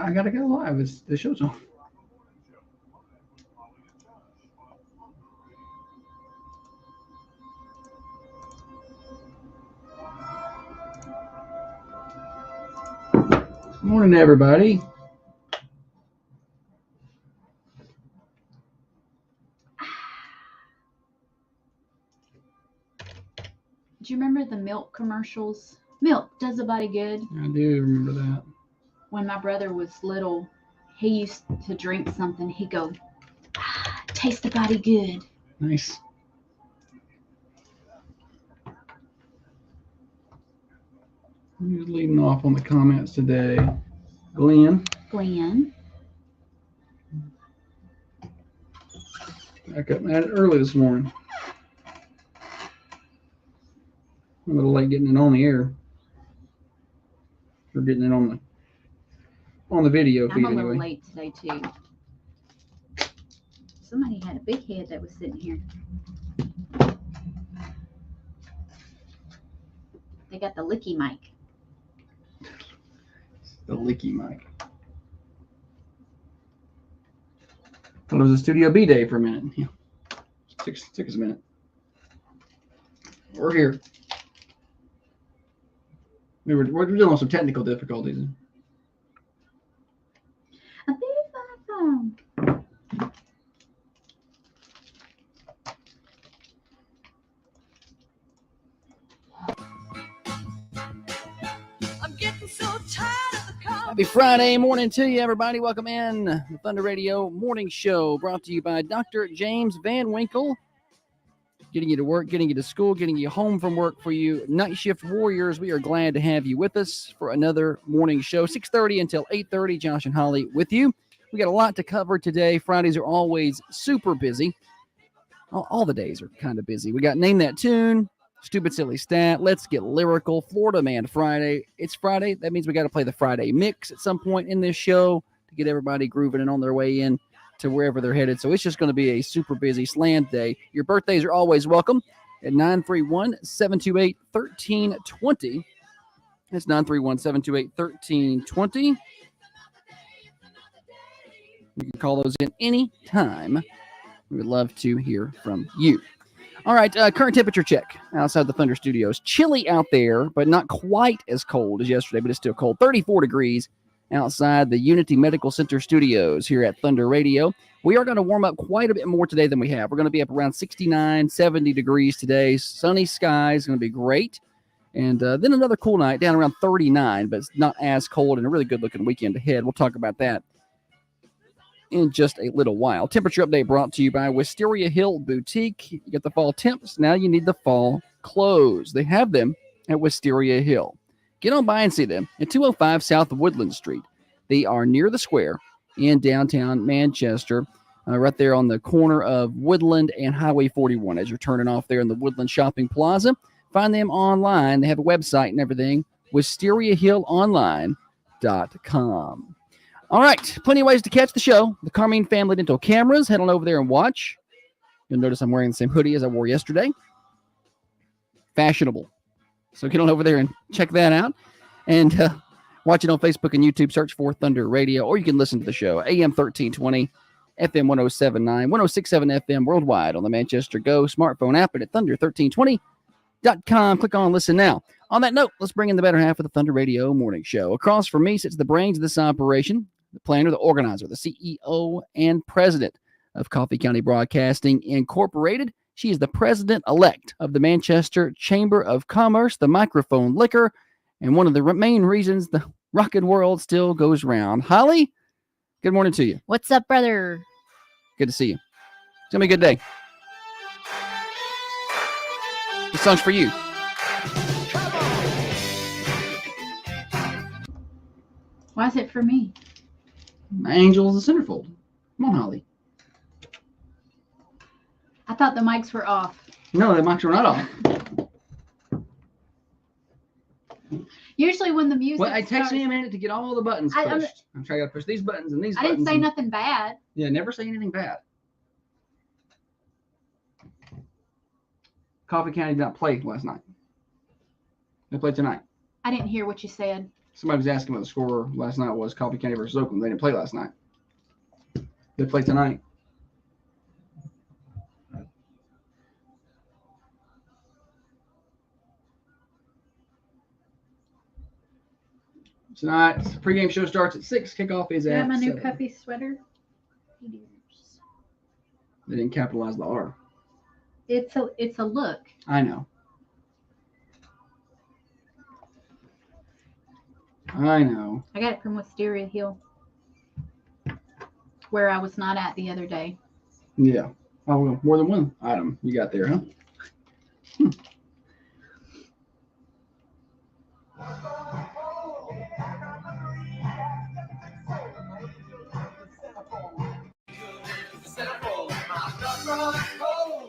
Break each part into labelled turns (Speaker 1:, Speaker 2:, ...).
Speaker 1: I gotta go live. The show's on. Morning, everybody.
Speaker 2: Do you remember the milk commercials? Milk does a body good.
Speaker 1: I do remember that.
Speaker 2: When my brother was little, he used to drink something. He'd go, taste the body good.
Speaker 1: Nice. Who's leading off on the comments today? Glenn. I got at it early this morning. I'm a little late getting it on the air. We're getting it on the video feed
Speaker 2: I'm a little
Speaker 1: anyway.
Speaker 2: late today too. Somebody had a big head that was sitting here. They got the licky mic.
Speaker 1: The licky mic. Thought it was a Studio B day for a minute. Yeah. Took us a minute. We're here. We're dealing with some technical difficulties.
Speaker 2: A big phone.
Speaker 3: I'm getting so tired of the car.
Speaker 1: Happy Friday morning to you, everybody. Welcome in the Thunder Radio Morning Show, brought to you by Dr. James Van Winkle. Getting you to work, getting you to school, getting you home from work for you night shift warriors. We are glad to have you with us for another morning show, 6:30 until 8:30. Josh and Holly with you. We got a lot to cover today. Fridays are always super busy. All the days are kind of busy. We got Name That Tune, Stupid Silly Stat, Let's Get Lyrical, Florida Man Friday. It's Friday. That means we got to play the Friday mix at some point in this show to get everybody grooving and on their way in to wherever they're headed. So it's just going to be a super busy slammed day. Your birthdays are always welcome at 931-728-1320. That's 931-728-1320. You can call those in any time. We would love to hear from you. All right, current temperature check outside the Thunder Studios. Chilly out there, but not quite as cold as yesterday, but it's still cold. 34 degrees outside the Unity Medical Center studios here at Thunder Radio. We are going to warm up quite a bit more today than we have. We're going to be up around 69, 70 degrees today. Sunny skies, going to be great. And then another cool night down around 39, but it's not as cold and a really good-looking weekend ahead. We'll talk about that in just a little while. Temperature update brought to you by Wisteria Hill Boutique. You get the fall temps. Now you need the fall clothes. They have them at Wisteria Hill. Get on by and see them at 205 South Woodland Street. They are near the square in downtown Manchester, right there on the corner of Woodland and Highway 41 as you're turning off there in the Woodland Shopping Plaza. Find them online. They have a website and everything, wisteriahillonline.com. All right, plenty of ways to catch the show. The Carmine Family Dental cameras. Head on over there and watch. You'll notice I'm wearing the same hoodie as I wore yesterday. Fashionable. So get on over there and check that out. And watch it on Facebook and YouTube. Search for Thunder Radio. Or you can listen to the show. AM 1320, FM 1079, 1067 FM worldwide on the Manchester Go smartphone app and at thunder1320.com. Click on Listen Now. On that note, let's bring in the better half of the Thunder Radio Morning Show. Across from me sits the brains of this operation, the planner, the organizer, the CEO, and president of Coffee County Broadcasting Incorporated. She is the president-elect of the Manchester Chamber of Commerce, the microphone liquor, and one of the main reasons the rockin' world still goes round. Holly, good morning to you.
Speaker 2: What's up, brother?
Speaker 1: Good to see you. It's going to be a good day. This song's for you.
Speaker 2: Why is it for me?
Speaker 1: My angel is a centerfold. Come on, Holly.
Speaker 2: I thought the mics were off.
Speaker 1: No, the mics are not off.
Speaker 2: Usually when the music
Speaker 1: Well, it takes
Speaker 2: starts,
Speaker 1: me a minute to get all the buttons pushed. I'm trying to push these buttons and these
Speaker 2: I
Speaker 1: buttons.
Speaker 2: didn't say nothing bad.
Speaker 1: Yeah, never say anything bad. Coffee County did not play last night. They played tonight.
Speaker 2: I didn't hear what you said.
Speaker 1: Somebody was asking what the score last night was. Coffee County versus Oakland. They didn't play last night. They play tonight. Tonight, pregame show starts at 6. Kickoff is
Speaker 2: You
Speaker 1: at
Speaker 2: have my new
Speaker 1: 7.
Speaker 2: puppy sweater?
Speaker 1: They didn't capitalize the R.
Speaker 2: It's a look.
Speaker 1: I know. I know.
Speaker 2: I got it from Wisteria Hill, where I was not at the other day.
Speaker 1: Yeah. Oh, well, more than one item you got there, huh?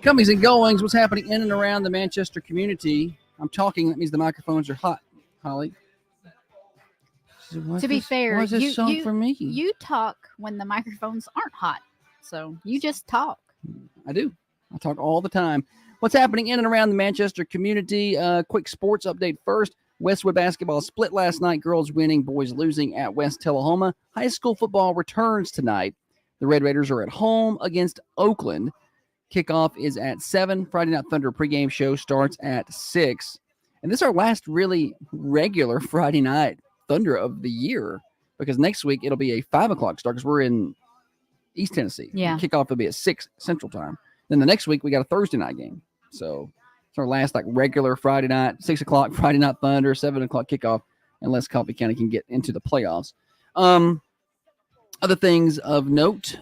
Speaker 1: Comings and goings, what's happening in and around the Manchester community? I'm talking, that means the microphones are hot, Holly.
Speaker 4: To be fair,
Speaker 1: why is this song for me?
Speaker 4: You talk when the microphones aren't hot. So you just talk.
Speaker 1: I do. I talk all the time. What's happening in and around the Manchester community? Quick sports update first. Westwood basketball split last night. Girls winning, boys losing at West Tullahoma. High school football returns tonight. The Red Raiders are at home against Oakland. Kickoff is at 7. Friday Night Thunder pregame show starts at 6. And this is our last really regular Friday Night Thunder of the year, because next week it'll be a 5 o'clock start because we're in East Tennessee.
Speaker 4: Yeah.
Speaker 1: The kickoff will be at 6 Central Time. Then the next week we got a Thursday night game. So it's our last like regular Friday night, 6 o'clock Friday Night Thunder, 7 o'clock kickoff, unless Coffee County can get into the playoffs. Other things of note,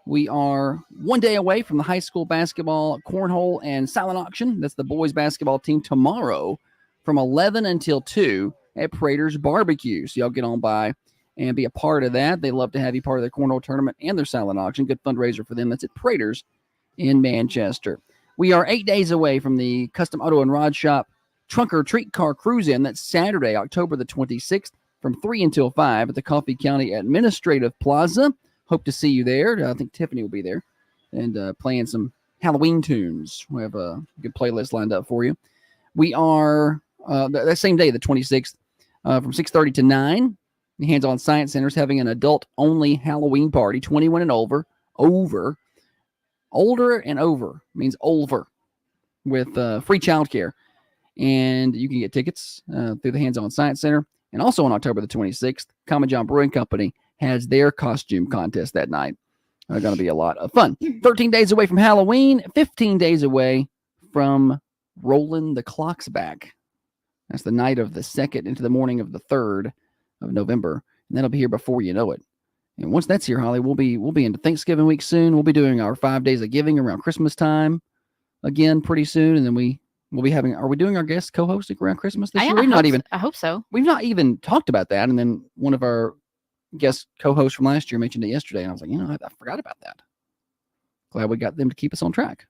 Speaker 1: we are one day away from the high school basketball cornhole and silent auction. That's the boys basketball team tomorrow from 11 until 2 at Prater's Barbecue. So y'all get on by and be a part of that. They love to have you part of their cornhole tournament and their silent auction. Good fundraiser for them. That's at Prater's in Manchester. We are 8 days away from the Custom Auto and Rod Shop Trunk or Treat Car Cruise-In. That's Saturday, October the 26th from 3 until 5 at the Coffee County Administrative Plaza. Hope to see you there. I think Tiffany will be there and playing some Halloween tunes. We have a good playlist lined up for you. We are, that same day, the 26th, from 6:30 to 9, the Hands-On Science Center is having an adult-only Halloween party, 21 and older, older and over, means over, with free childcare. And you can get tickets through the Hands-On Science Center. And also on October the 26th, Common John Brewing Company has their costume contest that night. Going to be a lot of fun. 13 days away from Halloween, 15 days away from rolling the clocks back. That's the night of the 2nd into the morning of the 3rd of November. And that'll be here before you know it. And once that's here, Holly, we'll be into Thanksgiving week soon. We'll be doing our 5 days of giving around Christmas time again pretty soon. And then we'll be having, are we doing our guest co-hosting around Christmas this year?
Speaker 4: I hope so.
Speaker 1: We've not even talked about that. And then one of our guest co-hosts from last year mentioned it yesterday. And I was like, I forgot about that. Glad we got them to keep us on track.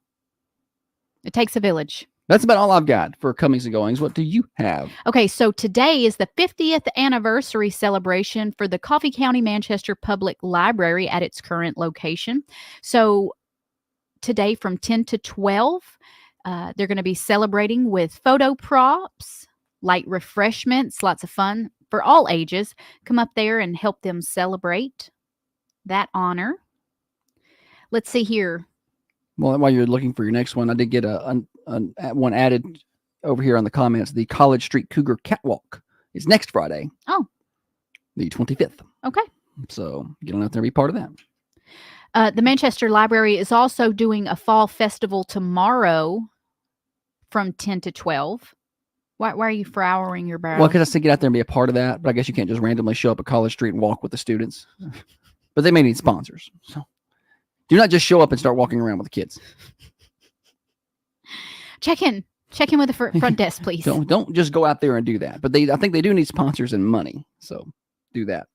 Speaker 4: It takes a village.
Speaker 1: That's about all I've got for comings and goings. What do you have?
Speaker 4: Okay, so today is the 50th anniversary celebration for the Coffee County Manchester Public Library at its current location. So today from 10 to 12, they're going to be celebrating with photo props, light refreshments, lots of fun for all ages. Come up there and help them celebrate that honor. Let's see here.
Speaker 1: Well, while you're looking for your next one, I did get one added over here on the comments. The College Street Cougar Catwalk is next Friday.
Speaker 4: Oh.
Speaker 1: The 25th.
Speaker 4: Okay.
Speaker 1: So get on out there and be part of that.
Speaker 4: The Manchester Library is also doing a fall festival tomorrow from 10 to 12. Why are you frowning your brow?
Speaker 1: Well, because I said get out there and be a part of that, but I guess you can't just randomly show up at College Street and walk with the students. But they may need sponsors. So do not just show up and start walking around with the kids.
Speaker 4: Check in with the front desk, please.
Speaker 1: Don't just go out there and do that. But I think they do need sponsors and money. So do that.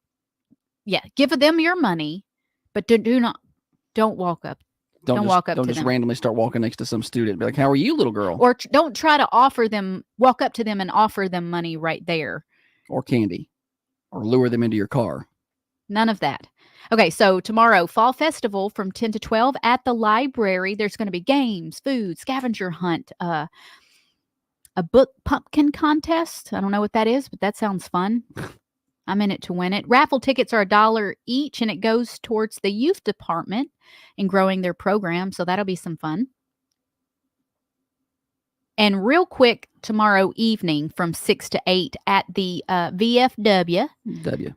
Speaker 4: Yeah, give them your money, but don't walk up. Don't walk up to
Speaker 1: them. Don't just
Speaker 4: them.
Speaker 1: randomly start walking next to some student and be like, "How are you, little girl?"
Speaker 4: Or don't try to walk up to them and offer them money right there.
Speaker 1: Or candy. Or lure them into your car.
Speaker 4: None of that. Okay, so tomorrow, Fall Festival from 10 to 12 at the library. There's going to be games, food, scavenger hunt, a book pumpkin contest. I don't know what that is, but that sounds fun. I'm in it to win it. Raffle tickets are $1 each, and it goes towards the youth department and growing their program. So that'll be some fun. And real quick, tomorrow evening from 6 to 8 at the VFW.
Speaker 1: W.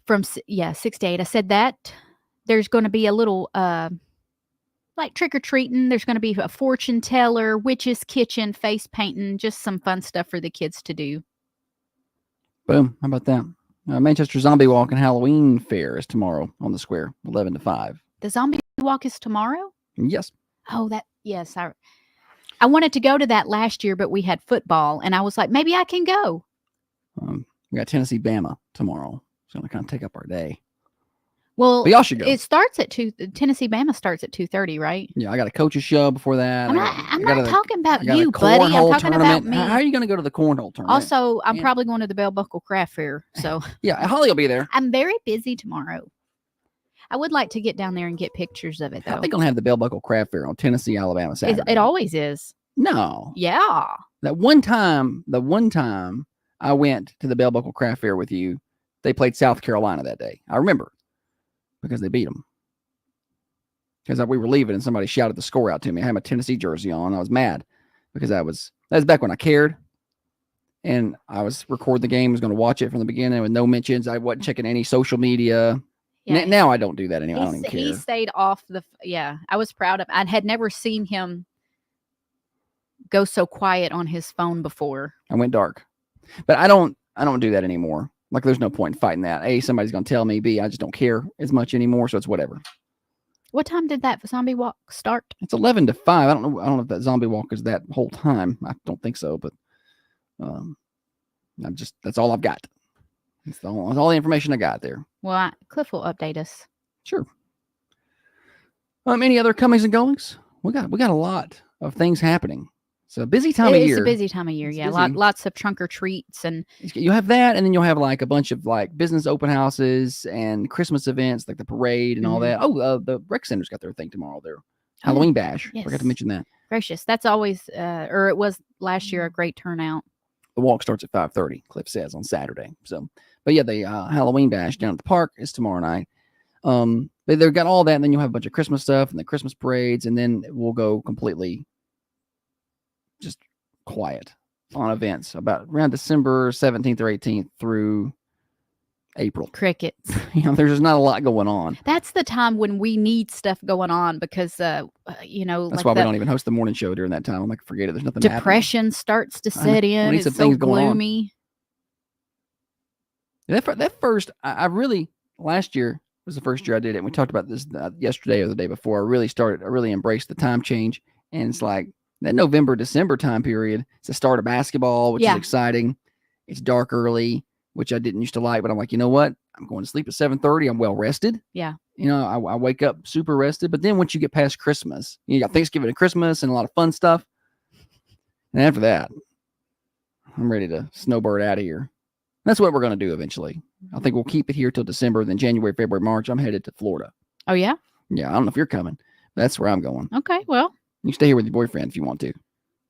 Speaker 4: From 6 to 8. I said that. There's going to be a little like trick-or-treating. There's going to be a fortune teller, witch's kitchen, face painting, just some fun stuff for the kids to do.
Speaker 1: Boom. How about that? Manchester Zombie Walk and Halloween Fair is tomorrow on the square, 11 to 5.
Speaker 4: The zombie walk is tomorrow?
Speaker 1: Yes.
Speaker 4: Oh, yes. I wanted to go to that last year, but we had football, and I was like, maybe I can go.
Speaker 1: We got Tennessee Bama tomorrow. It's going to kind of take up our day.
Speaker 4: Well,
Speaker 1: but y'all should go.
Speaker 4: It starts at 2. Tennessee Bama starts at 2:30, right?
Speaker 1: Yeah, I got a coach's show before that.
Speaker 4: I'm not talking about you, buddy. I'm talking
Speaker 1: tournament.
Speaker 4: about me.
Speaker 1: How are you going to go to the cornhole tournament?
Speaker 4: Also, I'm probably going to the Bell Buckle Craft Fair. So
Speaker 1: yeah, Holly will be there.
Speaker 4: I'm very busy tomorrow. I would like to get down there and get pictures of it, though.
Speaker 1: How are they going to have the Bell Buckle Craft Fair on Tennessee, Alabama Saturday?
Speaker 4: It always is.
Speaker 1: No.
Speaker 4: Yeah.
Speaker 1: The one time I went to the Bell Buckle Craft Fair with you, they played South Carolina that day. I remember because they beat them. Because we were leaving and somebody shouted the score out to me. I had my Tennessee jersey on. I was mad because that was back when I cared. And I was recording the game, was going to watch it from the beginning with no mentions. I wasn't checking any social media. Yeah, now I don't do that anymore. I don't even care.
Speaker 4: He stayed off I was proud of. I had never seen him go so quiet on his phone before.
Speaker 1: I went dark. But I don't do that anymore. Like there's no point in fighting that. A, somebody's going to tell me. B, I just don't care as much anymore, so it's whatever. What
Speaker 4: time did that zombie walk start?
Speaker 1: It's 11 to 5. I don't know if that zombie walk is that whole time. I don't think so, but that's all I've got. That's all the information I got there.
Speaker 4: Well, Cliff will update us.
Speaker 1: Sure. Any other comings and goings? We got a lot of things happening. It's a busy time of year.
Speaker 4: It's a busy time of year, yeah. Lots of trunk or treats, and
Speaker 1: you have that, and then you'll have like a bunch of like business open houses and Christmas events, like the parade and all that. Oh, the rec center's got their thing tomorrow. Their Halloween bash.
Speaker 4: Yes.
Speaker 1: Forgot to mention that.
Speaker 4: Gracious, that's always, or it was last year, a great turnout.
Speaker 1: The walk starts at 5:30. Cliff says on Saturday. So, but yeah, the Halloween bash down at the park is tomorrow night. But they've got all that, and then you'll have a bunch of Christmas stuff and the Christmas parades, and then we'll go completely just quiet on events about around December 17th or 18th through April.
Speaker 4: Crickets.
Speaker 1: There's just not a lot going on.
Speaker 4: That's the time when we need stuff going on because,
Speaker 1: that's
Speaker 4: like
Speaker 1: why we don't even host the morning show during that time. I'm like, forget it. There's nothing.
Speaker 4: Depression starts to set in. It's so gloomy.
Speaker 1: That first, I really last year was the first year I did it. And we talked about this yesterday or the day before. I really embraced the time change, and it's like that November, December time period. It's the start of basketball, which is exciting. It's dark early, which I didn't used to like, but I'm like, you know what? I'm going to sleep at 7:30. I'm well rested.
Speaker 4: Yeah.
Speaker 1: I wake up super rested. But then once you get past Christmas, you got Thanksgiving and Christmas and a lot of fun stuff. And after that, I'm ready to snowbird out of here. That's what we're going to do eventually. I think we'll keep it here till December. Then January, February, March, I'm headed to Florida.
Speaker 4: Oh, yeah?
Speaker 1: Yeah. I don't know if you're coming. That's where I'm going.
Speaker 4: Okay. Well,
Speaker 1: you stay here with your boyfriend if you want to.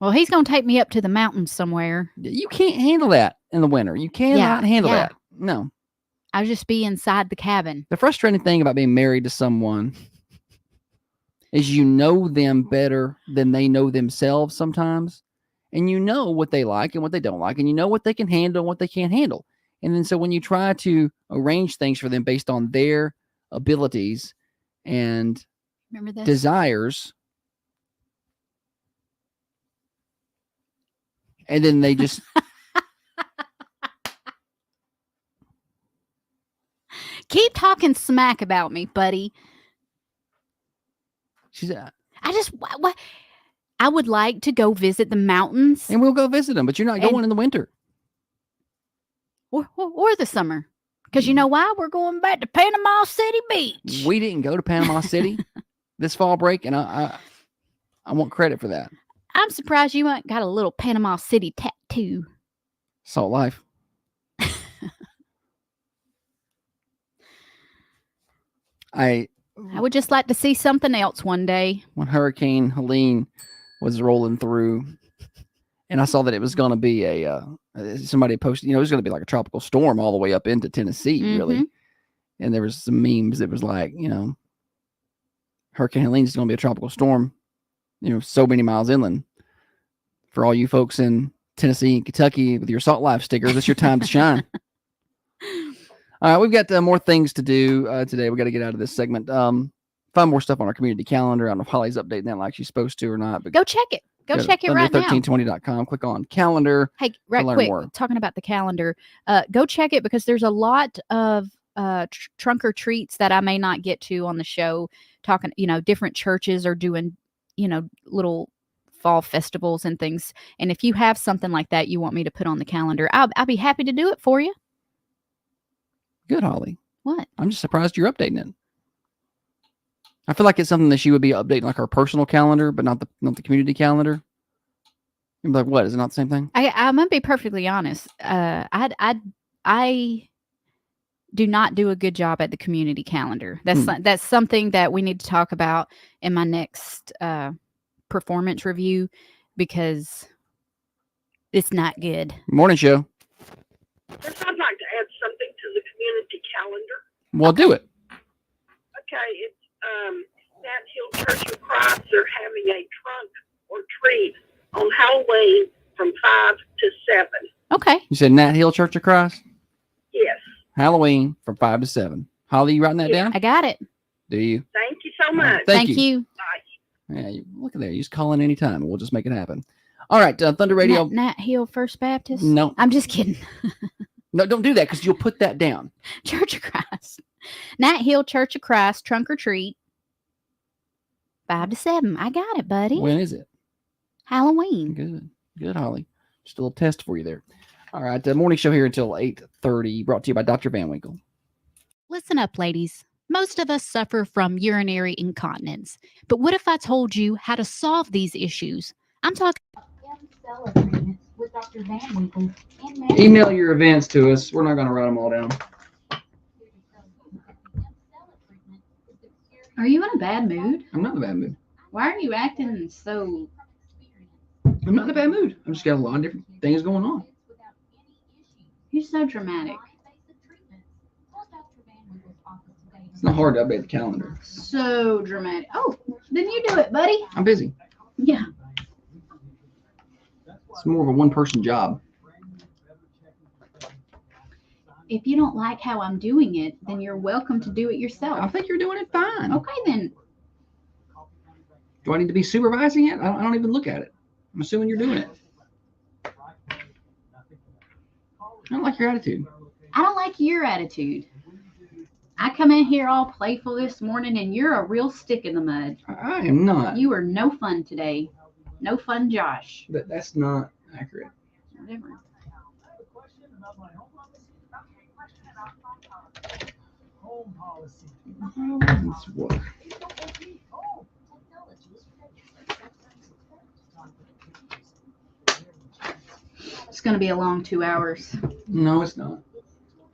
Speaker 4: Well, he's going to take me up to the mountains somewhere.
Speaker 1: You can't handle that in the winter. You cannot handle that. No.
Speaker 4: I'll just be inside the cabin.
Speaker 1: The frustrating thing about being married to someone is you know them better than they know themselves sometimes. And you know what they like and what they don't like. And you know what they can handle and what they can't handle. And then so when you try to arrange things for them based on their abilities and desires, and then they just
Speaker 4: keep talking smack about me, buddy.
Speaker 1: She said,
Speaker 4: I would like to go visit the mountains.
Speaker 1: And we'll go visit them, but you're not going in the winter.
Speaker 4: Or the summer. Because you know why? We're going back to Panama City Beach.
Speaker 1: We didn't go to Panama City this fall break, and I want credit for that.
Speaker 4: I'm surprised you ain't got a little Panama City tattoo.
Speaker 1: Salt life. I
Speaker 4: would just like to see something else one day.
Speaker 1: When Hurricane Helene was rolling through And I saw that it was going to be somebody posted, it was going to be like a tropical storm all the way up into Tennessee, really.
Speaker 4: Mhm.
Speaker 1: And there was some memes that was like, Hurricane Helene is going to be a tropical storm, so many miles inland. For all you folks in Tennessee and Kentucky with your Salt Life stickers, it's your time to shine. All right, we've got more things to do today. We got to get out of this segment. Find more stuff on our community calendar. I don't know if Holly's updating that like she's supposed to or not. But
Speaker 4: Go check it. Go check it right now.
Speaker 1: Thunder1320.com. Click on calendar.
Speaker 4: Hey, right
Speaker 1: learn
Speaker 4: quick,
Speaker 1: more.
Speaker 4: talking about the calendar, go check it because there's a lot of trunk or treats that I may not get to on the show. Talking, different churches are doing, little fall festivals and things. And if you have something like that you want me to put on the calendar, I'll be happy to do it for you.
Speaker 1: Good, Holly.
Speaker 4: What?
Speaker 1: I'm just surprised you're updating it. I feel like it's something that she would be updating, like our personal calendar, but not the community calendar. You'd be like, what? Is it not the same thing?
Speaker 4: I'm gonna be perfectly honest. I do not do a good job at the community calendar. That's something that we need to talk about in my next performance review because it's not good.
Speaker 1: Morning show.
Speaker 5: Yes, I'd like to add something to the community calendar.
Speaker 1: Well, do it.
Speaker 5: Okay, it's Nat Hill Church of Christ. They're having a trunk or treat on Halloween from 5 to 7.
Speaker 4: Okay.
Speaker 1: You said Nat Hill Church of Christ?
Speaker 5: Yes.
Speaker 1: Halloween from 5 to 7. Holly, you writing that down?
Speaker 4: I got it.
Speaker 1: Do you?
Speaker 5: Thank you so much.
Speaker 1: Thank
Speaker 4: you.
Speaker 5: Bye.
Speaker 1: Yeah, look at there. You just call in anytime and we'll just make it happen. All right, Thunder Radio.
Speaker 4: Nat Hill First Baptist?
Speaker 1: No.
Speaker 4: I'm just kidding.
Speaker 1: No, don't do that because you'll put that down.
Speaker 4: Church of Christ. Nat Hill Church of Christ, trunk or treat. 5 to 7. I got it, buddy.
Speaker 1: When is it?
Speaker 4: Halloween.
Speaker 1: Good, Holly. Just a little test for you there. All right, morning show here until 8:30, brought to you by Dr. Van Winkle.
Speaker 4: Listen up, ladies. Most of us suffer from urinary incontinence. But what if I told you how to solve these issues? I'm talking
Speaker 2: with Dr. Van Winkle.
Speaker 1: Email your events to us. We're not going to write them all down.
Speaker 2: Are you in a bad mood?
Speaker 1: I'm not in a bad mood.
Speaker 2: Why are you acting so...
Speaker 1: I'm not in a bad mood. I've just got a lot of different things going on.
Speaker 2: You're so dramatic.
Speaker 1: It's not hard to update the calendar.
Speaker 2: So dramatic. Oh, then you do it, buddy.
Speaker 1: I'm busy.
Speaker 2: Yeah.
Speaker 1: It's more of a one-person job.
Speaker 2: If you don't like how I'm doing it, then you're welcome to do it
Speaker 1: I
Speaker 2: yourself.
Speaker 1: think you're doing it fine.
Speaker 2: Okay, then.
Speaker 1: Do I need to be supervising it? I don't even look at it. I'm assuming you're doing it. I don't like your attitude.
Speaker 2: I don't like your attitude. I come in here all playful this morning, and you're a real stick in the mud.
Speaker 1: I am not.
Speaker 2: You are no fun today. No fun, Josh.
Speaker 1: But that's not accurate.
Speaker 2: Whatever.
Speaker 1: That's what?
Speaker 2: It's going to be a long 2 hours.
Speaker 1: No, it's not.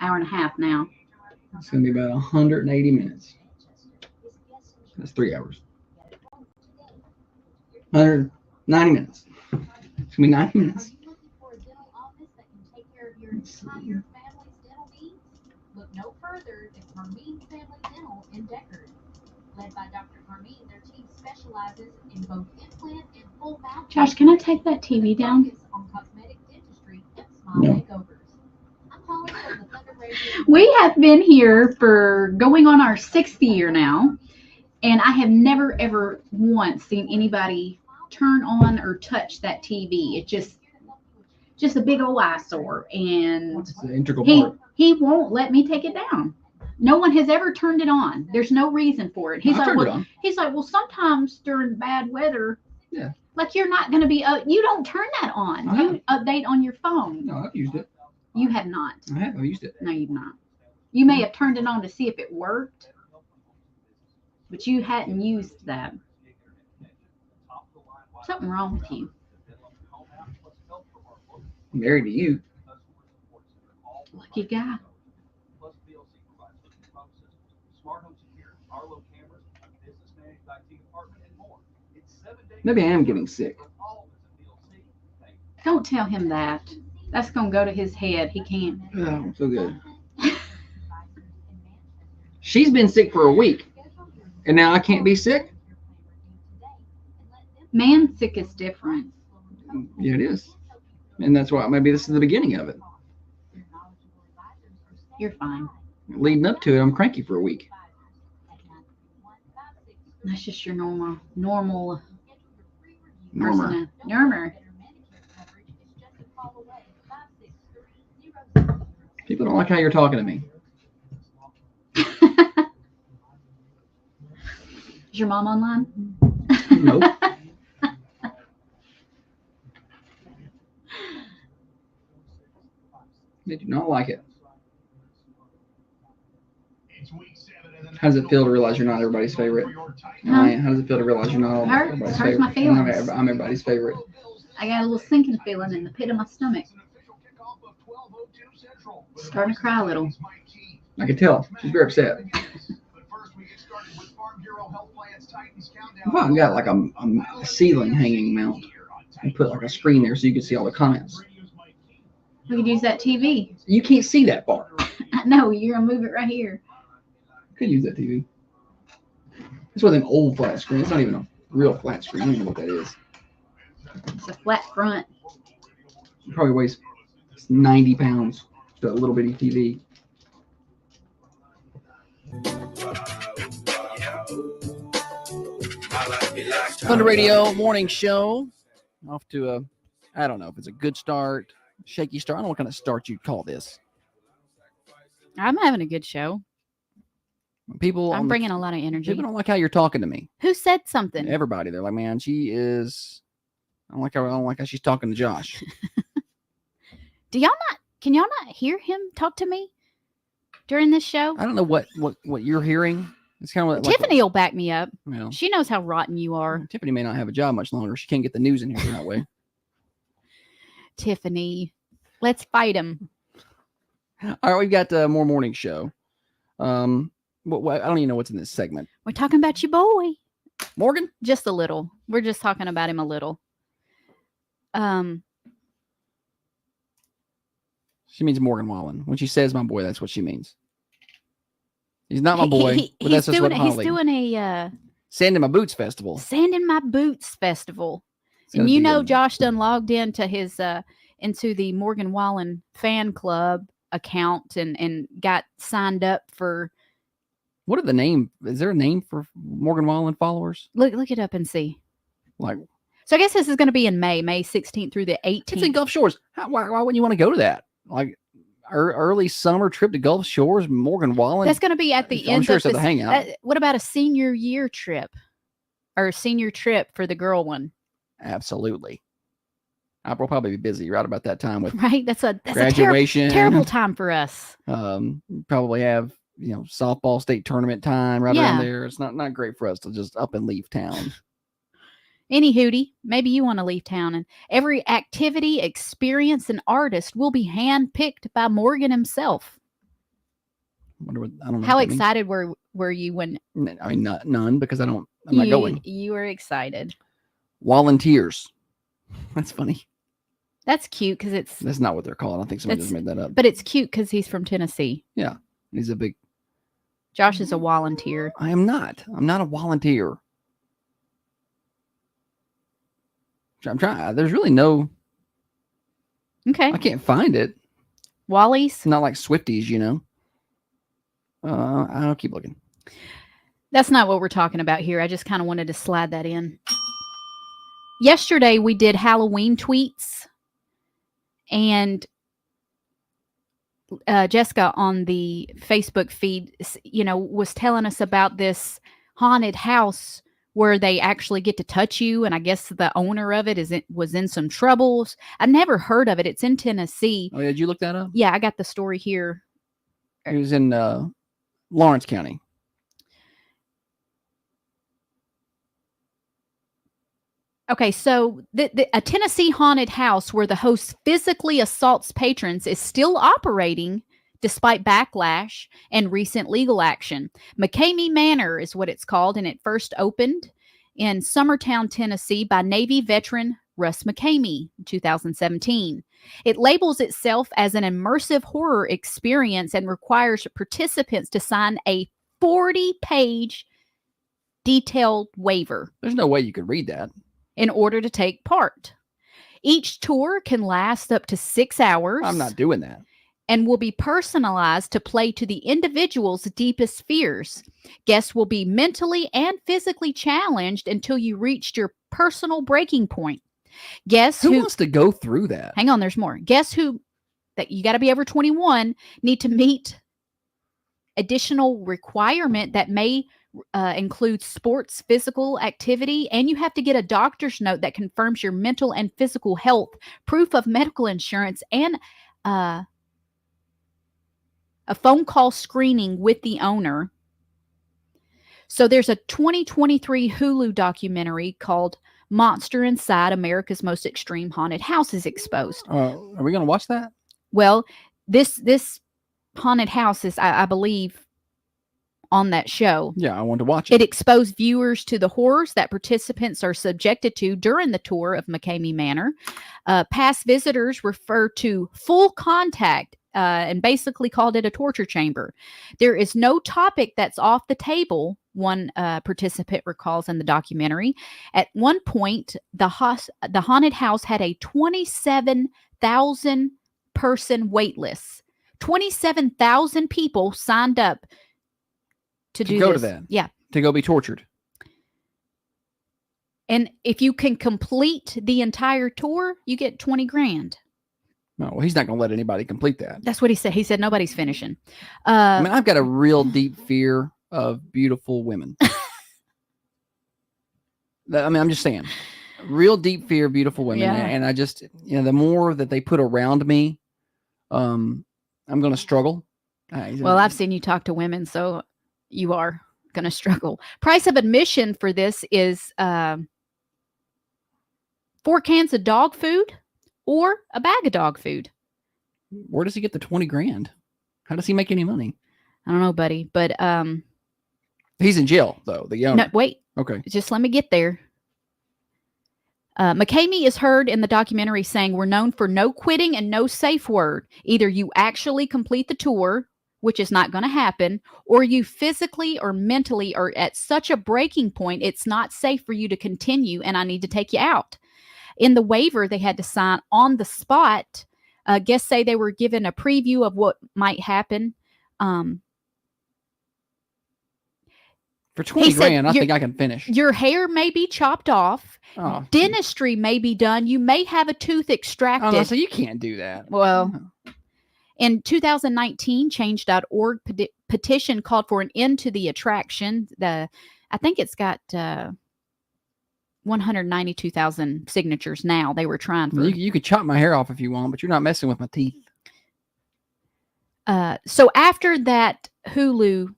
Speaker 2: Hour and a half now.
Speaker 1: It's going to be about 180 minutes. That's 3 hours. 190 minutes. It's going to be 90 minutes. Let's see.
Speaker 6: Look no further than Carmine Family Dental in Deckard. Led by Dr. Carmine, their team specializes in both implant and full mouth.
Speaker 2: Josh, can I take that TV down?
Speaker 6: Focus on cosmetic dentistry and smile
Speaker 1: No.
Speaker 6: makeovers. I'm calling from the Thunder Radio.
Speaker 2: We have been here for going on our 6th year now, and I have never, ever once seen anybody turn on or touch that TV. It's just a big old eyesore, and
Speaker 1: It's an integral
Speaker 2: he
Speaker 1: part.
Speaker 2: he won't let me take it down. No one has ever turned it on. There's no reason for it. He's
Speaker 1: I
Speaker 2: like,
Speaker 1: turned it
Speaker 2: well,
Speaker 1: on.
Speaker 2: he's like, well, sometimes during bad weather,
Speaker 1: Yeah.
Speaker 2: like you're not going to be. You don't turn that on.
Speaker 1: I
Speaker 2: You update on your phone.
Speaker 1: No, I've used it.
Speaker 2: You have not.
Speaker 1: I've used it.
Speaker 2: No, you've not. You may have turned it on to see if it worked, but you hadn't used that. Something wrong with you.
Speaker 1: I'm married to you.
Speaker 2: Lucky guy.
Speaker 1: Maybe I am getting sick.
Speaker 2: Don't tell him that. That's gonna go to his head. He can't.
Speaker 1: Oh, so good. She's been sick for a week, and now I can't be sick?
Speaker 2: Man sick is different.
Speaker 1: Yeah, it is. And that's why maybe this is the beginning of it.
Speaker 2: You're fine.
Speaker 1: Leading up to it, I'm cranky for a week.
Speaker 2: That's just your normal
Speaker 1: Normer.
Speaker 2: Normer.
Speaker 1: People don't like how you're talking to me.
Speaker 2: Is your mom online?
Speaker 1: Nope. They do not like it. How does it feel to realize you're not everybody's favorite? How does it feel to realize you're not everybody's
Speaker 2: Hurts
Speaker 1: favorite?
Speaker 2: my feelings.
Speaker 1: I'm everybody's favorite.
Speaker 2: I got a little sinking feeling in the pit of my stomach. Starting to cry a little.
Speaker 1: I can tell. She's very upset. Well, I got like a ceiling hanging mount. I put like a screen there so you can see all the comments.
Speaker 2: We could use that TV.
Speaker 1: You can't see that far.
Speaker 2: No, you're gonna move it right here.
Speaker 1: Could use that TV. It's with an old flat screen. It's not even a real flat screen. I don't know what that is.
Speaker 2: It's a flat front.
Speaker 1: It probably weighs 90 pounds. Just a little bitty TV. Thunder Radio morning show. Off to a, I don't know if it's a good start, shaky start. I don't know what kind of start you'd call this.
Speaker 4: I'm having a good show.
Speaker 1: People,
Speaker 4: I'm bringing a lot of energy.
Speaker 1: People don't like how you're talking to me.
Speaker 4: Who said something?
Speaker 1: Everybody, they're like, man, she is. I don't like how she's talking to Josh.
Speaker 4: Can y'all not hear him talk to me during this show?
Speaker 1: I don't know what you're hearing. It's kind of like
Speaker 4: Tiffany will back me up.
Speaker 1: You know,
Speaker 4: She knows how rotten you are.
Speaker 1: Tiffany may not have a job much longer. She can't get the news in here that way.
Speaker 4: Tiffany, let's fight him.
Speaker 1: All right, we've got more morning show. I don't even know what's in this segment.
Speaker 4: We're talking about your boy.
Speaker 1: Morgan?
Speaker 4: Just a little. We're just talking about him a little.
Speaker 1: She means Morgan Wallen. When she says my boy, that's what she means. He's not my boy, but that's just what
Speaker 4: he's
Speaker 1: Holly.
Speaker 4: doing a
Speaker 1: Sand in My Boots festival.
Speaker 4: Sand in My Boots festival.
Speaker 1: It's gonna
Speaker 4: And you
Speaker 1: be
Speaker 4: know
Speaker 1: good.
Speaker 4: Josh done logged into his into the Morgan Wallen fan club account and got signed up for.
Speaker 1: What are the name? Is there a name for Morgan Wallen followers?
Speaker 4: Look it up and see.
Speaker 1: Like,
Speaker 4: So I guess this is going to be in May 16th through the 18th.
Speaker 1: it's in Gulf Shores. Why wouldn't you want to go to that? Like, early summer trip to Gulf Shores, Morgan Wallen.
Speaker 4: That's going to be at the
Speaker 1: I'm
Speaker 4: end
Speaker 1: sure
Speaker 4: of
Speaker 1: it's at the
Speaker 4: this-
Speaker 1: hangout.
Speaker 4: what about a senior year trip or a senior trip for the girl one?
Speaker 1: Absolutely. I'll probably be busy right about that time with
Speaker 4: Right? That's a
Speaker 1: graduation.
Speaker 4: terrible time for us.
Speaker 1: Probably have softball state tournament time right around
Speaker 4: Yeah.
Speaker 1: there. It's not great for us to just up and leave town.
Speaker 4: Any hootie, maybe you want to leave town, and every activity, experience, and artist will be handpicked by Morgan himself.
Speaker 1: I don't know.
Speaker 4: How
Speaker 1: what that means.
Speaker 4: excited were you when
Speaker 1: I mean, none because I'm not going.
Speaker 4: You were excited.
Speaker 1: Volunteers. That's funny.
Speaker 4: That's cute because it's,
Speaker 1: That's not what they're called. I think somebody just made that up.
Speaker 4: but it's cute because he's from Tennessee.
Speaker 1: He's a big.
Speaker 4: Josh is a volunteer.
Speaker 1: I am not. I'm not a volunteer. I'm trying. There's really no.
Speaker 4: Okay,
Speaker 1: I can't find it.
Speaker 4: Wally's.
Speaker 1: It's not like Swifties, I'll keep looking.
Speaker 4: That's not what we're talking about here. I just kind of wanted to slide that in. Yesterday, we did Halloween tweets, and Jessica on the Facebook feed, was telling us about this haunted house where they actually get to touch you, and I guess the owner of it was in some troubles. I never heard of it. It's in Tennessee.
Speaker 1: Oh, yeah, did you look that up?
Speaker 4: Yeah, I got the story here.
Speaker 1: It was in Lawrence County.
Speaker 4: Okay, so a Tennessee haunted house where the host physically assaults patrons is still operating despite backlash and recent legal action. McCamey Manor is what it's called, and it first opened in Summertown, Tennessee by Navy veteran Russ McCamey, 2017. It labels itself as an immersive horror experience and requires participants to sign a 40-page detailed waiver
Speaker 1: There's no way you could read that.
Speaker 4: in order to take part. Each tour can last up to 6 hours.
Speaker 1: I'm not doing that.
Speaker 4: And will be personalized to play to the individual's deepest fears. Guests will be mentally and physically challenged until you reached your personal breaking point. Guests
Speaker 1: Who wants to go through that?
Speaker 4: hang on, there's more. Guests who that you got to be over 21 need to meet additional requirement that may include sports physical activity, and you have to get a doctor's note that confirms your mental and physical health, proof of medical insurance, and a phone call screening with the owner. So there's a 2023 Hulu documentary called Monster Inside America's Most Extreme Haunted Houses Exposed.
Speaker 1: Are we going to watch that?
Speaker 4: Well, this haunted house is, I believe, on that show.
Speaker 1: Yeah, I want to watch it.
Speaker 4: It exposed viewers to the horrors that participants are subjected to during the tour of McCamey Manor. Past visitors refer to full contact and basically called it a torture chamber. There is no topic that's off the table, one participant recalls in the documentary. At one point, the haunted house had a 27,000 person wait list. 27,000 people signed up to do
Speaker 1: go
Speaker 4: this.
Speaker 1: to that.
Speaker 4: Yeah.
Speaker 1: To go be tortured.
Speaker 4: And if you can complete the entire tour, you get 20 grand.
Speaker 1: No, well, he's not going to let anybody complete that.
Speaker 4: That's what he said. He said nobody's finishing.
Speaker 1: I mean, I've got a real deep fear of beautiful women. I'm just saying, real deep fear of beautiful women.
Speaker 4: Yeah.
Speaker 1: And I just, the more that they put around me, I'm going to struggle.
Speaker 4: Well, I've seen you talk to women, so you are going to struggle. Price of admission for this is 4 cans of dog food or a bag of dog food.
Speaker 1: Where does he get the 20 grand? How does he make any money?
Speaker 4: I don't know, buddy, but
Speaker 1: he's in jail though. The owner.
Speaker 4: no, wait,
Speaker 1: Okay.
Speaker 4: just let me get there. McCamey is heard in the documentary saying, "We're known for no quitting and no safe word. Either you actually complete the tour, which is not going to happen, or you physically or mentally are at such a breaking point, it's not safe for you to continue, and I need to take you out." In the waiver they had to sign on the spot, guests say they were given a preview of what might happen.
Speaker 1: For 20
Speaker 4: He said,
Speaker 1: grand, I think I can finish.
Speaker 4: Your hair may be chopped off.
Speaker 1: Oh,
Speaker 4: Dentistry may be done. You may have a tooth extracted.
Speaker 1: oh, no, so you can't do that.
Speaker 4: Well, in 2019, Change.org petition called for an end to the attraction. I think it's got 192,000 signatures now. They were trying for.
Speaker 1: You could chop my hair off if you want, but you're not messing with my teeth.
Speaker 4: So after that Hulu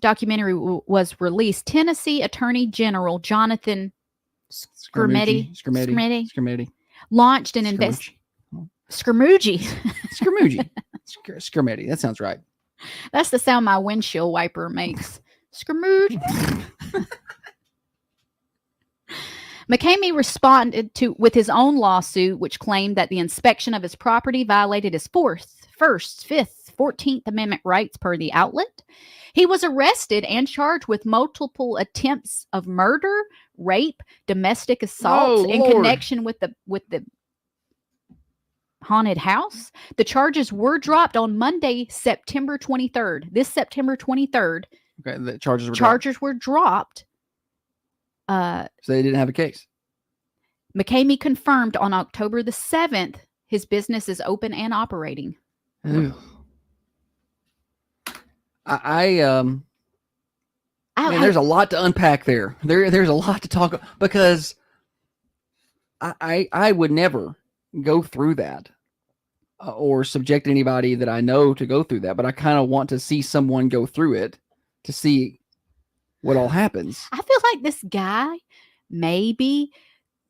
Speaker 4: documentary was released, Tennessee Attorney General Jonathan Skrmetti launched an investigation. Scrimoogie.
Speaker 1: Skrmetti. That sounds right.
Speaker 4: That's the sound my windshield wiper makes. Scrimoogie. McCamey responded with his own lawsuit, which claimed that the inspection of his property violated his 4th, 1st, 5th, 14th Amendment rights per the outlet. He was arrested and charged with multiple attempts of murder, rape, domestic assaults in connection with the haunted house. The charges were dropped on Monday, September 23rd. This September 23rd.
Speaker 1: Okay, the charges
Speaker 4: were dropped.
Speaker 1: So they didn't have a case.
Speaker 4: McCamey confirmed on October the 7th his business is open and operating.
Speaker 1: Ew. Man, there's a lot to unpack there. There's a lot to talk about because I would never go through that or subject anybody that I know to go through that, but I kind of want to see someone go through it to see what all happens.
Speaker 4: I feel like this guy maybe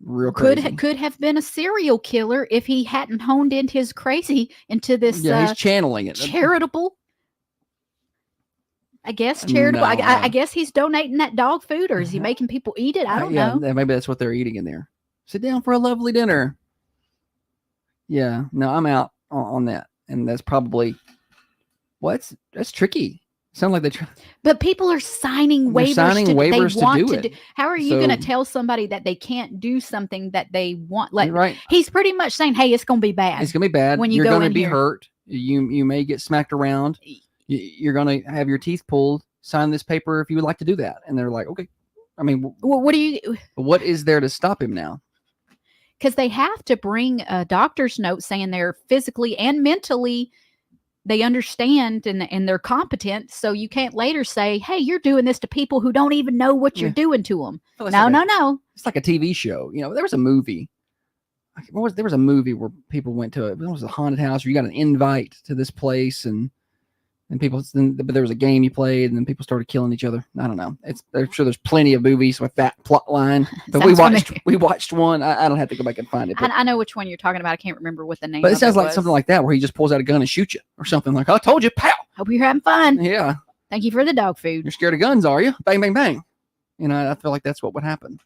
Speaker 1: real crazy.
Speaker 4: could have been a serial killer if he hadn't honed in his crazy into this.
Speaker 1: Yeah, he's channeling it.
Speaker 4: Charitable. I guess charitable.
Speaker 1: No.
Speaker 4: I guess he's donating that dog food, or is he making people eat it? I don't know.
Speaker 1: Maybe that's what they're eating in there. Sit down for a lovely dinner. Yeah, no, I'm out on that, and that's probably that's tricky. Sound like
Speaker 4: But people are signing
Speaker 1: They're
Speaker 4: waivers
Speaker 1: signing
Speaker 4: to
Speaker 1: waivers
Speaker 4: they
Speaker 1: to
Speaker 4: want
Speaker 1: do
Speaker 4: to
Speaker 1: it.
Speaker 4: do. How are you going to
Speaker 1: So-
Speaker 4: tell somebody that they can't do something that they want? Like
Speaker 1: You're right.
Speaker 4: he's pretty much saying, "Hey, it's going to be bad.
Speaker 1: It's gonna be bad.
Speaker 4: when you
Speaker 1: You're
Speaker 4: go
Speaker 1: gonna
Speaker 4: in
Speaker 1: be
Speaker 4: here."
Speaker 1: hurt. You may get smacked around. You're gonna have your teeth pulled. Sign this paper if you would like to do that. And they're like, okay. I mean,
Speaker 4: What do you?
Speaker 1: what is there to stop him now?
Speaker 4: Because they have to bring a doctor's note saying they're physically and mentally they understand and they're competent. So you can't later say, "Hey, you're doing this to people who don't even know what you're
Speaker 1: Yeah.
Speaker 4: doing to them."
Speaker 1: Well, it's
Speaker 4: No,
Speaker 1: like
Speaker 4: no.
Speaker 1: It's like a TV show. There was a movie. There was a movie where people went to it was a haunted house where you got an invite to this place and but there was a game you played and then people started killing each other. I don't know. I'm sure there's plenty of movies with that plot line, but
Speaker 4: Sounds familiar.
Speaker 1: we watched one. I don't have to go back and find it. But,
Speaker 4: I know which one you're talking about. I can't remember what the name.
Speaker 1: but it
Speaker 4: of
Speaker 1: sounds like
Speaker 4: was.
Speaker 1: something like that where he just pulls out a gun and shoots you or something like, I told you, pow.
Speaker 4: Hope you're having fun.
Speaker 1: Yeah.
Speaker 4: Thank you for the dog food.
Speaker 1: You're scared of guns, are you? Bang, bang, bang. I feel like that's what would happen.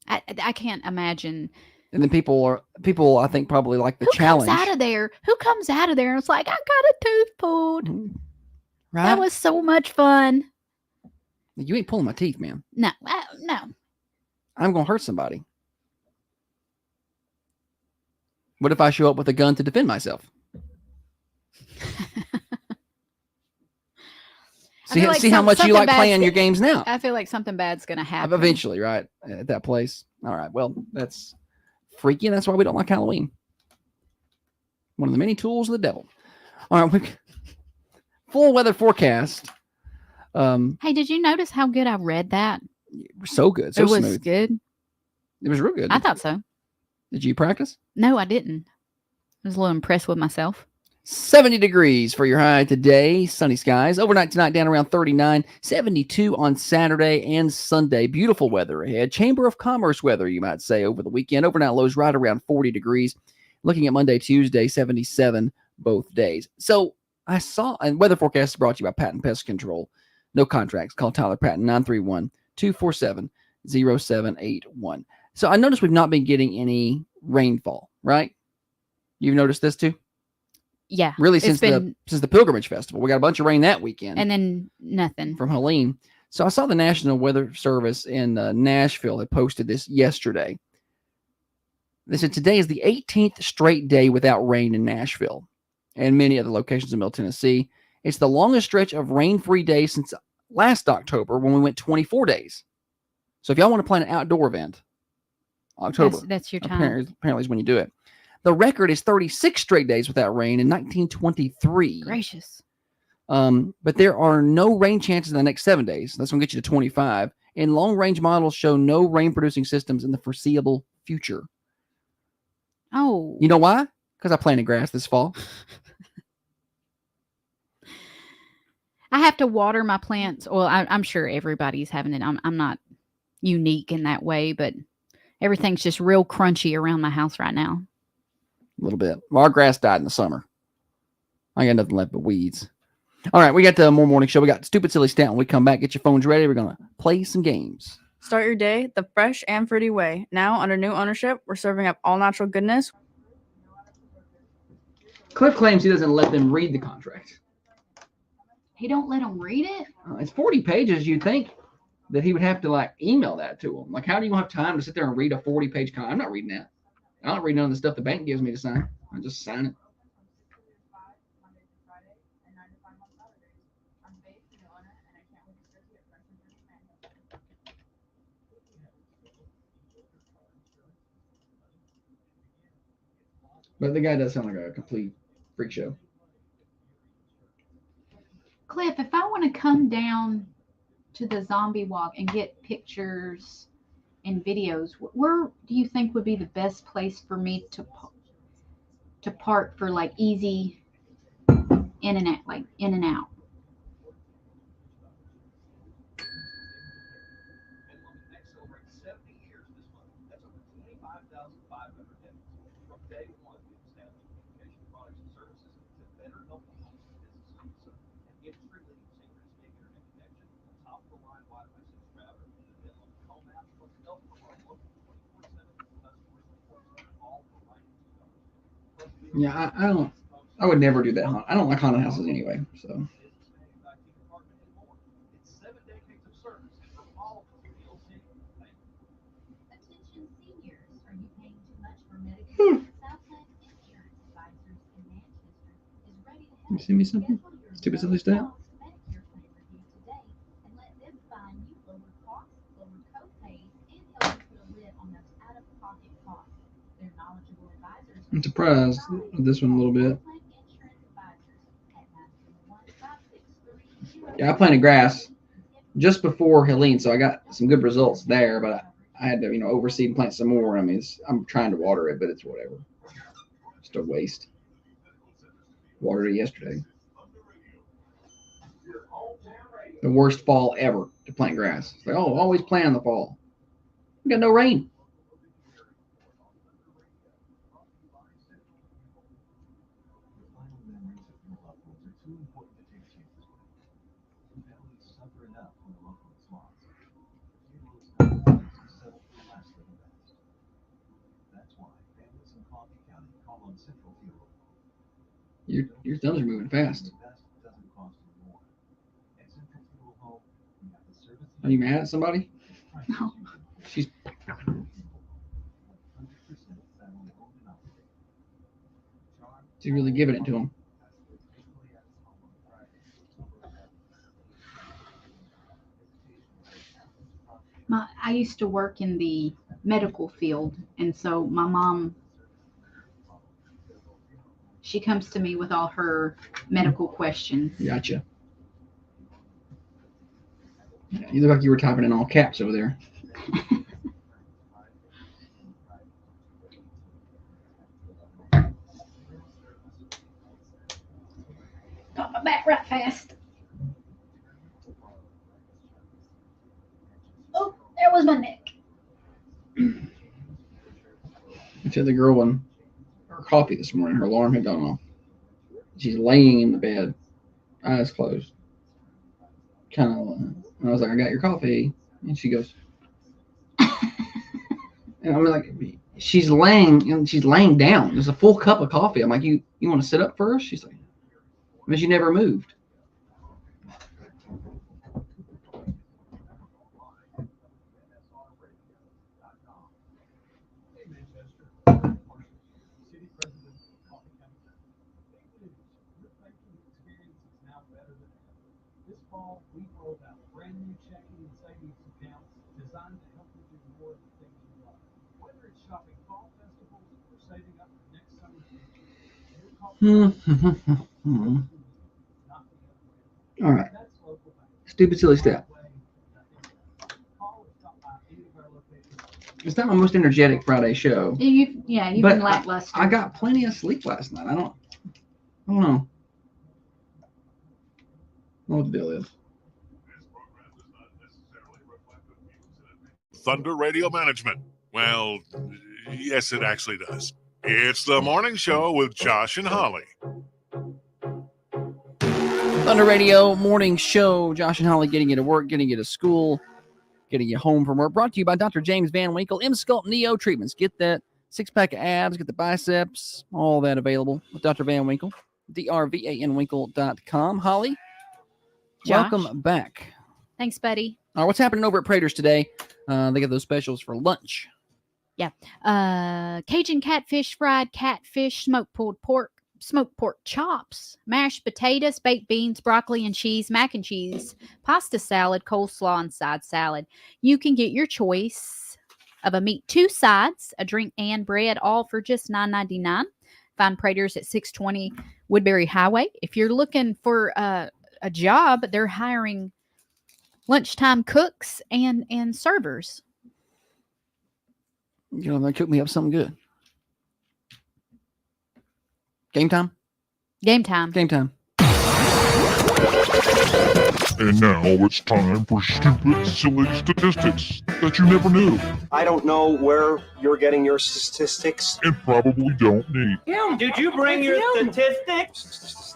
Speaker 4: I can't imagine.
Speaker 1: And then people I think probably like the
Speaker 4: Who
Speaker 1: challenge.
Speaker 4: comes out of there? Who comes out of there and it's like, I got a tooth pulled.
Speaker 1: Right?
Speaker 4: That was so much fun.
Speaker 1: You ain't pulling my teeth, man.
Speaker 4: No, no.
Speaker 1: I'm going to hurt somebody. What if I show up with a gun to defend myself?
Speaker 4: feel like
Speaker 1: See how much you
Speaker 4: something
Speaker 1: like
Speaker 4: bad's
Speaker 1: playing your games now.
Speaker 4: I feel like something bad's going to happen.
Speaker 1: Eventually, right? At that place. All right. Well, that's freaky, and that's why we don't like Halloween. One of the many tools of the devil. All right. Full weather forecast.
Speaker 4: Hey, did you notice how good I read that?
Speaker 1: So good. So
Speaker 4: it was
Speaker 1: smooth.
Speaker 4: good.
Speaker 1: It was real good.
Speaker 4: I thought so.
Speaker 1: Did you practice?
Speaker 4: No, I didn't. I was a little impressed with myself.
Speaker 1: 70 degrees for your high today. Sunny skies. Overnight tonight down around 39. 72 on Saturday and Sunday. Beautiful weather ahead. Chamber of Commerce weather, you might say, over the weekend. Overnight lows right around 40 degrees. Looking at Monday, Tuesday, 77 both days. So I saw, and weather forecast is brought to you by Patent Pest Control. No contracts. Call Tyler Patton, 931-247-0781. So I noticed we've not been getting any rainfall, right? You've noticed this too?
Speaker 4: Yeah.
Speaker 1: Really, since the Pilgrimage Festival. We got a bunch of rain that weekend.
Speaker 4: And then nothing.
Speaker 1: From Helene. So I saw the National Weather Service in Nashville had posted this yesterday. They said today is the 18th straight day without rain in Nashville and many other locations in Middle Tennessee. It's the longest stretch of rain-free days since last October when we went 24 days. So if y'all want to plan an outdoor event, October.
Speaker 4: That's your time.
Speaker 1: Apparently is when you do it. The record is 36 straight days without rain in 1923.
Speaker 4: Gracious.
Speaker 1: But there are no rain chances in the next 7 days. That's going to get you to 25. And long-range models show no rain-producing systems in the foreseeable future.
Speaker 4: Oh.
Speaker 1: You know why? Because I planted grass this fall.
Speaker 4: I have to water my plants. Well, I'm sure everybody's having it. I'm not unique in that way, but everything's just real crunchy around my house right now.
Speaker 1: A little bit. Well, our grass died in the summer. I got nothing left but weeds. All right, we got the more morning show. We got Stupid Silly Stat. When we come back, get your phones ready. We're going to play some games.
Speaker 7: Start your day the fresh and fruity way. Now, under new ownership, we're serving up all natural goodness.
Speaker 1: Cliff claims he doesn't let them read the contract.
Speaker 2: He don't let them read it?
Speaker 1: It's 40 pages. You'd think that he would have to email that to them. How do you have time to sit there and read a 40-page contract? I'm not reading that. I don't read none of the stuff the bank gives me to sign. I just sign it. But the guy does sound like a complete freak show.
Speaker 2: Cliff, if I want to come down to the zombie walk and get pictures and videos, where do you think would be the best place for me to park for easy in and out?
Speaker 1: Yeah, I don't. I would never do that. I don't like haunted houses anyway. So.
Speaker 6: Attention seniors, are you paying too much for Medicare? Southland Insurance Advisors in Manchester is ready to
Speaker 1: You
Speaker 6: help.
Speaker 1: send me something?
Speaker 6: Schedule your
Speaker 1: Stupid silly stuff.
Speaker 6: Medicare plan review today and let them find you lower costs, lower co-pays, and help you put a lid on those out-of-pocket costs. They're knowledgeable advisors.
Speaker 1: I'm surprised with this one a little bit.
Speaker 6: Southland Insurance Advisors at 931-563-0800.
Speaker 1: Yeah, I planted grass just before Helene, so I got some good results there. But I had to, overseed and plant some more. I mean, I'm trying to water it, but it's whatever. Just a waste. Watered it yesterday. The worst fall ever to plant grass. It's like, oh, always plant in the fall. We got no rain. Your thumbs are moving fast. Are you mad at somebody?
Speaker 2: No.
Speaker 1: She's. She's really giving it to him.
Speaker 2: I used to work in the medical field, and so my mom, she comes to me with all her medical questions.
Speaker 1: Gotcha. Yeah, you look like you were typing in all caps over there.
Speaker 2: Got my back right fast. Oh, there was my neck.
Speaker 1: I fed the girl one her coffee this morning. Her alarm had gone off. She's laying in the bed, eyes closed. Kind of. And I was like, I got your coffee. And she goes. And I'm like, she's laying down. There's a full cup of coffee. I'm like, you want to sit up first? She's like, I mean, she never moved. All right. Stupid silly step. It's not my most energetic Friday show.
Speaker 2: You've
Speaker 1: But
Speaker 2: been lackluster.
Speaker 1: I got plenty of sleep last night. I don't know what the deal is.
Speaker 8: Thunder Radio Management. Well, yes, it actually does. It's the morning show with Josh and Holly.
Speaker 1: Thunder Radio morning show. Josh and Holly getting you to work, getting you to school, getting you home from work. Brought to you by Dr. James Van Winkle, M-Sculpt Neo Treatments. Get that six-pack of abs, get the biceps, all that available with Dr. Van Winkle. drvanwinkle.com. Holly,
Speaker 4: Josh.
Speaker 1: welcome back.
Speaker 4: Thanks, buddy.
Speaker 1: All right, what's happening over at Prater's today? They got those specials for lunch.
Speaker 4: Cajun catfish, fried catfish, smoked pulled pork, smoked pork chops, mashed potatoes, baked beans, broccoli and cheese, mac and cheese, pasta salad, coleslaw, and side salad. You can get your choice of a meat, 2 sides, a drink, and bread, all for just $9.99. Find Prater's at 620 Woodbury Highway. If you're looking for a job, they're hiring lunchtime cooks and servers.
Speaker 1: They cook me up something good. Game time?
Speaker 4: Game time.
Speaker 1: Game time.
Speaker 8: And now it's time for stupid, silly statistics that you never knew
Speaker 9: I don't know where you're getting your statistics.
Speaker 8: and probably don't need.
Speaker 10: Kim, did you bring your statistics?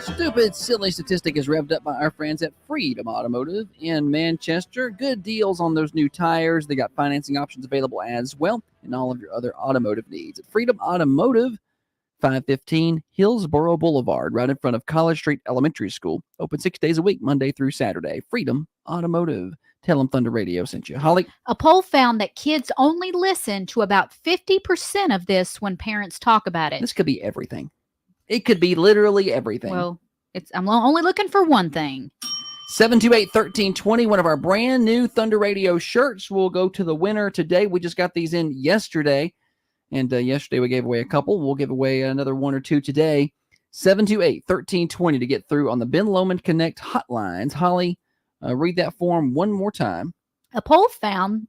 Speaker 1: Stupid stupid, silly statistic is revved up by our friends at Freedom Automotive in Manchester. Good deals on those new tires. They got financing options available as well, and all of your other automotive needs. At Freedom Automotive, 515 Hillsborough Boulevard, right in front of College Street Elementary School. Open 6 days a week, Monday through Saturday. Freedom Automotive. Tell them Thunder Radio sent you. Holly?
Speaker 4: A poll found that kids only listen to about 50% of this when parents talk about it.
Speaker 1: This could be everything. It could be literally everything.
Speaker 4: Well, I'm only looking for one thing.
Speaker 1: 728-1320, one of our brand new Thunder Radio shirts will go to the winner today. We just got these in yesterday. And yesterday we gave away a couple. We'll give away another one or two today. 728-1320 to get through on the Ben Lomond Connect hotlines. Holly, read that form one more time.
Speaker 4: A poll found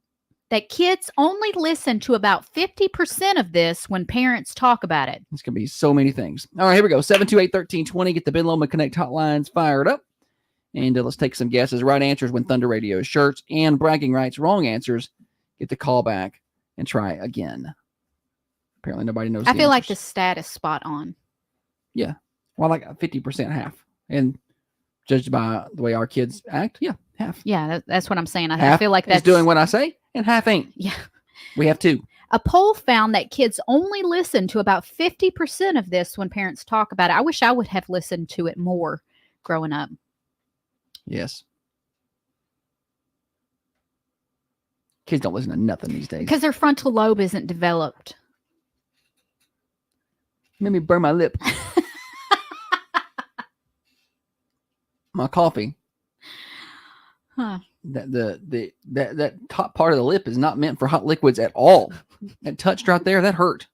Speaker 4: that kids only listen to about 50% of this when parents talk about it.
Speaker 1: This could be so many things. All right, here we go. 728-1320. Get the Ben Lomond Connect hotlines fired up. And let's take some guesses. Right answers win Thunder Radio shirts and bragging rights. Wrong answers get the call back and try again. Apparently nobody knows.
Speaker 4: I feel like the stat is spot on.
Speaker 1: Yeah. Well, like 50% half. And judged by the way our kids act, yeah, half.
Speaker 4: Yeah, that's what I'm saying. I
Speaker 1: Half
Speaker 4: feel like that's
Speaker 1: is doing what I say, and half ain't.
Speaker 4: Yeah.
Speaker 1: We have two.
Speaker 4: A poll found that kids only listen to about 50% of this when parents talk about it. I wish I would have listened to it more growing up.
Speaker 1: Yes. Kids don't listen to nothing these days.
Speaker 4: Because their frontal lobe isn't developed.
Speaker 1: Made me burn my lip. My coffee.
Speaker 4: Huh.
Speaker 1: That top part of the lip is not meant for hot liquids at all. That touched right there, that hurt.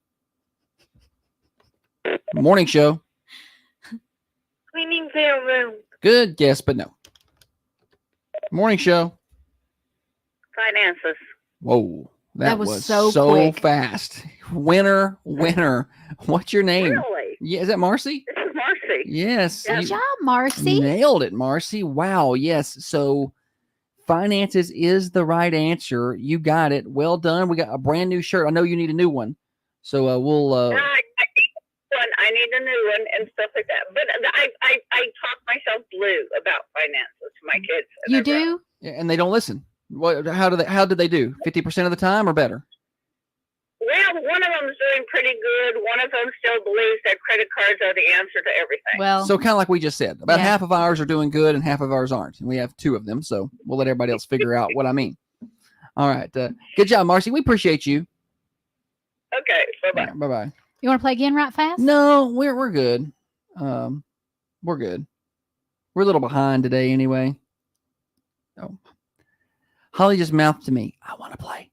Speaker 1: Morning show.
Speaker 5: Cleaning their room.
Speaker 1: Good guess, but no. Morning show.
Speaker 5: Finances.
Speaker 1: Whoa. That was
Speaker 4: so quick.
Speaker 1: fast. Winner. What's your name?
Speaker 5: Really?
Speaker 1: Yeah, is that Marcy?
Speaker 5: This is Marcy.
Speaker 1: Yes.
Speaker 4: Good
Speaker 1: you
Speaker 4: job, Marcy.
Speaker 1: nailed it, Marcy. Wow. Yes. So finances is the right answer. You got it. Well done. We got a brand new shirt. I know you need a new one. So we'll
Speaker 5: I need a new one and stuff like that. But I talk myself blue about finances to my kids.
Speaker 4: You do?
Speaker 1: and they don't listen. How did they do? 50% of the time or better?
Speaker 5: Well, one of them is doing pretty good. One of them still believes that credit cards are the answer to everything.
Speaker 4: Well,
Speaker 1: So kind of like we just said, about
Speaker 4: Yeah.
Speaker 1: half of ours are doing good and half of ours aren't. And we have two of them. So we'll let everybody else figure out what I mean. All right. Good job, Marcy. We appreciate you.
Speaker 5: Okay, bye-bye.
Speaker 1: Bye-bye.
Speaker 4: you want to play again right fast?
Speaker 1: No, we're good. We're good. We're a little behind today anyway. Oh. Holly just mouthed to me, I want to play.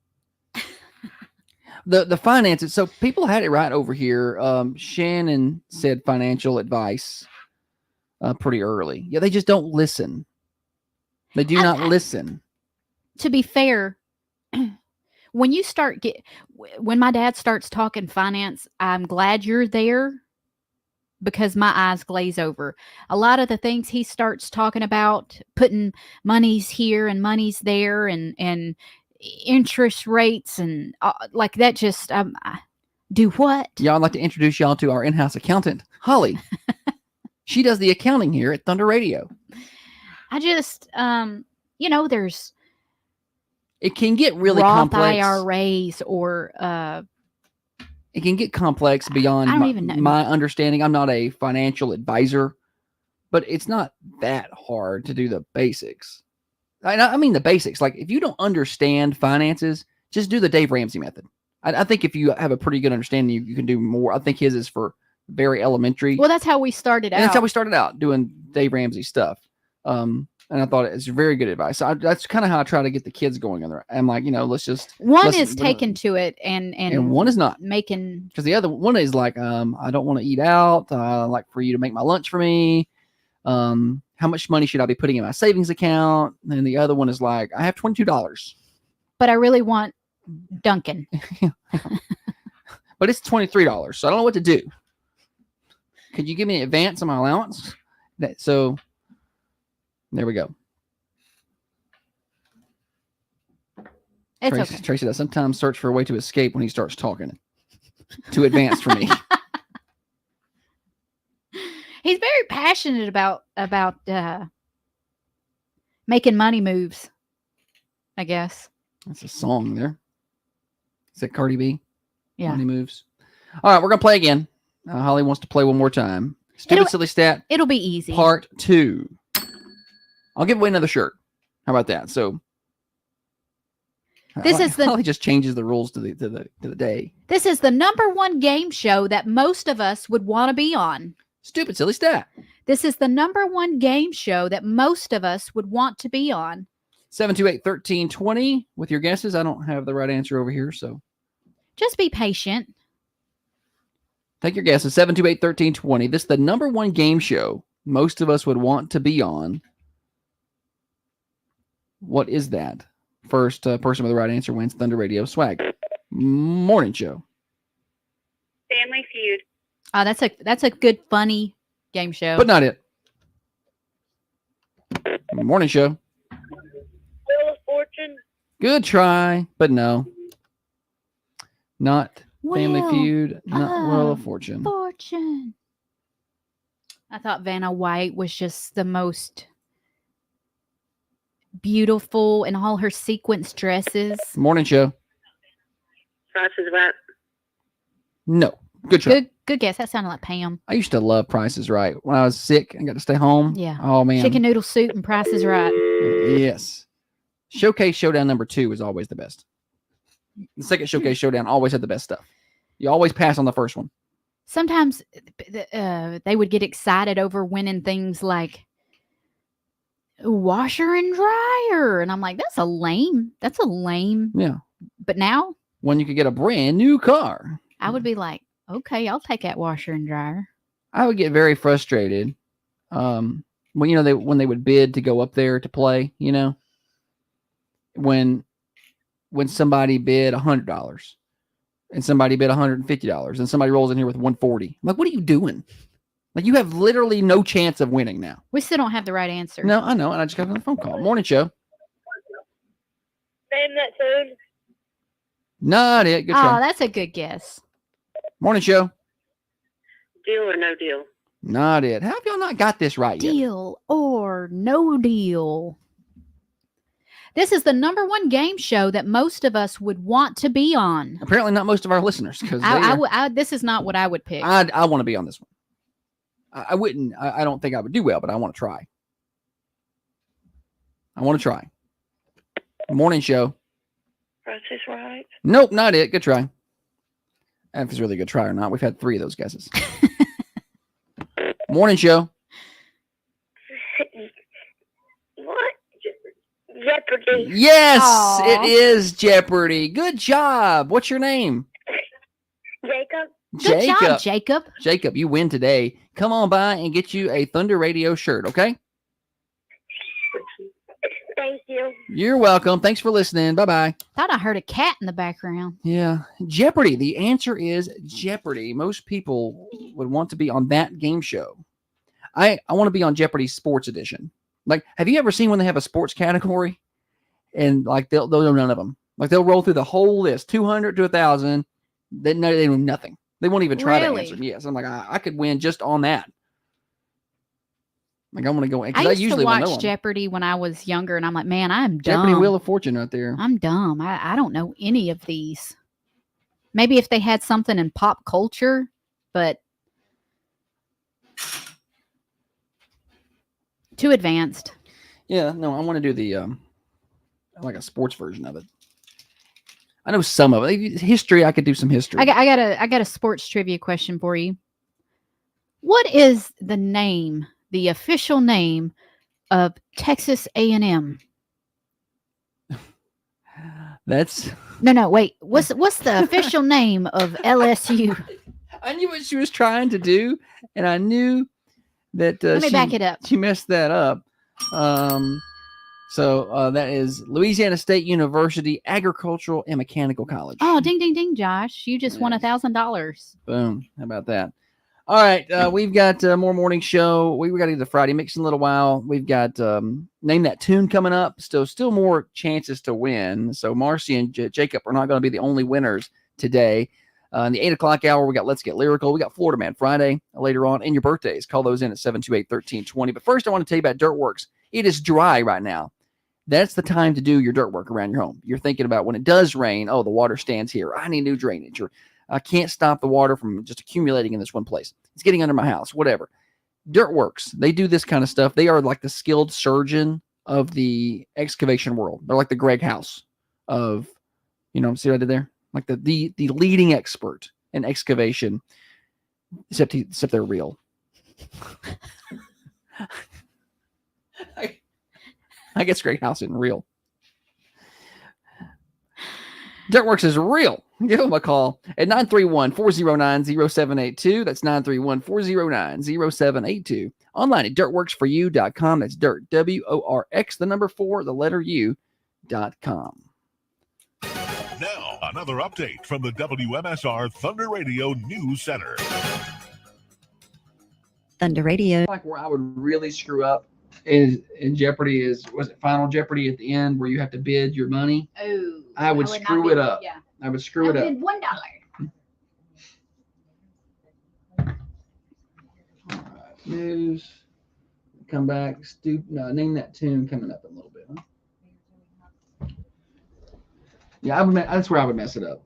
Speaker 1: The finances. So people had it right over here. Shannon said financial advice pretty early. Yeah, they just don't listen. They do not listen.
Speaker 4: To be fair, when my dad starts talking finance, I'm glad you're there because my eyes glaze over. A lot of the things he starts talking about, putting monies here and monies there and interest rates and like that, just do what?
Speaker 1: Yeah, I'd like to introduce y'all to our in-house accountant, Holly. She does the accounting here at Thunder Radio.
Speaker 4: I just, there's
Speaker 1: It can get really
Speaker 4: Roth
Speaker 1: complex.
Speaker 4: IRAs or
Speaker 1: It can get complex beyond
Speaker 4: I don't even know.
Speaker 1: my understanding. I'm not a financial advisor, but it's not that hard to do the basics. I mean the basics. Like if you don't understand finances, just do the Dave Ramsey method. I think if you have a pretty good understanding, you can do more. I think his is for very elementary.
Speaker 4: well, that's how we started out.
Speaker 1: And that's how we started out doing Dave Ramsey stuff. And I thought it's very good advice. So that's kind of how I try to get the kids going on there. I'm like, let's just
Speaker 4: One
Speaker 1: let's-
Speaker 4: is taken to it and
Speaker 1: one is not.
Speaker 4: making
Speaker 1: Because the other one is like, I don't want to eat out. I like for you to make my lunch for me. How much money should I be putting in my savings account? And the other one is like, I have $22,
Speaker 4: but I really want Duncan.
Speaker 1: but it's $23. So I don't know what to do. Could you give me an advance on my allowance? So there we go.
Speaker 4: It's
Speaker 1: Tracy,
Speaker 4: okay.
Speaker 1: Tracy does sometimes search for a way to escape when he starts talking. Too advanced for me.
Speaker 4: He's very passionate about making money moves, I guess.
Speaker 1: That's a song there. Is that Cardi B?
Speaker 4: Yeah.
Speaker 1: Money moves. All right, we're going to play again. Holly wants to play one more time. Stupid Silly Stat.
Speaker 4: It'll be easy.
Speaker 1: Part 2. I'll give away another shirt. How about that? So Holly just changes the rules to the day.
Speaker 4: This is the #1 game show that most of us would want to be on.
Speaker 1: Stupid Silly Stat.
Speaker 4: This is the #1 game show that most of us would want to be on.
Speaker 1: 728-1320 with your guesses. I don't have the right answer over here, so
Speaker 4: just be patient.
Speaker 1: Take your guesses. 728-1320. This is the #1 game show most of us would want to be on. What is that? First person with the right answer wins Thunder Radio swag. Morning show.
Speaker 5: Family Feud.
Speaker 4: That's a good, funny game show.
Speaker 1: But not it. Morning show.
Speaker 5: Wheel of Fortune.
Speaker 1: Good try, but no. Not Family Feud. Not Wheel of Fortune.
Speaker 4: I thought Vanna White was just the most beautiful in all her sequence dresses.
Speaker 1: Morning show.
Speaker 5: Price is Right.
Speaker 1: No. Good try.
Speaker 4: Good guess. That sounded like Pam.
Speaker 1: I used to love Price is Right. When I was sick and got to stay home.
Speaker 4: Yeah.
Speaker 1: Oh, man.
Speaker 4: Chicken noodle soup and Price is Right.
Speaker 1: Yes. Showcase Showdown #2 is always the best. The second Showcase Showdown always had the best stuff. You always pass on the first one.
Speaker 4: Sometimes they would get excited over winning things like washer and dryer. And I'm like, that's a lame.
Speaker 1: Yeah.
Speaker 4: But now,
Speaker 1: when you could get a brand new car,
Speaker 4: I would be like, okay, I'll take that washer and dryer.
Speaker 1: I would get very frustrated when they would bid to go up there to play, when somebody bid $100 and somebody bid $150 and somebody rolls in here with $140. I'm like, what are you doing? Like, you have literally no chance of winning now.
Speaker 4: We still don't have the right answer.
Speaker 1: No, I know, and I just got another phone call. Morning show.
Speaker 5: Name that food.
Speaker 1: Not it. Good try.
Speaker 4: Oh, that's a good guess.
Speaker 1: Morning show.
Speaker 5: Deal or no deal.
Speaker 1: Not it. How have y'all not got this right yet?
Speaker 4: Deal or no deal. This is the #1 game show that most of us would want to be on.
Speaker 1: Apparently not most of our listeners. Because
Speaker 4: this is not what I would pick.
Speaker 1: I want to be on this one. I wouldn't. I don't think I would do well, but I want to try. Morning show.
Speaker 5: Price is Right.
Speaker 1: Nope, not it. Good try. If it's really a good try or not. We've had 3 of those guesses. Morning show.
Speaker 5: What? Jeopardy.
Speaker 1: Yes,
Speaker 4: Aww.
Speaker 1: It is Jeopardy. Good job. What's your name?
Speaker 5: Jacob.
Speaker 4: Good job, Jacob.
Speaker 1: Jacob, you win today. Come on by and get you a Thunder Radio shirt, okay?
Speaker 5: Thank you.
Speaker 1: You're welcome. Thanks for listening. Bye-bye.
Speaker 4: Thought I heard a cat in the background.
Speaker 1: Yeah. Jeopardy. The answer is Jeopardy. Most people would want to be on that game show. I want to be on Jeopardy Sports Edition. Like, have you ever seen when they have a sports category? And, like, they'll know none of them. Like, they'll roll through the whole list, 200 to 1,000. They know nothing. They won't even try to answer. Yes. I'm like, I could win just on that. Like, I want to go.
Speaker 4: I used to watch Jeopardy when I was younger, and I'm like, man, I'm dumb.
Speaker 1: Jeopardy Wheel of Fortune right there.
Speaker 4: I'm dumb. I don't know any of these. Maybe if they had something in pop culture, but too advanced.
Speaker 1: Yeah, no, I want to do the like a sports version of it. I know some of it. History, I could do some history.
Speaker 4: I got a sports trivia question for you. What is the official name of Texas A&M?
Speaker 1: That's
Speaker 4: no. Wait. What's the official name of LSU?
Speaker 1: I knew what she was trying to do, and I knew that.
Speaker 4: Let me back it up.
Speaker 1: She messed that up. So that is Louisiana State University Agricultural and Mechanical College.
Speaker 4: Oh, ding, ding, ding, Josh. You just won $1,000.
Speaker 1: Boom. How about that? All right. We've got more morning show. We got to get to Friday mix in a little while. We've got Name That Tune coming up. Still more chances to win. So Marcy and Jacob are not going to be the only winners today. In the 8 o'clock hour, we got Let's Get Lyrical. We got Florida Man Friday later on, and your birthdays. Call those in at 728-1320. But first, I want to tell you about Dirtworks. It is dry right now. That's the time to do your dirt work around your home. You're thinking about when it does rain, oh, the water stands here. I need new drainage. Or I can't stop the water from just accumulating in this one place. It's getting under my house, whatever. Dirtworks, they do this kind of stuff. They are like the skilled surgeon of the excavation world. They're like the Greg House of, see what I did there? Like the leading expert in excavation, except they're real. I guess Greg House isn't real. Dirtworks is real. Give them a call at 931-409-0782. That's 931-409-0782. Online at dirtworksforyou.com. That's dirt, W-O-R-X, the number 4, the letter U.com.
Speaker 8: Now, another update from the WMSR Thunder Radio News Center.
Speaker 11: Thunder Radio.
Speaker 1: Like where I would really screw up is in Jeopardy was it Final Jeopardy at the end where you have to bid your money?
Speaker 2: Oh,
Speaker 1: I would screw it up.
Speaker 2: Yeah.
Speaker 1: I would screw it up.
Speaker 2: $1.
Speaker 1: News. Come back. Name that tune coming up in a little bit. Huh? Yeah, that's where I would mess it up.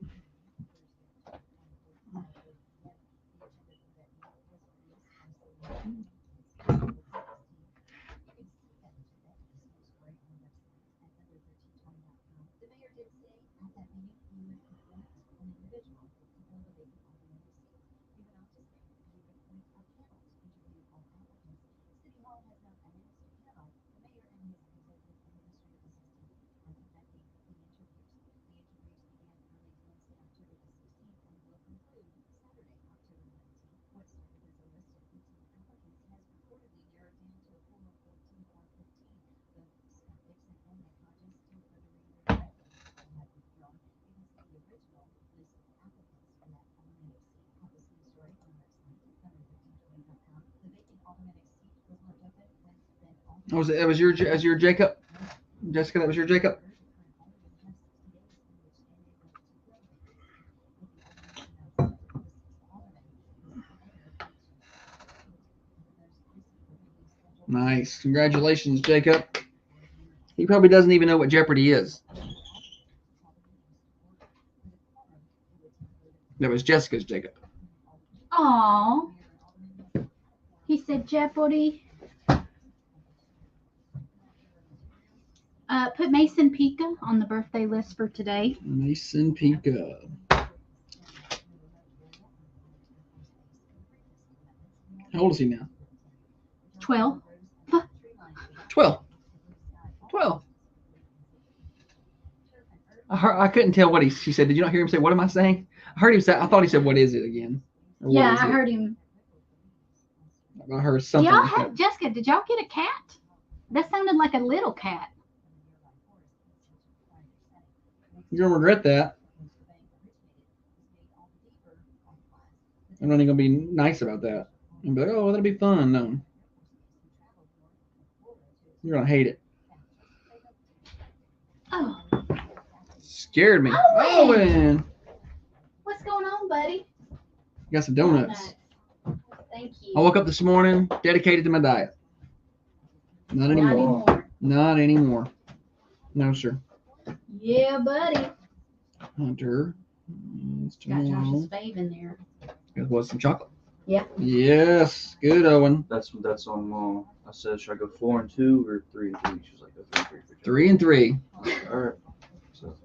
Speaker 1: That was your Jacob? Jessica, that was your Jacob? Nice. Congratulations, Jacob. He probably doesn't even know what Jeopardy is. That was Jessica's Jacob.
Speaker 2: Aww. He said Jeopardy. Put Mason Pika on the birthday list for today.
Speaker 1: Mason Pika. How old is he now?
Speaker 2: 12.
Speaker 1: 12. I couldn't tell what she said. Did you not hear him say, what am I saying? I heard him say, I thought he said, what is it again?
Speaker 2: Yeah, I heard him.
Speaker 1: I heard something.
Speaker 2: Jessica, did y'all get a cat? That sounded like a little cat.
Speaker 1: You're going to regret that. I'm not even going to be nice about that. I'm like, oh, that'll be fun. No. You're going to hate it.
Speaker 2: Oh.
Speaker 1: Scared me. Owen.
Speaker 2: What's going on, buddy?
Speaker 1: Got some donuts.
Speaker 2: Thank you.
Speaker 1: I woke up this morning dedicated to my diet. Not anymore. Not anymore. No, sir.
Speaker 2: Yeah, buddy.
Speaker 1: Hunter.
Speaker 2: Got Josh's fave in there.
Speaker 1: What, some chocolate?
Speaker 2: Yeah.
Speaker 1: Yes. Good, Owen.
Speaker 12: That's on. I said, should I go 4 and 2 or 3 and 3? She was like, go
Speaker 1: 3 and 3.
Speaker 12: All right. So.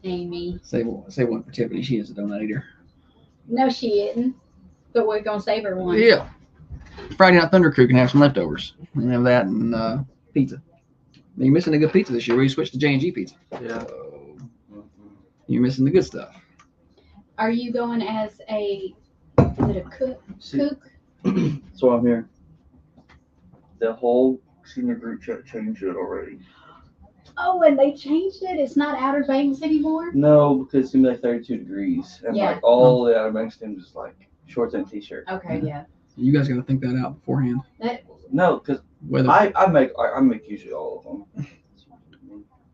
Speaker 2: Amy.
Speaker 1: Say one for Tiffany. She is a donut eater.
Speaker 2: No, she isn't. But we're gonna save her one.
Speaker 1: Yeah. Friday Night Thunder Crew can have some leftovers. And have that and pizza. You're missing a good pizza this year. We switched to J&G pizza.
Speaker 12: Yeah.
Speaker 1: So you're missing the good stuff.
Speaker 2: Are you going as is it a cook?
Speaker 12: So I'm here. The whole senior group chat changed it already.
Speaker 2: Oh, and they changed it? It's not Outer Banks anymore?
Speaker 12: No, because it's gonna be like 32 degrees. And like all the Outer Banks teams is like shorts and t-shirt.
Speaker 2: Okay, yeah.
Speaker 1: You guys gotta think that out beforehand.
Speaker 12: No, because I make usually all of them.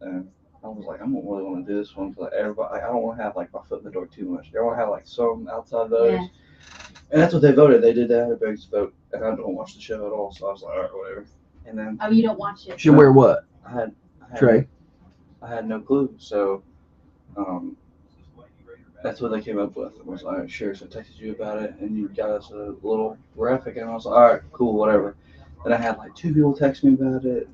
Speaker 12: And I was like, I don't really want to do this one for like everybody. Like, I don't want to have like my foot in the door too much. I want to have like some outside voters.
Speaker 2: Yeah.
Speaker 12: And that's what they voted. They did that. Everybody's vote. And I don't watch the show at all. So I was like, all right, whatever. And then
Speaker 2: Oh, you don't watch it?
Speaker 1: Should wear what?
Speaker 12: I had
Speaker 1: Trey.
Speaker 12: I had no clue. So that's what they came up with. I was like, all right, sure. So I texted you about it, and you got us a little graphic, and I was like, all right, cool, whatever. Then I had like 2 people text me about it.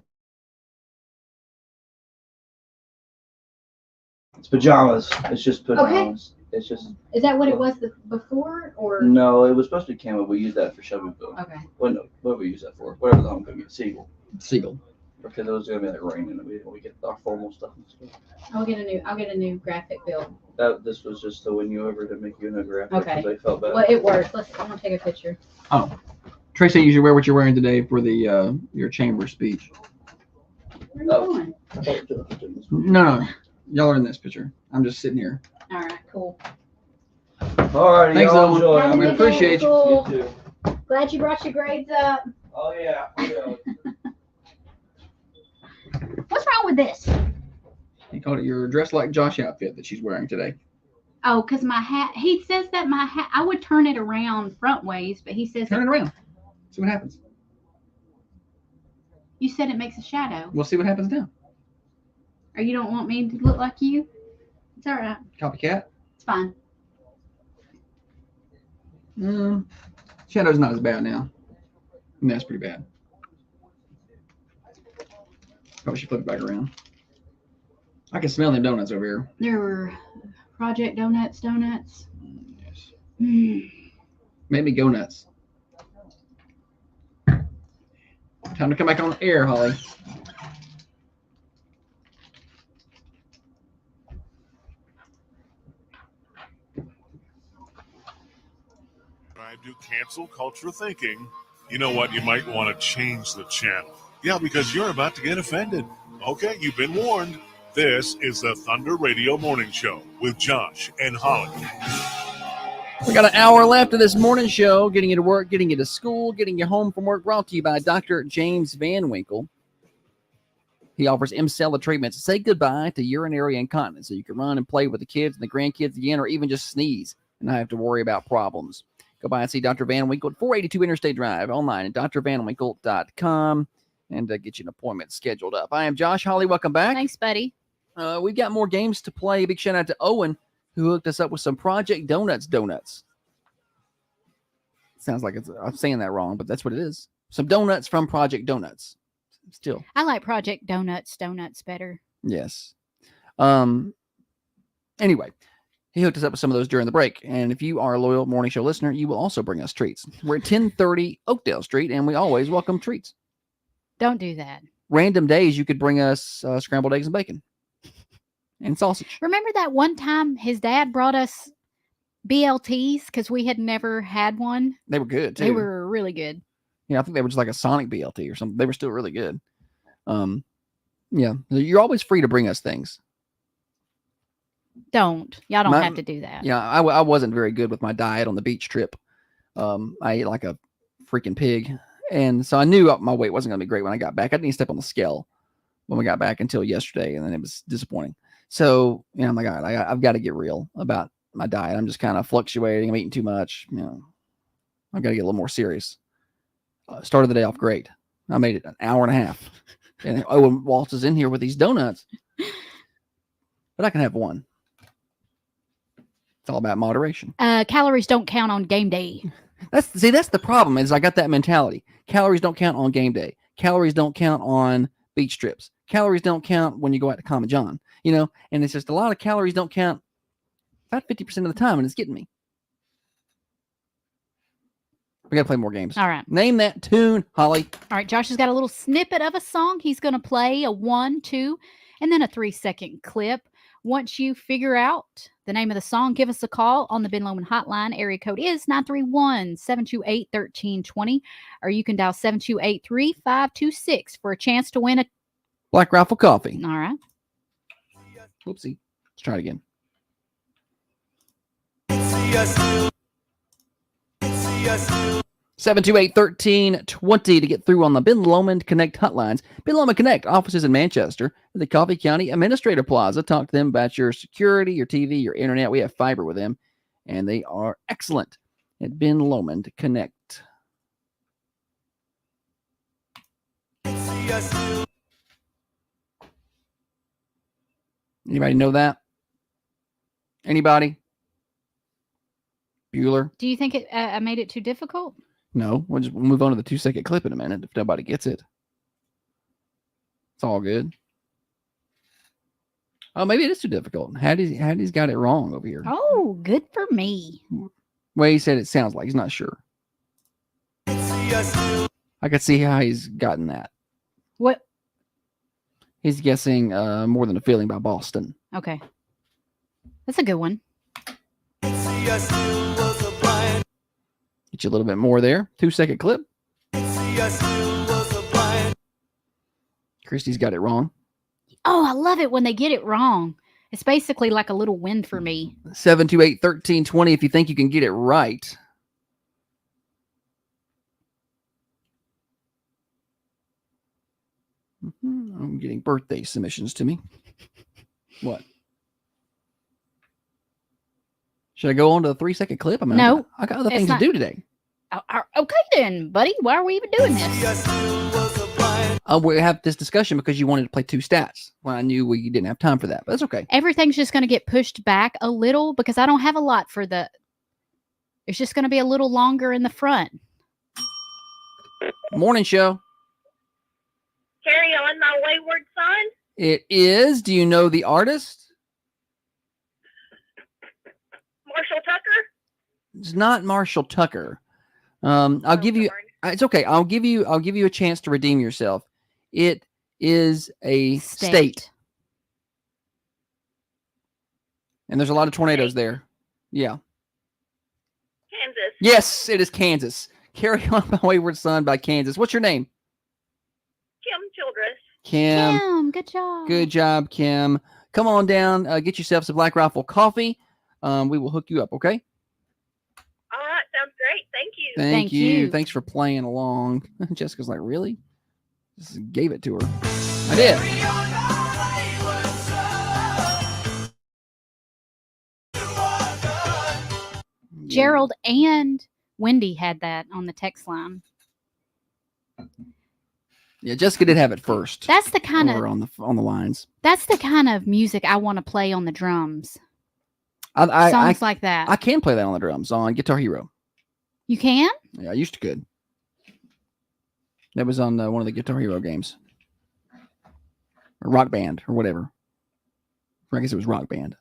Speaker 12: It's pajamas. It's just pajamas. Okay. It's just.
Speaker 2: Is that what it was before, or?
Speaker 12: No, it was supposed to be camo. We used that for Shelbyville.
Speaker 2: Okay.
Speaker 12: Well, no, what did we use that for? Whatever the homecoming is, Seagull.
Speaker 1: Seagull.
Speaker 12: Because it was gonna be like raining, and we get our formal stuff and stuff.
Speaker 2: I'll get a new graphic build.
Speaker 12: This was just to win you over to make you a new graphic.
Speaker 2: Okay.
Speaker 12: They felt bad.
Speaker 2: Well, it worked. I'm gonna take a picture.
Speaker 1: Oh, Tracy, you should wear what you're wearing today for the your chamber speech.
Speaker 2: Where are you going?
Speaker 1: No, y'all are in this picture. I'm just sitting here.
Speaker 2: All right, cool.
Speaker 12: All right,
Speaker 1: Thanks,
Speaker 12: y'all
Speaker 1: Owen.
Speaker 12: enjoy.
Speaker 2: Have a
Speaker 1: We
Speaker 2: good
Speaker 1: appreciate
Speaker 2: day,
Speaker 1: you.
Speaker 2: Nicole.
Speaker 12: You too.
Speaker 2: Glad you brought your grades up.
Speaker 12: Oh yeah.
Speaker 2: What's wrong with this?
Speaker 1: He called it your dress like Josh outfit that she's wearing today.
Speaker 2: Oh, because my hat. He says that my hat. I would turn it around front ways, but he says
Speaker 1: Turn it around. See what happens.
Speaker 2: you said it makes a shadow.
Speaker 1: We'll see what happens now.
Speaker 2: Or you don't want me to look like you? It's all right.
Speaker 1: Copycat.
Speaker 2: It's fine.
Speaker 1: Shadow's not as bad now. And that's pretty bad. Probably should flip it back around. I can smell them donuts over here.
Speaker 2: There were Project Donuts.
Speaker 1: Yes.
Speaker 2: Mm.
Speaker 1: Made me go nuts. Time to come back on air, Holly.
Speaker 8: Tried to cancel cultural thinking. You know what? You might want to change the channel. Yeah, because you're about to get offended. Okay, you've been warned. This is the Thunder Radio Morning Show with Josh and Holly.
Speaker 1: We got an hour left of this morning show, getting you to work, getting you to school, getting you home from work, brought to you by Dr. James Van Winkle. He offers MCELA treatments to say goodbye to urinary incontinence so you can run and play with the kids and the grandkids again, or even just sneeze and not have to worry about problems. Go by and see Dr. Van Winkle at 482 Interstate Drive, online at drvanwinkle.com, and get you an appointment scheduled up. I am Josh. Holly, welcome back.
Speaker 4: Thanks, buddy.
Speaker 1: We've got more games to play. Big shout out to Owen, who hooked us up with some Project Donuts. Sounds like I'm saying that wrong, but that's what it is. Some donuts from Project Donuts. Still.
Speaker 4: I like Project Donuts better.
Speaker 1: Yes. Anyway, he hooked us up with some of those during the break. And if you are a loyal morning show listener, you will also bring us treats. We're at 1030 Oakdale Street, and we always welcome treats.
Speaker 4: Don't do that.
Speaker 1: Random days, you could bring us scrambled eggs and bacon and sausage.
Speaker 4: Remember that one time his dad brought us BLTs because we had never had one?
Speaker 1: They were good, too.
Speaker 4: They were really good.
Speaker 1: Yeah, I think they were just like a Sonic BLT or something. They were still really good. Yeah, you're always free to bring us things.
Speaker 4: Y'all don't have to do that.
Speaker 1: Yeah, I wasn't very good with my diet on the beach trip. I ate like a freaking pig. And so I knew my weight wasn't going to be great when I got back. I didn't even step on the scale when we got back until yesterday, and then it was disappointing. So, I'm like, all right, I've got to get real about my diet. I'm just kind of fluctuating. I'm eating too much. I've got to get a little more serious. Started the day off great. I made it an hour and a half. And Owen Waltz is in here with these donuts. But I can have one. It's all about moderation.
Speaker 4: Calories don't count on game day.
Speaker 1: That's the problem is I got that mentality. Calories don't count on game day. Calories don't count on beach trips. Calories don't count when you go out to Common John, and it's just a lot of calories don't count about 50% of the time, and it's getting me. We got to play more games.
Speaker 4: All right.
Speaker 1: Name that tune, Holly.
Speaker 4: All right. Josh has got a little snippet of a song. He's going to play a 1, 2, and then a 3-second clip. Once you figure out the name of the song, give us a call on the Ben Lomond hotline. Area code is 931-728-1320, or you can dial 728-3526 for a chance to win a
Speaker 1: Black Rifle coffee.
Speaker 4: All right.
Speaker 1: Whoopsie. Let's try it again. 728-1320 to get through on the Ben Lomond Connect hotlines. Ben Lomond Connect offices in Manchester at the Coffee County Administrator Plaza. Talk to them about your security, your TV, your internet. We have fiber with them, and they are excellent at Ben Lomond Connect. Anybody know that? Anybody? Bueller?
Speaker 4: Do you think I made it too difficult?
Speaker 1: No. We'll just move on to the 2-second clip in a minute if nobody gets it. It's all good. Oh, maybe it is too difficult. Hattie's got it wrong over here.
Speaker 4: Oh, good for me.
Speaker 1: Well, he said it sounds like he's not sure. I could see how he's gotten that.
Speaker 4: What?
Speaker 1: He's guessing More Than a Feeling by Boston.
Speaker 4: Okay. That's a good one.
Speaker 1: Get you a little bit more there. 2-second clip. Christy's got it wrong.
Speaker 4: Oh, I love it when they get it wrong. It's basically like a little win for me.
Speaker 1: 728-1320 if you think you can get it right. I'm getting birthday submissions to me. What? Should I go on to the 3-second clip?
Speaker 4: No.
Speaker 1: I got other things to do today.
Speaker 4: Okay then, buddy. Why are we even doing this?
Speaker 1: We have this discussion because you wanted to play 2 stats when I knew we didn't have time for that. But that's okay.
Speaker 4: Everything's just going to get pushed back a little because I don't have a lot for the... It's just going to be a little longer in the front.
Speaker 1: Morning show.
Speaker 5: Carry on, my wayward son.
Speaker 1: It is. Do you know the artist?
Speaker 5: Marshall Tucker.
Speaker 1: It's not Marshall Tucker. I'll give you. It's okay. I'll give you a chance to redeem yourself. It is a state. And there's a lot of tornadoes there. Yeah.
Speaker 5: Kansas.
Speaker 1: Yes, it is Kansas. Carry On, My Wayward Son by Kansas. What's your name?
Speaker 5: Kim Childress.
Speaker 1: Kim.
Speaker 4: Good job.
Speaker 1: Good job, Kim. Come on down. Get yourself some Black Rifle coffee. We will hook you up, okay?
Speaker 5: All right. Sounds great. Thank you.
Speaker 1: Thank you. Thanks for playing along. Jessica's like, really? Just gave it to her. I did.
Speaker 4: Gerald and Wendy had that on the text line.
Speaker 1: Yeah, Jessica did have it first.
Speaker 4: That's the kind of
Speaker 1: on the lines.
Speaker 4: That's the kind of music I want to play on the drums.
Speaker 1: Songs
Speaker 4: like that.
Speaker 1: I can play that on the drums on Guitar Hero.
Speaker 4: You can?
Speaker 1: Yeah, I used to could. That was on one of the Guitar Hero games. Or Rock Band or whatever. I guess it was Rock Band.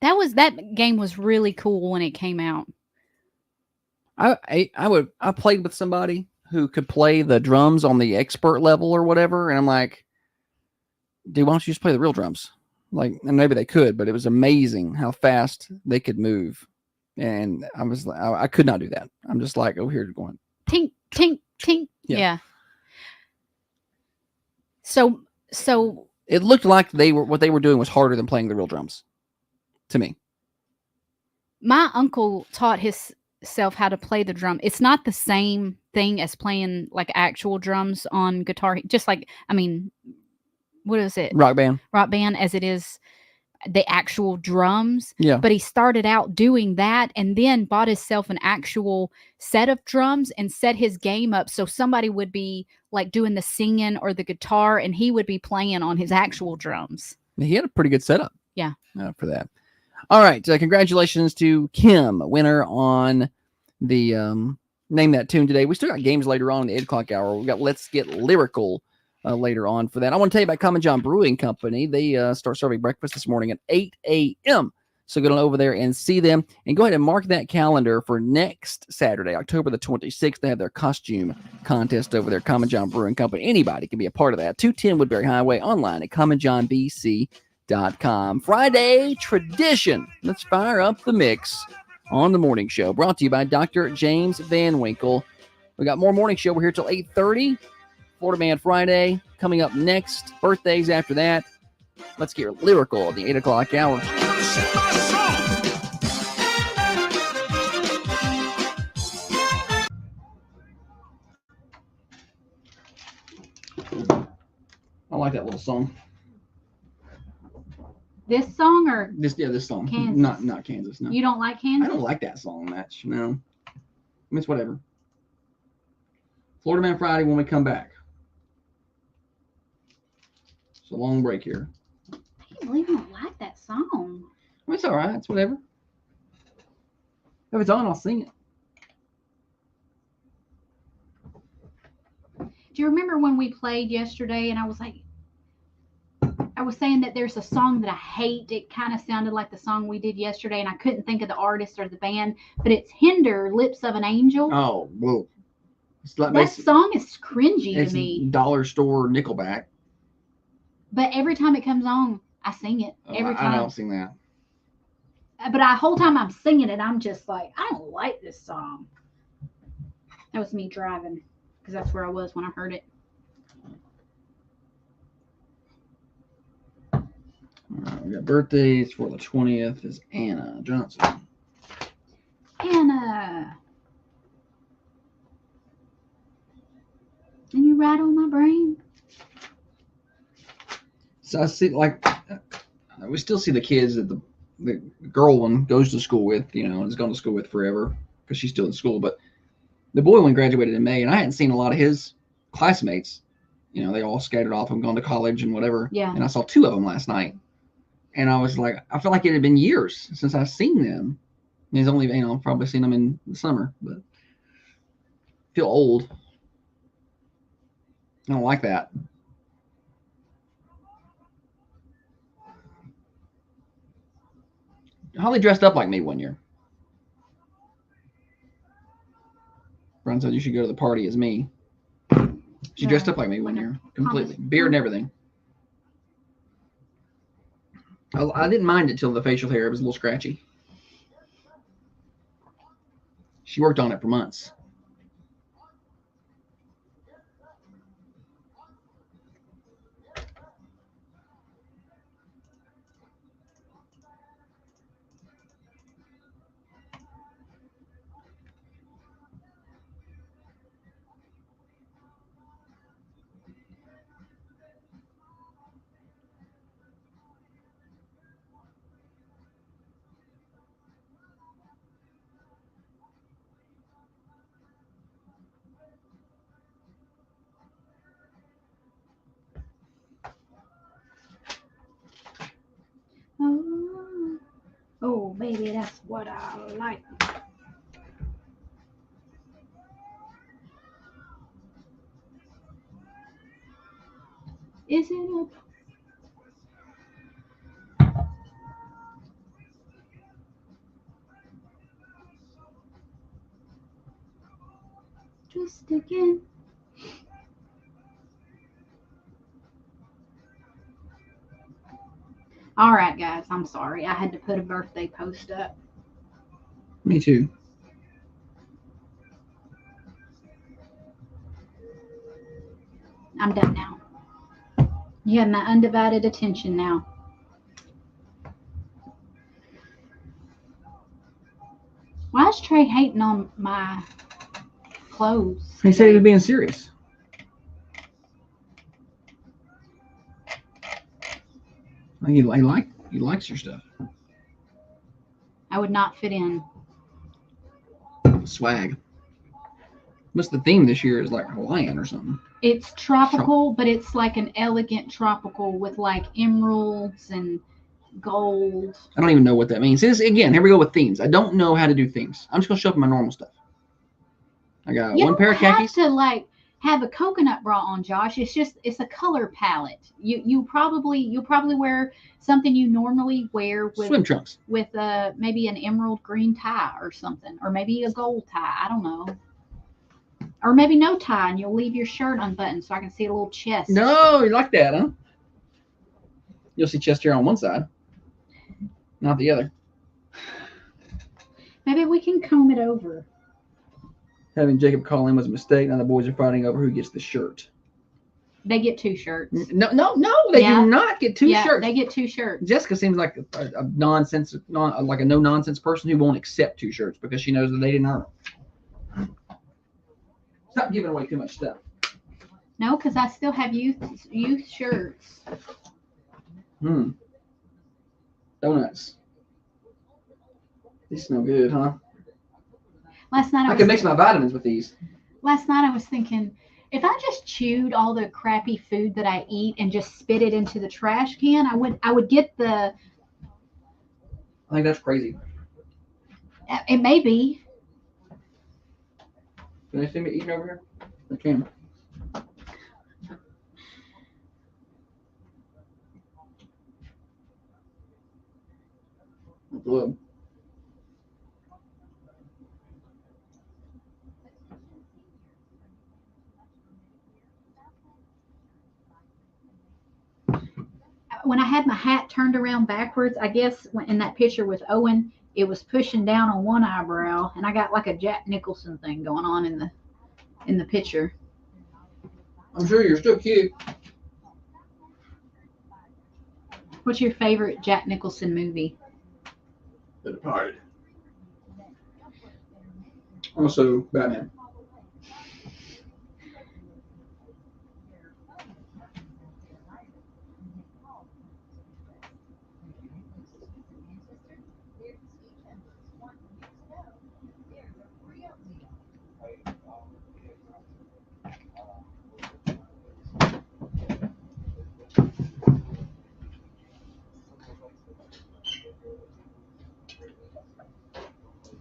Speaker 4: That game was really cool when it came out.
Speaker 1: I played with somebody who could play the drums on the expert level or whatever, and I'm like, dude, why don't you just play the real drums? Like, and maybe they could, but it was amazing how fast they could move. And I was like, I could not do that. I'm just like over here going
Speaker 4: tink, tink, tink. Yeah. So
Speaker 1: it looked like what they were doing was harder than playing the real drums to me.
Speaker 4: My uncle taught himself how to play the drum. It's not the same thing as playing like actual drums on guitar. Just like, I mean, what is it?
Speaker 1: Rock Band
Speaker 4: as it is the actual drums.
Speaker 1: Yeah.
Speaker 4: But he started out doing that and then bought himself an actual set of drums and set his game up so somebody would be like doing the singing or the guitar and he would be playing on his actual drums.
Speaker 1: He had a pretty good setup.
Speaker 4: Yeah.
Speaker 1: For that. All right. Congratulations to Kim, winner on the Name That Tune today. We still got games later on in the 8 o'clock hour. We've got Let's Get Lyrical later on for that. I want to tell you about Common John Brewing Company. They start serving breakfast this morning at 8 a.m. So go on over there and see them. And go ahead and mark that calendar for next Saturday, October the 26th. They have their costume contest over there, Common John Brewing Company. Anybody can be a part of that. 210 Woodbury Highway, online at commonjohnbc.com. Friday tradition. Let's fire up the mix on the morning show. Brought to you by Dr. James Van Winkle. We got more morning show. We're here till 8:30. Florida Man Friday coming up next. Birthdays after that. Let's get lyrical at the 8 o'clock hour. I like that little song.
Speaker 2: This song or
Speaker 1: This song.
Speaker 2: Kansas?
Speaker 1: Not Kansas. No,
Speaker 2: you don't like Kansas?
Speaker 1: I don't like that song much. No, I mean, it's whatever. Florida Man Friday when we come back. It's a long break here.
Speaker 2: I can't believe you don't like that song.
Speaker 1: I mean, it's all right. It's whatever. If it's on, I'll sing it.
Speaker 2: Do you remember when we played yesterday and I was saying that there's a song that I hate. It kind of sounded like the song we did yesterday and I couldn't think of the artist or the band, but it's Hinder, Lips of an Angel.
Speaker 1: Oh, whoa. It's like
Speaker 2: that song is cringy to me.
Speaker 1: Dollar Store Nickelback.
Speaker 2: But every time it comes on, I sing it. Every time.
Speaker 1: I don't sing that.
Speaker 2: But the whole time I'm singing it, I'm just like, I don't like this song. That was me driving because that's where I was when I heard it.
Speaker 1: All right, we got birthdays for the 20th is Anna Johnson.
Speaker 2: Anna. And you ride on my brain.
Speaker 1: So I see, like, we still see the kids that the girl one goes to school with, and has gone to school with forever because she's still in school. But the boy one graduated in May, and I hadn't seen a lot of his classmates. They all scattered off and gone to college and whatever.
Speaker 2: Yeah.
Speaker 1: And I saw 2 of them last night. And I was like, I felt like it had been years since I've seen them. And he's only, probably seen them in the summer, but I feel old. I don't like that. Holly dressed up like me one year. Ron said you should go to the party as me. She dressed up like me one year, completely. Beard and everything. I didn't mind it till the facial hair. It was a little scratchy. She worked on it for months.
Speaker 2: Oh, baby, that's what I like. Is it up? Just again. All right, guys. I'm sorry. I had to put a birthday post up.
Speaker 1: Me too.
Speaker 2: I'm done now. You have my undivided attention now. Why is Trey hating on my clothes?
Speaker 1: He said he was being serious. He likes your stuff.
Speaker 2: I would not fit in.
Speaker 1: Swag. What's the theme this year? Is like Hawaiian or something?
Speaker 2: It's tropical, but it's like an elegant tropical with like emeralds and gold.
Speaker 1: I don't even know what that means. Again, here we go with themes. I don't know how to do themes. I'm just gonna show up in my normal stuff. I got one pair of khakis.
Speaker 2: You don't have to have a coconut bra on, Josh. It's a color palette. You'll probably wear something you normally wear with
Speaker 1: swim trunks
Speaker 2: with maybe an emerald green tie or something, or maybe a gold tie. I don't know. Or maybe no tie, and you'll leave your shirt unbuttoned so I can see a little chest.
Speaker 1: No, you like that, huh? You'll see chest hair on one side, not the other.
Speaker 2: Maybe we can comb it over.
Speaker 1: Having Jacob call in was a mistake. Now the boys are fighting over who gets the shirt.
Speaker 2: They get 2 shirts.
Speaker 1: No, they do not get 2 shirts.
Speaker 2: They get 2 shirts.
Speaker 1: Jessica seems like a nonsense, like a no nonsense person who won't accept 2 shirts because she knows that they didn't earn them. Stop giving away too much stuff.
Speaker 2: No, because I still have youth shirts.
Speaker 1: Donuts. These smell good, huh?
Speaker 2: Last night
Speaker 1: I could mix my vitamins with these.
Speaker 2: Last night I was thinking, if I just chewed all the crappy food that I eat and just spit it into the trash can, I would get the.
Speaker 1: I think that's crazy.
Speaker 2: It may be.
Speaker 1: Can they see me eating over here? I can. Good.
Speaker 2: When I had my hat turned around backwards, I guess in that picture with Owen, it was pushing down on one eyebrow, and I got like a Jack Nicholson thing going on in the picture.
Speaker 1: I'm sure you're still cute.
Speaker 2: What's your favorite Jack Nicholson movie?
Speaker 1: The Departed. Also, Batman.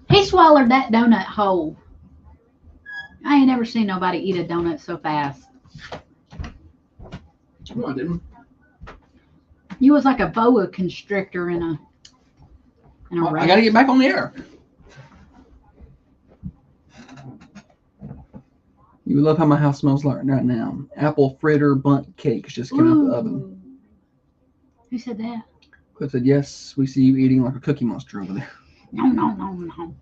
Speaker 2: He swallowed that donut whole. I ain't never seen nobody eat a donut so fast.
Speaker 1: No, I didn't.
Speaker 2: You was like a boa constrictor in a
Speaker 1: Well, I gotta get back on the air. You love how my house smells like right now. Apple fritter bundt cakes just came out the oven.
Speaker 2: Who said that?
Speaker 1: Cliff said, yes, we see you eating like a cookie monster over there.
Speaker 2: No.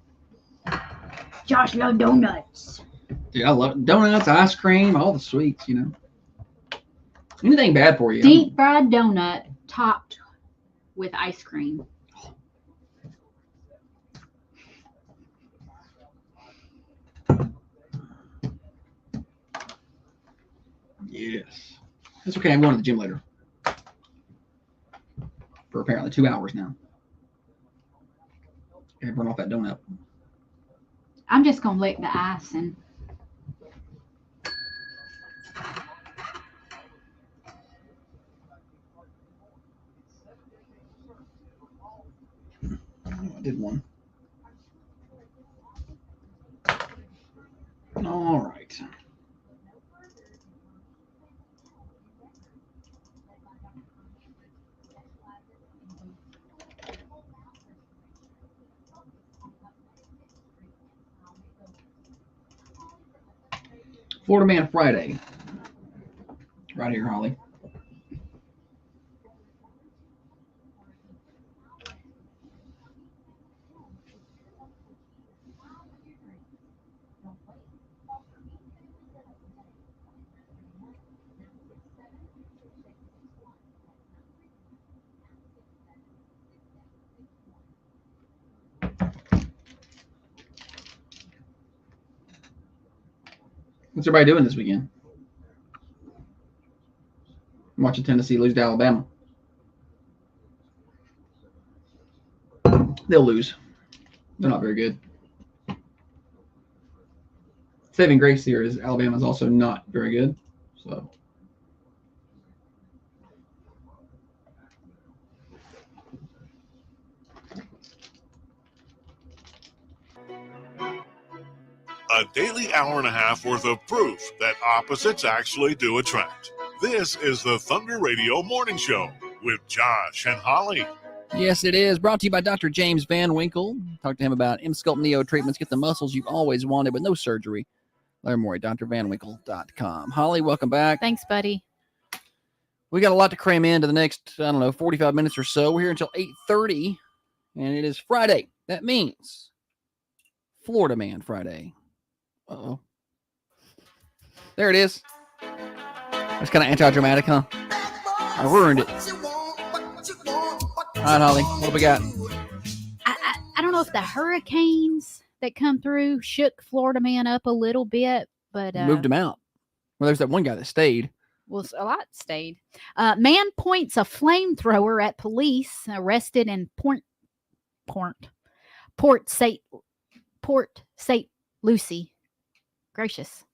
Speaker 2: Josh loves donuts.
Speaker 1: Dude, I love donuts, ice cream, all the sweets, you know. Anything bad for you.
Speaker 2: Deep fried donut topped with ice cream.
Speaker 1: Yes. That's okay. I'm going to the gym later. For apparently 2 hours now. Gotta burn off that donut.
Speaker 2: I'm just going to lick the icing.
Speaker 1: I did one. All right. Florida Man Friday. Right here, Holly. What's everybody doing this weekend? I'm watching Tennessee lose to Alabama. They'll lose. They're not very good. Saving grace here is Alabama's also not very good. So
Speaker 8: A daily hour and a half worth of proof that opposites actually do attract. This is the Thunder Radio Morning Show with Josh and Holly.
Speaker 1: yes, it is. Brought to you by Dr. James Van Winkle. Talk to him about M-Sculpt Neo treatments. Get the muscles you've always wanted with no surgery. Learn more at drvanwinkle.com. Holly, welcome back.
Speaker 4: Thanks, buddy.
Speaker 1: We got a lot to cram into the next, 45 minutes or so. We're here until 8:30, and it is Friday. That means Florida Man Friday. Uh-oh. There it is. That's kind of anti-dramatic, huh? I ruined it. All right, Holly, what do we got?
Speaker 4: I don't know if the hurricanes that come through shook Florida Man up a little bit, but
Speaker 1: Moved him out. Well, there's that one guy that stayed.
Speaker 4: Well, a lot stayed. Man points a flamethrower at police, arrested in Port St. Lucie. Gracious.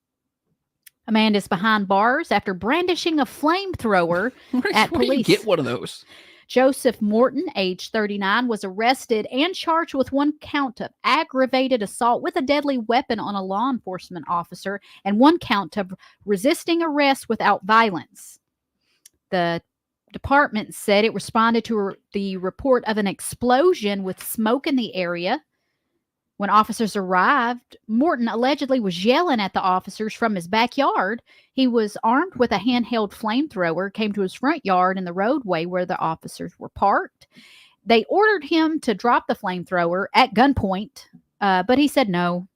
Speaker 4: A man is behind bars after brandishing a flamethrower at
Speaker 1: Where do you
Speaker 4: police.
Speaker 1: get one of those?
Speaker 4: Joseph Morton, age 39, was arrested and charged with one count of aggravated assault with a deadly weapon on a law enforcement officer and one count of resisting arrest without violence. The department said it responded to the report of an explosion with smoke in the area. When officers arrived, Morton allegedly was yelling at the officers from his backyard. He was armed with a handheld flamethrower, came to his front yard in the roadway where the officers were parked. They ordered him to drop the flamethrower at gunpoint, but he said no.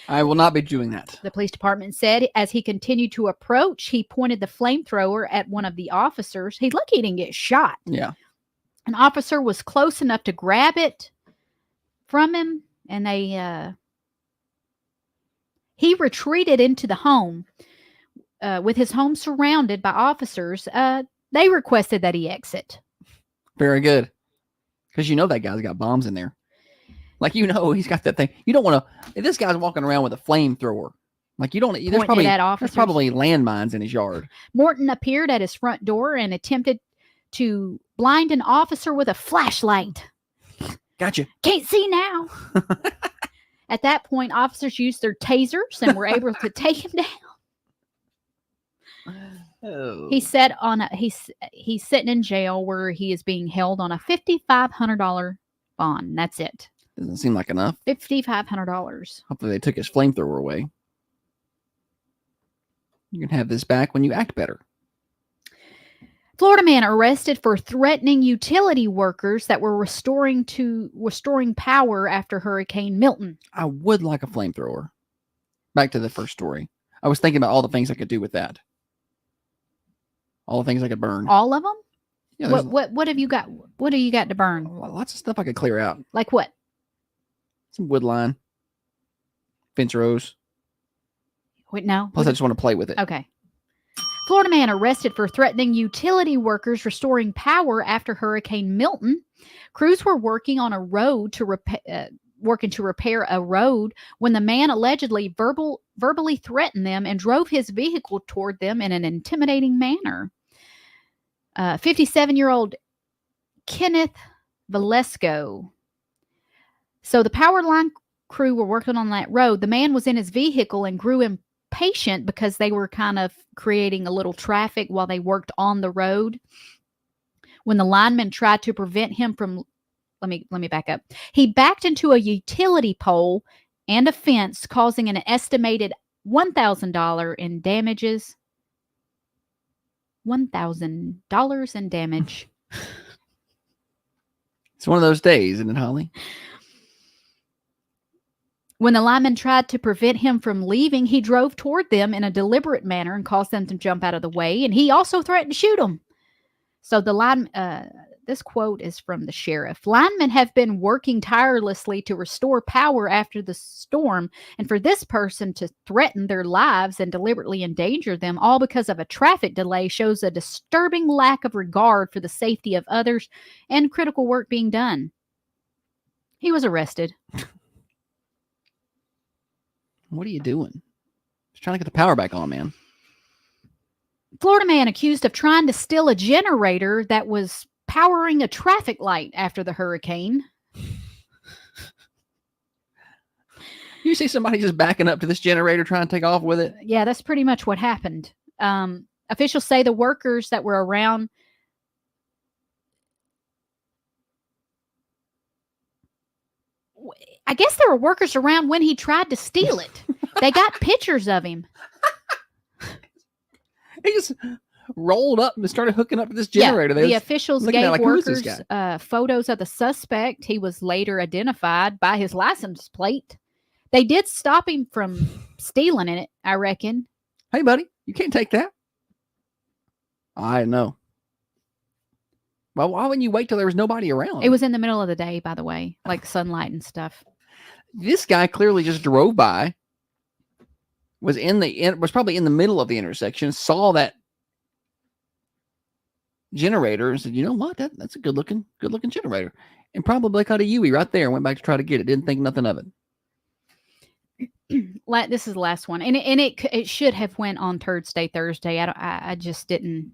Speaker 1: I will not be doing that.
Speaker 4: The police department said as he continued to approach, he pointed the flamethrower at one of the officers. He's lucky he didn't get shot.
Speaker 1: Yeah.
Speaker 4: An officer was close enough to grab it from him, and he retreated into the home. With his home surrounded by officers, they requested that he exit.
Speaker 1: Very good. Because you know that guy's got bombs in there. Like, you know, he's got that thing. You don't want to. If this guy's walking around with a flamethrower, like, you don't. There's probably landmines in his yard.
Speaker 4: Morton appeared at his front door and attempted to blind an officer with a flashlight.
Speaker 1: Gotcha.
Speaker 4: Can't see now. At that point, officers used their tasers and were able to take him down.
Speaker 1: Oh.
Speaker 4: He said he's sitting in jail where he is being held on a $5,500 bond. That's it.
Speaker 1: Doesn't seem like enough.
Speaker 4: $5,500.
Speaker 1: Hopefully they took his flamethrower away. You can have this back when you act better.
Speaker 4: Florida man arrested for threatening utility workers that were restoring power after Hurricane Milton.
Speaker 1: I would like a flamethrower. Back to the first story. I was thinking about all the things I could do with that. All the things I could burn.
Speaker 4: All of them?
Speaker 1: Yeah,
Speaker 4: what have you got? What do you got to burn?
Speaker 1: Lots of stuff I could clear out.
Speaker 4: Like what?
Speaker 1: Some wood line. Fence rows.
Speaker 4: Wait, no.
Speaker 1: Plus, I just want to play with it.
Speaker 4: Okay. Florida man arrested for threatening utility workers restoring power after Hurricane Milton. Crews were working on a road to repair a road when the man allegedly verbally threatened them and drove his vehicle toward them in an intimidating manner. 57-year-old Kenneth Valesco. So the power line crew were working on that road. The man was in his vehicle and grew impatient because they were kind of creating a little traffic while they worked on the road. When the lineman tried to prevent him from, let me back up. He backed into a utility pole and a fence, causing an estimated $1,000 in damages. $1,000 in damage.
Speaker 1: It's one of those days, isn't it, Holly?
Speaker 4: When the lineman tried to prevent him from leaving, he drove toward them in a deliberate manner and caused them to jump out of the way. And he also threatened to shoot them. So this quote is from the sheriff. Linemen have been working tirelessly to restore power after the storm. And for this person to threaten their lives and deliberately endanger them, all because of a traffic delay, shows a disturbing lack of regard for the safety of others and critical work being done. He was arrested.
Speaker 1: What are you doing? Just trying to get the power back on, man.
Speaker 4: Florida man accused of trying to steal a generator that was powering a traffic light after the hurricane.
Speaker 1: You see somebody just backing up to this generator trying to take off with it?
Speaker 4: Yeah, that's pretty much what happened. Officials say the workers that were around I guess there were workers around when he tried to steal it. They got pictures of him.
Speaker 1: He just rolled up and started hooking up to this generator.
Speaker 4: Yeah, the officials gave
Speaker 1: like,
Speaker 4: workers photos of the suspect. He was later identified by his license plate. They did stop him from stealing it, I reckon.
Speaker 1: Hey, buddy, you can't take that. I know. Well, why wouldn't you wait till there was nobody around?
Speaker 4: It was in the middle of the day, by the way, like sunlight and stuff.
Speaker 1: This guy clearly just drove by was probably in the middle of the intersection, saw that generator and said, "You know what? That's a good looking generator," and probably caught a Yui right there and went back to try to get it. Didn't think nothing of it.
Speaker 4: This is the last one, and it should have went on Thursday. I just didn't.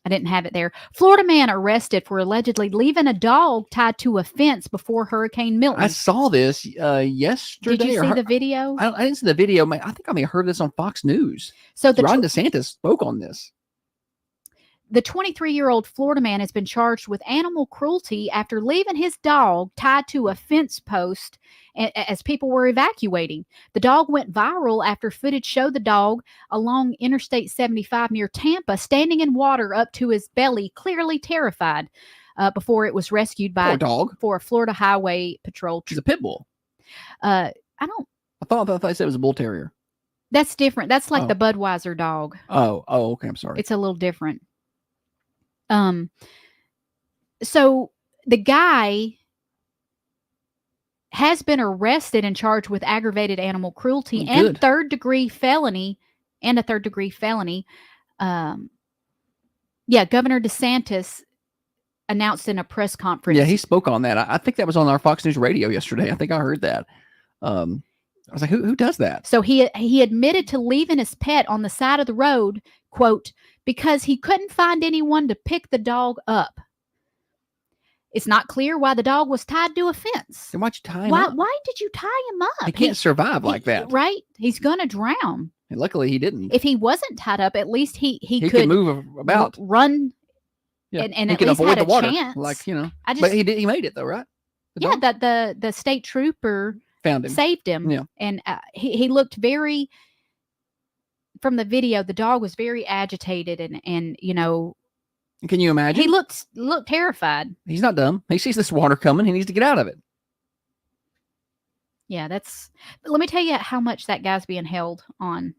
Speaker 4: I didn't have it there. Florida man arrested for allegedly leaving a dog tied to a fence before Hurricane Milton.
Speaker 1: I saw this yesterday.
Speaker 4: Did you see the video?
Speaker 1: I didn't see the video. I think I may have heard this on Fox News.
Speaker 4: So
Speaker 1: Ron DeSantis spoke on this.
Speaker 4: The 23-year-old Florida man has been charged with animal cruelty after leaving his dog tied to a fence post as people were evacuating. The dog went viral after footage showed the dog along Interstate 75 near Tampa, standing in water up to his belly, clearly terrified, before it was rescued by for a Florida Highway Patrol.
Speaker 1: He's a pit bull.
Speaker 4: I
Speaker 1: thought I said it was a bull terrier.
Speaker 4: That's different. That's like the Budweiser dog.
Speaker 1: Oh, okay. I'm sorry.
Speaker 4: It's a little different. So the guy has been arrested and charged with aggravated animal cruelty and a third degree felony. Governor DeSantis announced in a press conference.
Speaker 1: Yeah, he spoke on that. I think that was on our Fox News radio yesterday. I think I heard that. I was like, who does that?
Speaker 4: So he admitted to leaving his pet on the side of the road, quote, because he couldn't find anyone to pick the dog up. It's not clear why the dog was tied to a fence.
Speaker 1: Then why'd you tie him up?
Speaker 4: Why did you tie him up?
Speaker 1: He can't survive like that.
Speaker 4: Right? He's going to drown.
Speaker 1: And luckily he didn't.
Speaker 4: If he wasn't tied up, at least he
Speaker 1: could move about.
Speaker 4: Run
Speaker 1: yeah.
Speaker 4: and
Speaker 1: he
Speaker 4: at
Speaker 1: could
Speaker 4: least
Speaker 1: avoid
Speaker 4: had
Speaker 1: the water.
Speaker 4: chance.
Speaker 1: But he made it though, right?
Speaker 4: The state trooper
Speaker 1: found him.
Speaker 4: Saved him.
Speaker 1: Yeah.
Speaker 4: And he looked very, from the video, the dog was very agitated and
Speaker 1: can you imagine?
Speaker 4: He looked terrified.
Speaker 1: He's not dumb. He sees this water coming. He needs to get out of it.
Speaker 4: Yeah, let me tell you how much that guy's being held on.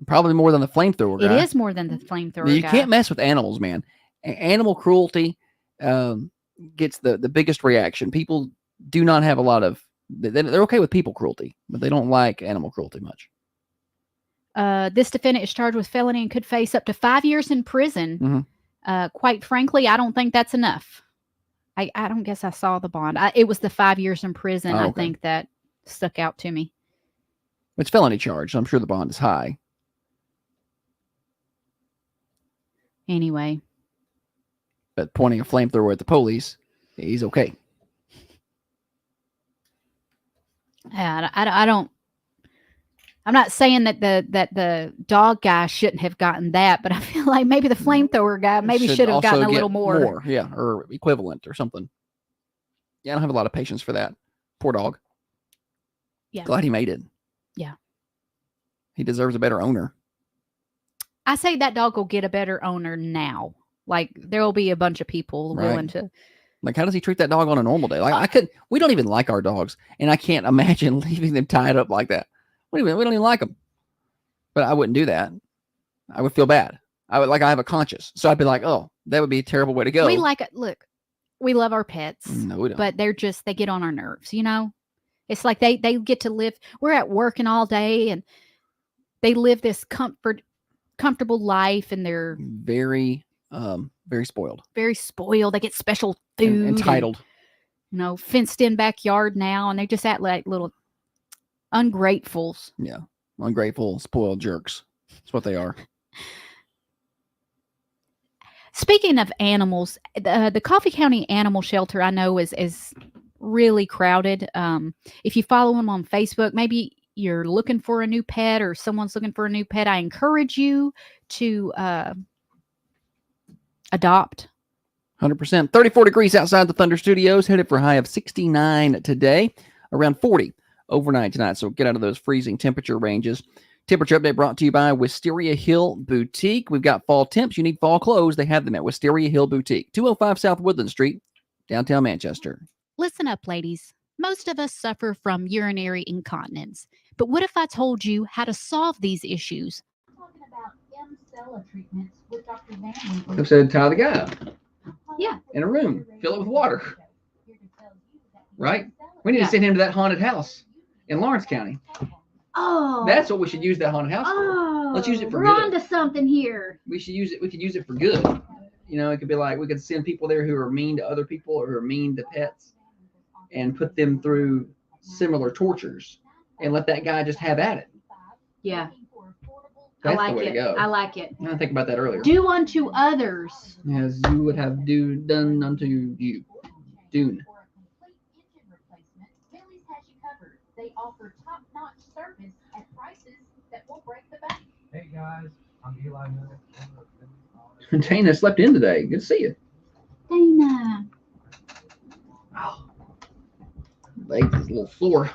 Speaker 1: Probably more than the flamethrower guy.
Speaker 4: It is more than the flamethrower guy.
Speaker 1: You can't mess with animals, man. Animal cruelty gets the biggest reaction. People do not have a lot of... They're okay with people cruelty, but they don't like animal cruelty much.
Speaker 4: This defendant is charged with felony and could face up to 5 years in prison.
Speaker 1: Mm-hmm.
Speaker 4: Quite frankly, I don't think that's enough. I don't guess I saw the bond. It was the 5 years in prison. I think that stuck out to me.
Speaker 1: It's felony charge, so I'm sure the bond is high.
Speaker 4: Anyway.
Speaker 1: But pointing a flamethrower at the police, he's okay.
Speaker 4: I don't. I'm not saying that the dog guy shouldn't have gotten that, but I feel like maybe the flamethrower guy should have gotten a little more.
Speaker 1: Yeah, or equivalent or something. Yeah, I don't have a lot of patience for that. Poor dog.
Speaker 4: Yeah.
Speaker 1: Glad he made it.
Speaker 4: Yeah.
Speaker 1: He deserves a better owner.
Speaker 4: I say that dog will get a better owner now. Like there will be a bunch of people willing to.
Speaker 1: Like, how does he treat that dog on a normal day? Like, we don't even like our dogs, and I can't imagine leaving them tied up like that. We don't even like them. But I wouldn't do that. I would feel bad. I have a conscience. So I'd be like, oh, that would be a terrible way to go.
Speaker 4: We we love our pets.
Speaker 1: No, we don't.
Speaker 4: But they get on our nerves, It's like they get to live. We're at working all day and they live this comfortable life and they're
Speaker 1: very spoiled.
Speaker 4: Very spoiled. They get special food.
Speaker 1: Entitled.
Speaker 4: And, fenced in backyard now and they just act like little ungratefuls.
Speaker 1: Yeah. Ungrateful, spoiled jerks. That's what they are.
Speaker 4: Speaking of animals, the Coffee County Animal Shelter I know is really crowded. If you follow them on Facebook, maybe you're looking for a new pet or someone's looking for a new pet, I encourage you to adopt.
Speaker 1: 100%. 34 degrees outside the Thunder Studios, headed for a high of 69 today, around 40 overnight tonight. So get out of those freezing temperature ranges. Temperature update brought to you by Wisteria Hill Boutique. We've got fall temps. You need fall clothes. They have them at Wisteria Hill Boutique, 205 South Woodland Street, downtown Manchester.
Speaker 4: Listen up, ladies. Most of us suffer from urinary incontinence. But what if I told you how to solve these issues?
Speaker 6: I'm talking about M-Cella treatments with Dr. Van.
Speaker 1: I said tie the guy up.
Speaker 4: Yeah.
Speaker 1: In a room. Fill it with water. Right? We need to send him to that haunted house in Lawrence County.
Speaker 2: Oh.
Speaker 1: That's what we should use that haunted house for.
Speaker 2: Oh.
Speaker 1: Let's use it for
Speaker 2: we're
Speaker 1: good.
Speaker 2: on to something here.
Speaker 1: We should use it. We could use it for good. You know, it could be like we could send people there who are mean to other people or who are mean to pets, and put them through similar tortures, and let that guy just have at it.
Speaker 2: Yeah.
Speaker 1: That's
Speaker 2: I like
Speaker 1: the way
Speaker 2: it.
Speaker 1: to go.
Speaker 2: I like it.
Speaker 1: I didn't think about that earlier.
Speaker 2: Do unto others
Speaker 1: As you would have done unto you. Dune.
Speaker 6: For a complete engine replacement, Billy's has you covered. They offer top-notch service at prices that will break the bank.
Speaker 11: Hey guys, I'm Eli Miller.
Speaker 1: Dana slept in today. Good to see you.
Speaker 2: Dana.
Speaker 1: Oh. Legs is a little sore.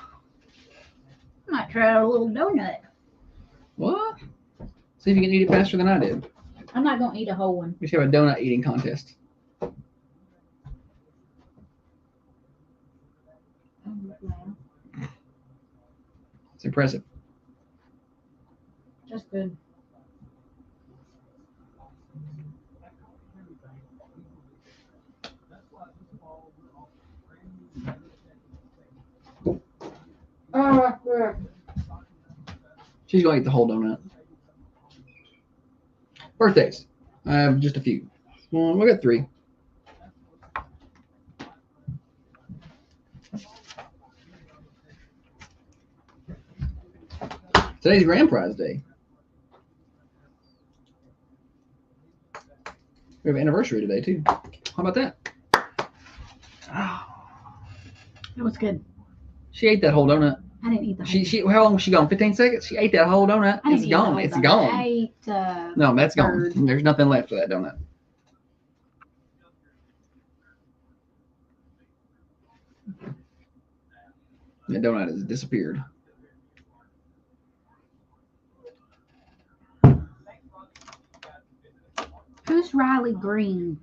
Speaker 2: I might try out a little donut.
Speaker 1: What? See if you can eat it faster than I did.
Speaker 2: I'm not going to eat a whole one.
Speaker 1: We should have a donut eating contest. It's impressive.
Speaker 2: That's good.
Speaker 1: She's going to eat the whole donut. Birthdays. I have just a few. Well, we got 3. Today's grand prize day. We have an anniversary today too. How about that?
Speaker 2: It was good.
Speaker 1: She ate that whole donut.
Speaker 2: I didn't eat the whole
Speaker 1: She how long was she gone? 15 seconds? She ate that whole donut.
Speaker 2: I didn't
Speaker 1: It's
Speaker 2: eat the
Speaker 1: gone.
Speaker 2: whole
Speaker 1: It's
Speaker 2: donut.
Speaker 1: gone.
Speaker 2: I ate
Speaker 1: No, that's
Speaker 2: third.
Speaker 1: gone. There's nothing left of that donut. The donut has disappeared.
Speaker 2: Who's Riley Green?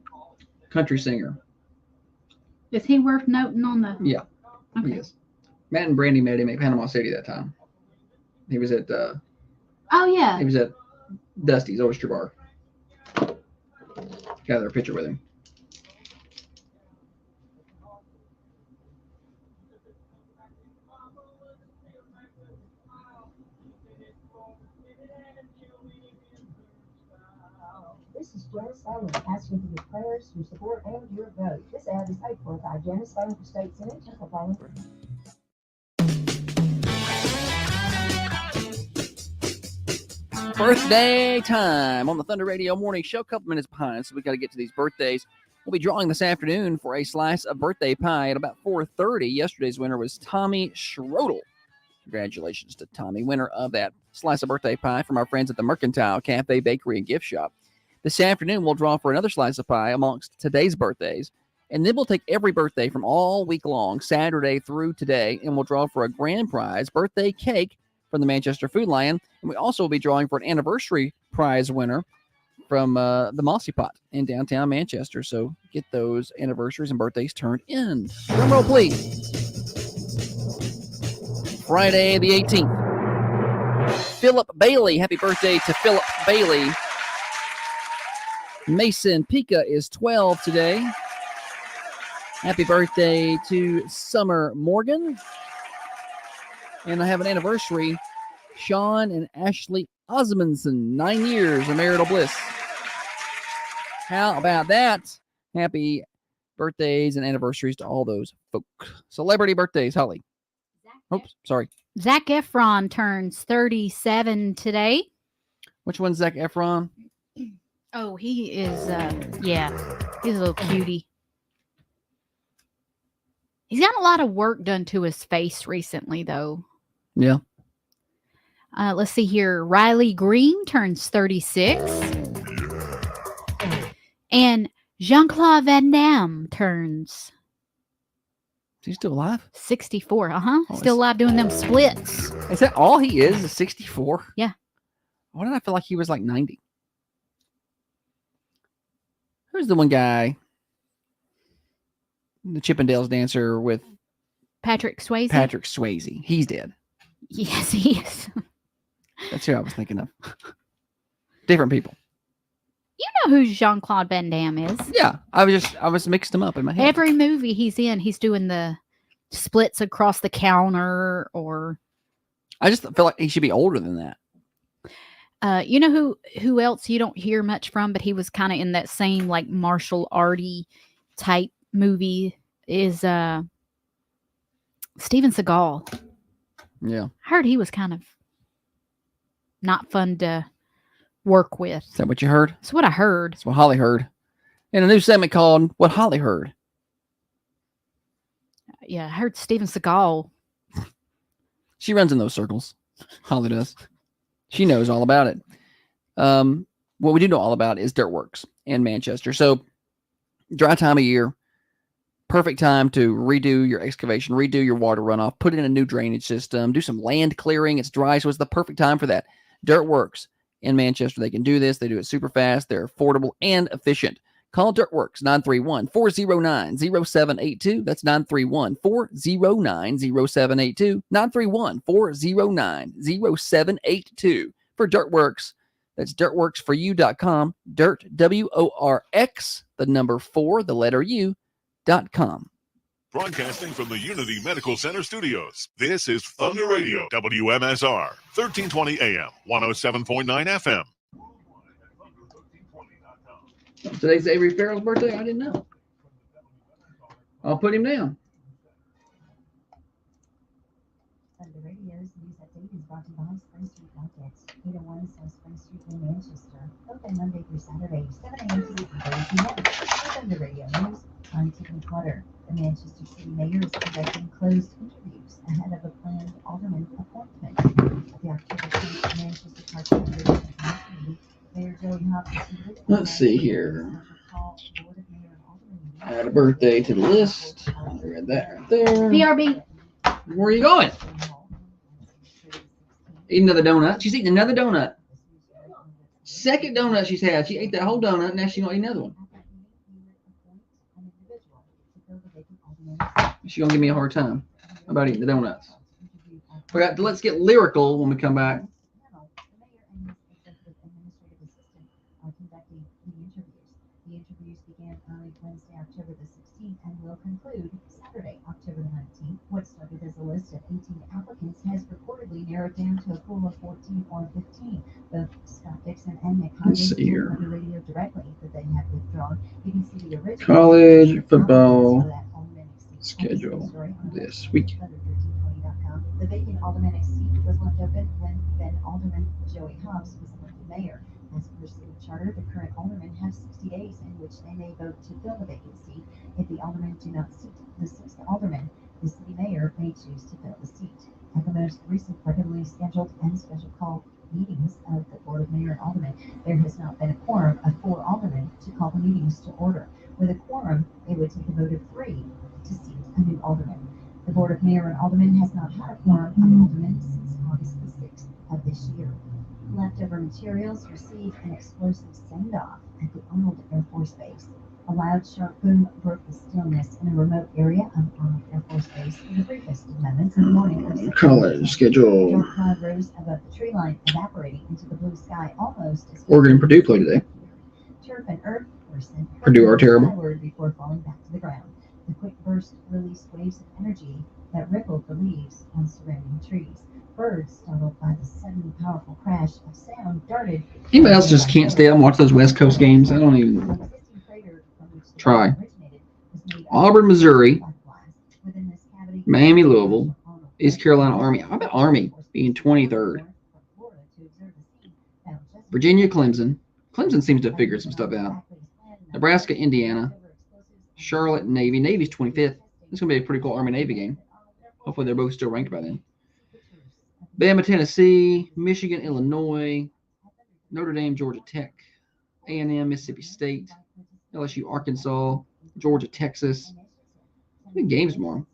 Speaker 1: Country singer.
Speaker 2: Is he worth noting on the?
Speaker 1: Yeah.
Speaker 2: Okay.
Speaker 1: Yes. Matt and Brandy met him at Panama City that time. He was at
Speaker 2: Oh yeah.
Speaker 1: he was at Dusty's Oyster Bar. Got their picture with him.
Speaker 13: This is Janice Fallon asking for your prayers, your support, and your vote. This ad is paid for by Janice Fallon for State Senate, Temple Fallon.
Speaker 1: Birthday time on the Thunder Radio Morning Show. A couple minutes behind, so we got to get to these birthdays. We'll be drawing this afternoon for a slice of birthday pie at about 4:30. Yesterday's winner was Tommy Schrodel. Congratulations to Tommy, winner of that slice of birthday pie from our friends at the Mercantile Cafe, Bakery, and Gift Shop. This afternoon, we'll draw for another slice of pie amongst today's birthdays. And then we'll take every birthday from all week long, Saturday through today, and we'll draw for a grand prize birthday cake from the Manchester Food Lion. And we also will be drawing for an anniversary prize winner from the Mossy Pot in downtown Manchester. So get those anniversaries and birthdays turned in. Drum roll, please. Friday the 18th. Philip Bailey. Happy birthday to Philip Bailey. Mason Pika is 12 today. Happy birthday to Summer Morgan. And I have an anniversary. Sean and Ashley Osmondson, 9 years of marital bliss. How about that? Happy birthdays and anniversaries to all those folk. Celebrity birthdays, Holly. Oops, sorry.
Speaker 4: Zac Efron turns 37 today.
Speaker 1: Which one's Zac Efron?
Speaker 4: Oh, he is, he's a little cutie. He's got a lot of work done to his face recently, though.
Speaker 1: Yeah.
Speaker 4: Let's see here. Riley Green turns 36. And Jean-Claude Van Damme turns...
Speaker 1: Is he still alive?
Speaker 4: 64,
Speaker 1: Oh,
Speaker 4: still alive doing them splits.
Speaker 1: Is that all he is 64?
Speaker 4: Yeah.
Speaker 1: Why did I feel like he was like 90? Who's the one guy? The Chippendales dancer with
Speaker 4: Patrick Swayze.
Speaker 1: Patrick Swayze. He's dead.
Speaker 4: Yes, he is.
Speaker 1: That's who I was thinking of. Different people.
Speaker 4: You know who Jean-Claude Van Damme is.
Speaker 1: Yeah. I was mixed them up in my head.
Speaker 4: Every movie he's in, he's doing the splits across the counter or...
Speaker 1: I just feel like he should be older than that.
Speaker 4: You know who else you don't hear much from, but he was kind of in that same like martial arty type movie is Steven Seagal.
Speaker 1: Yeah.
Speaker 4: I heard he was kind of not fun to work with.
Speaker 1: Is that what you heard?
Speaker 4: That's what I heard.
Speaker 1: That's what Holly heard. In a new segment called What Holly Heard.
Speaker 4: Yeah, I heard Steven Seagal.
Speaker 1: She runs in those circles. Holly does. She knows all about it. What we do know all about is Dirtworks in Manchester. So, dry time of year, perfect time to redo your excavation, redo your water runoff, put in a new drainage system, do some land clearing. It's dry, so it's the perfect time for that. Dirtworks in Manchester. They can do this. They do it super fast. They're affordable and efficient. Call Dirtworks 931-409-0782. That's 931-409-0782. 931-409-0782 for Dirtworks. That's dirtworksforyou.com. Dirt, W-O-R-X, the number 4, the letter U.com.
Speaker 8: Broadcasting from the Unity Medical Center studios, this is Thunder Radio, WMSR, 1320 AM, 107.9 FM.
Speaker 1: Today's Avery Farrell's birthday? I didn't know. I'll put him down.
Speaker 13: Thunder Radio's news update is brought to you by Spring Street Market, 801 South Spring Street in Manchester. Open Monday through Saturday, 7 a.m. to 8:30 p.m. Thunder Radio News, I'm Tiffany Clutter. The Manchester City Mayor is conducting closed interviews ahead of a planned alderman appointment. At the October 10th Manchester Park Committee, Mayor Joey Hopkins.
Speaker 1: Let's see here. Add a birthday to the list. Read that right there.
Speaker 2: BRB.
Speaker 1: Where are you going? Eat another donut. She's eating another donut. Second donut she's had. She ate that whole donut. Now she's going to eat another one. She's going to give me a hard time about eating the donuts. Let's get lyrical when we come back.
Speaker 13: The interviews began early Wednesday, October the 16th, and will conclude Saturday, October the 19th. What started as a list of 18 applicants has reportedly narrowed down to a pool of 14 or 15. Both Scott Dixon and Nick Hodges told the radio directly that they have withdrawn. You can see the original
Speaker 1: College football schedule this week.
Speaker 13: The vacant aldermanic seat was left open when then Alderman Joey Hobbs was elected mayor. As per city charter, the current aldermen have 60 days in which they may vote to fill the vacant seat. If the aldermen do not seat the 6th alderman, the city mayor may choose to fill the seat. At the most recent regularly scheduled and special call meetings of the Board of Mayor and Aldermen, there has not been a quorum of 4 aldermen to call the meetings to order. With a quorum, they would take a vote of 3 to seat a new alderman. The Board of Mayor and Aldermen has not had a quorum of aldermen since August the 6th of this year. Leftover materials received an explosive send-off at the Arnold Air Force Base. A loud, sharp boom broke the stillness in a remote area of Arnold Air Force Base for the briefest of moments in the morning of
Speaker 1: College schedule.
Speaker 13: Dark cloud rose above the tree line, evaporating into the blue sky almost as
Speaker 1: Oregon and Purdue play today.
Speaker 13: Turf and earth were sent
Speaker 1: Purdue are terrible.
Speaker 13: skyward before falling back to the ground. The quick burst released waves of energy that rippled the leaves on surrounding trees. Birds, startled by the sudden powerful crash of sound, darted.
Speaker 1: Anybody else just can't stay up and watch those West Coast games? I don't even try. Auburn, Missouri, Miami, Louisville, East Carolina Army. I bet Army being 23rd. Virginia, Clemson. Clemson seems to have figured some stuff out. Nebraska, Indiana. Charlotte, Navy. Navy's 25th. It's going to be a pretty cool Army-Navy game. Hopefully they're both still ranked by then. Bama, Tennessee. Michigan, Illinois. Notre Dame, Georgia Tech. A&M, Mississippi State. LSU, Arkansas. Georgia, Texas. Good games tomorrow.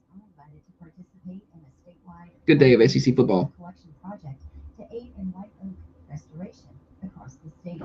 Speaker 1: Good day of SEC football.
Speaker 13: To aid in white oak restoration across the state,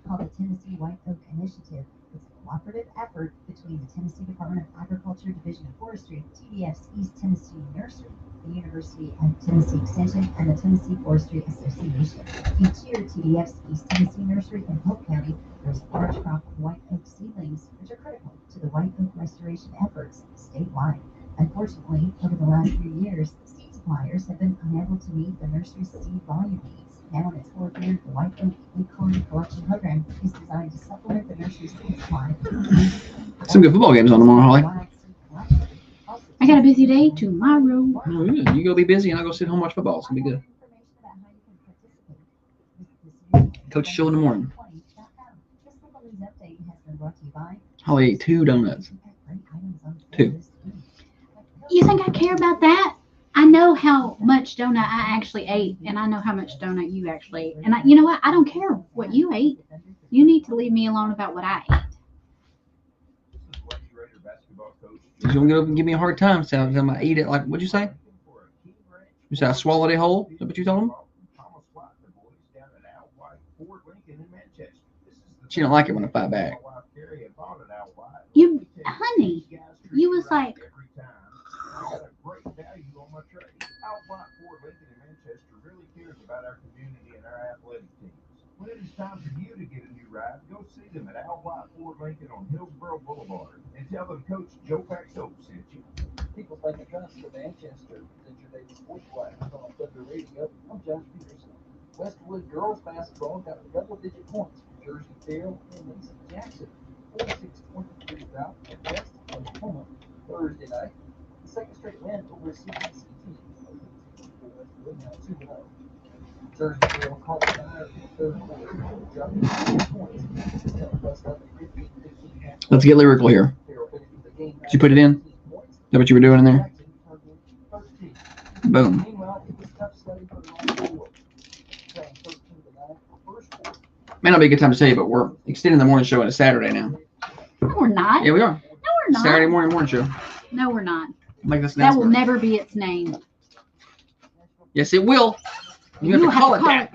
Speaker 13: called the Tennessee White Oak Initiative. It's a cooperative effort between the Tennessee Department of Agriculture Division of Forestry, TDF's East Tennessee Nursery, the University of Tennessee Extension, and the Tennessee Forestry Association. Each year, TDF's East Tennessee Nursery in Polk County grows a large crop of white oak seedlings, which are critical to the white oak restoration efforts statewide. Unfortunately, over the last few years, seeds suppliers have been unable to meet the nursery's seed volume needs. Now in its fourth year, the White Oak Acorn Collection Program is designed to supplement the nursery's seed supply.
Speaker 1: Some good football games on tomorrow, Holly.
Speaker 2: I got a busy day tomorrow.
Speaker 1: Oh, good. You go be busy, and I'll go sit home and watch football. It's gonna be good. Coach show in the morning. Holly ate 2 donuts. 2.
Speaker 2: You think I care about that? I know how much donut I actually ate, and I know how much donut you actually ate. And you know what? I don't care what you ate. You need to leave me alone about what I ate.
Speaker 1: He's gonna get up and give me a hard time. So I'm gonna eat it like, what'd you say? You said I swallowed it whole? Is that what you told him? She don't like it when I fight back.
Speaker 2: You, honey, you was like,
Speaker 14: When it is time for you to get a new ride, go see them at Al White Ford Lincoln on Hillsboro Boulevard and tell them Coach Joe Paxo sent you.
Speaker 12: People think it comes to Manchester. It's your daily sports flag on Thunder Radio. I'm Josh Peterson. Westwood girls basketball got double-digit points from Jersey Dale and Lisa Jackson. 46-23 bout at West Oklahoma Thursday night. The second straight win over a CBC team. Westwood now 2-0. Jersey Dale caught the fire in the third quarter, dropping 2 points.
Speaker 1: Let's get lyrical here. Did you put it in? Is that what you were doing in there? Boom. May not be a good time to tell you, but we're extending the morning show into Saturday now.
Speaker 2: no, we're not.
Speaker 1: Yeah, we are.
Speaker 2: No, we're not.
Speaker 1: Saturday morning show.
Speaker 2: No, we're not.
Speaker 1: Make this
Speaker 2: That will
Speaker 1: announcement.
Speaker 2: never be its name.
Speaker 1: Yes, it will. You have to call it that.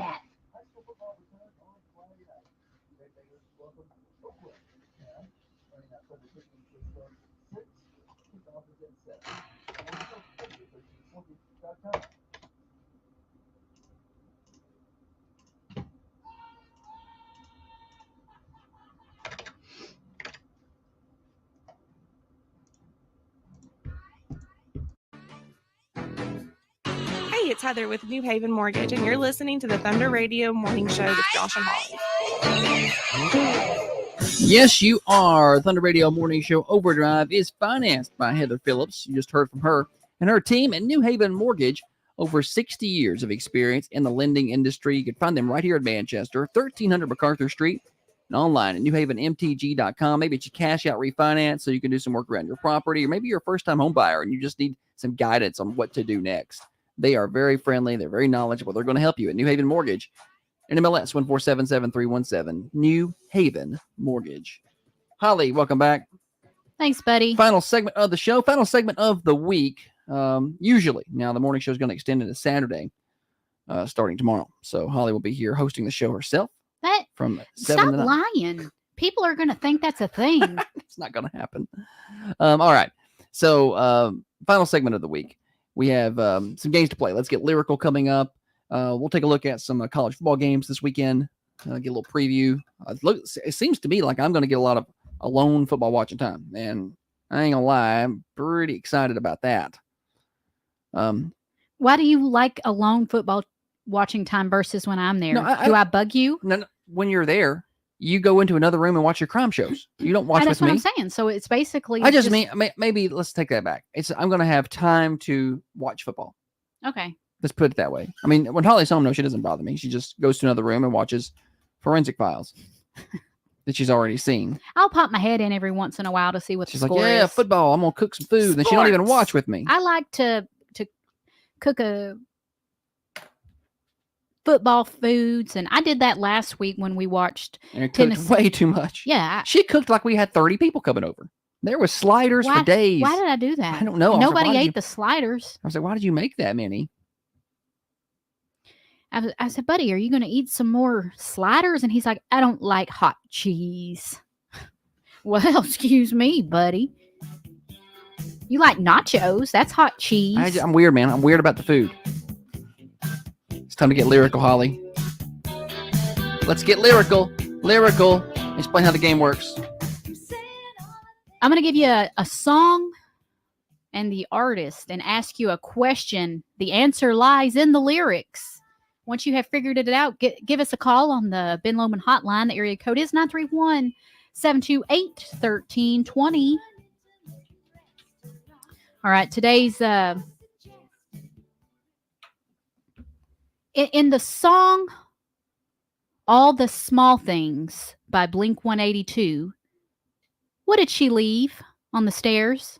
Speaker 15: Hey, it's Heather with New Haven Mortgage, and you're listening to the Thunder Radio Morning Show with Josh and Holly.
Speaker 1: Yes, you are. Thunder Radio Morning Show Overdrive is financed by Heather Phillips. You just heard from her and her team at New Haven Mortgage. Over 60 years of experience in the lending industry. You can find them right here in Manchester, 1300 MacArthur Street, and online at newhavenmtg.com. Maybe it's a cash out refinance so you can do some work around your property, or maybe you're a first-time home buyer and you just need some guidance on what to do next. They are very friendly. They're very knowledgeable. They're going to help you at New Haven Mortgage. NMLS 1477317. New Haven Mortgage. Holly, welcome back.
Speaker 4: Thanks, buddy.
Speaker 1: Final segment of the show. Final segment of the week. Usually, now the morning show is going to extend into Saturday, starting tomorrow. So Holly will be here hosting the show herself.
Speaker 4: That
Speaker 1: from 7
Speaker 4: stop
Speaker 1: to 9.
Speaker 4: lying. People are going to think that's a thing.
Speaker 1: It's not going to happen. All right. So final segment of the week. We have some games to play. Let's get lyrical coming up. We'll take a look at some college football games this weekend. Get a little preview. It seems to me like I'm going to get a lot of alone football watching time, and I ain't gonna lie, I'm pretty excited about that.
Speaker 4: Why do you like alone football watching time versus when I'm there? Do I bug you?
Speaker 1: No, when you're there, you go into another room and watch your crime shows. You don't watch with me.
Speaker 4: That's what I'm saying. So it's basically.
Speaker 1: I just mean maybe let's take that back. I'm going to have time to watch football.
Speaker 4: Okay.
Speaker 1: Let's put it that way. I mean, when Holly's home, no, she doesn't bother me. She just goes to another room and watches Forensic Files that she's already seen.
Speaker 4: I'll pop my head in every once in a while to see what
Speaker 1: she's
Speaker 4: the
Speaker 1: like,
Speaker 4: score
Speaker 1: yeah,
Speaker 4: is.
Speaker 1: football. I'm gonna cook some food, and she don't even watch with me.
Speaker 4: I like to cook a football foods, and I did that last week when we watched
Speaker 1: and it
Speaker 4: Tennessee.
Speaker 1: cooked way too much.
Speaker 4: Yeah,
Speaker 1: she cooked like we had 30 people coming over. There was sliders for days.
Speaker 4: Why did I do that?
Speaker 1: I don't know.
Speaker 4: Nobody ate the sliders.
Speaker 1: I was like, why did you make that many?
Speaker 4: I said, buddy, are you going to eat some more sliders? And he's like, I don't like hot cheese. Well, excuse me, buddy. You like nachos? That's hot cheese.
Speaker 1: I'm weird, man. I'm weird about the food. It's time to get lyrical, Holly. Let's get lyrical. Lyrical. Explain how the game works.
Speaker 4: I'm going to give you a song and the artist and ask you a question. The answer lies in the lyrics. Once you have figured it out, give us a call on the Ben Lomond hotline. The area code is 931-728-1320. All right, today's in the song All the Small Things by Blink 182, what did she leave on the stairs?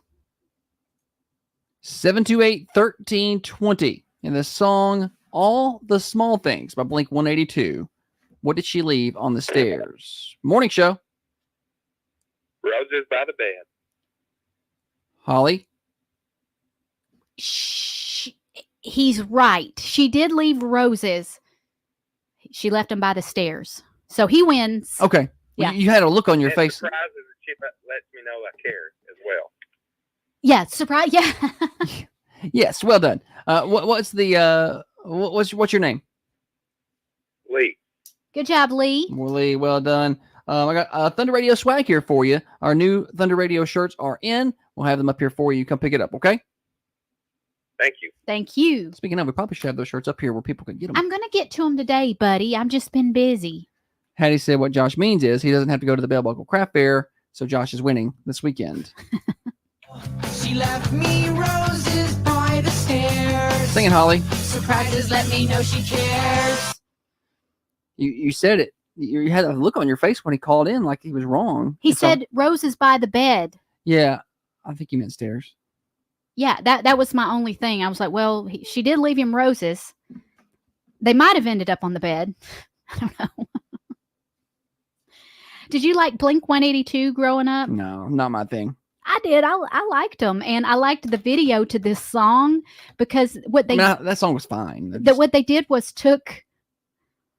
Speaker 1: 728-1320. In the song All the Small Things by Blink 182, what did she leave on the stairs? Morning show.
Speaker 16: Roses by the bed.
Speaker 1: Holly?
Speaker 4: He's right. She did leave roses. She left them by the stairs. So he wins.
Speaker 1: Okay.
Speaker 4: Yeah.
Speaker 1: You had a look on your
Speaker 16: And
Speaker 1: face.
Speaker 16: surprises that she lets me know I care as well.
Speaker 4: Yeah, surprise. Yeah.
Speaker 1: Yes, well done. What's your name?
Speaker 16: Lee.
Speaker 4: Good job, Lee.
Speaker 1: Well, Lee, well done. I got Thunder Radio swag here for you. Our new Thunder Radio shirts are in. We'll have them up here for you. Come pick it up, okay?
Speaker 16: Thank you.
Speaker 4: Thank you.
Speaker 1: Speaking of, we probably should have those shirts up here where people can get them.
Speaker 4: I'm going to get to them today, buddy. I've just been busy.
Speaker 1: Hattie said what Josh means is he doesn't have to go to the Bell Buckle Craft Fair, so Josh is winning this weekend.
Speaker 3: She left me roses by the stairs.
Speaker 1: Sing it, Holly.
Speaker 3: Surprises let me know she cares.
Speaker 1: You said it. You had a look on your face when he called in like he was wrong.
Speaker 4: He said roses by the bed.
Speaker 1: Yeah, I think you meant stairs.
Speaker 4: Yeah, that was my only thing. I was like, well, she did leave him roses. They might have ended up on the bed. I don't know. Did you like Blink 182 growing up?
Speaker 1: No, not my thing.
Speaker 4: I did. I liked them, and I liked the video to this song because what they
Speaker 1: that song was fine.
Speaker 4: What they did was took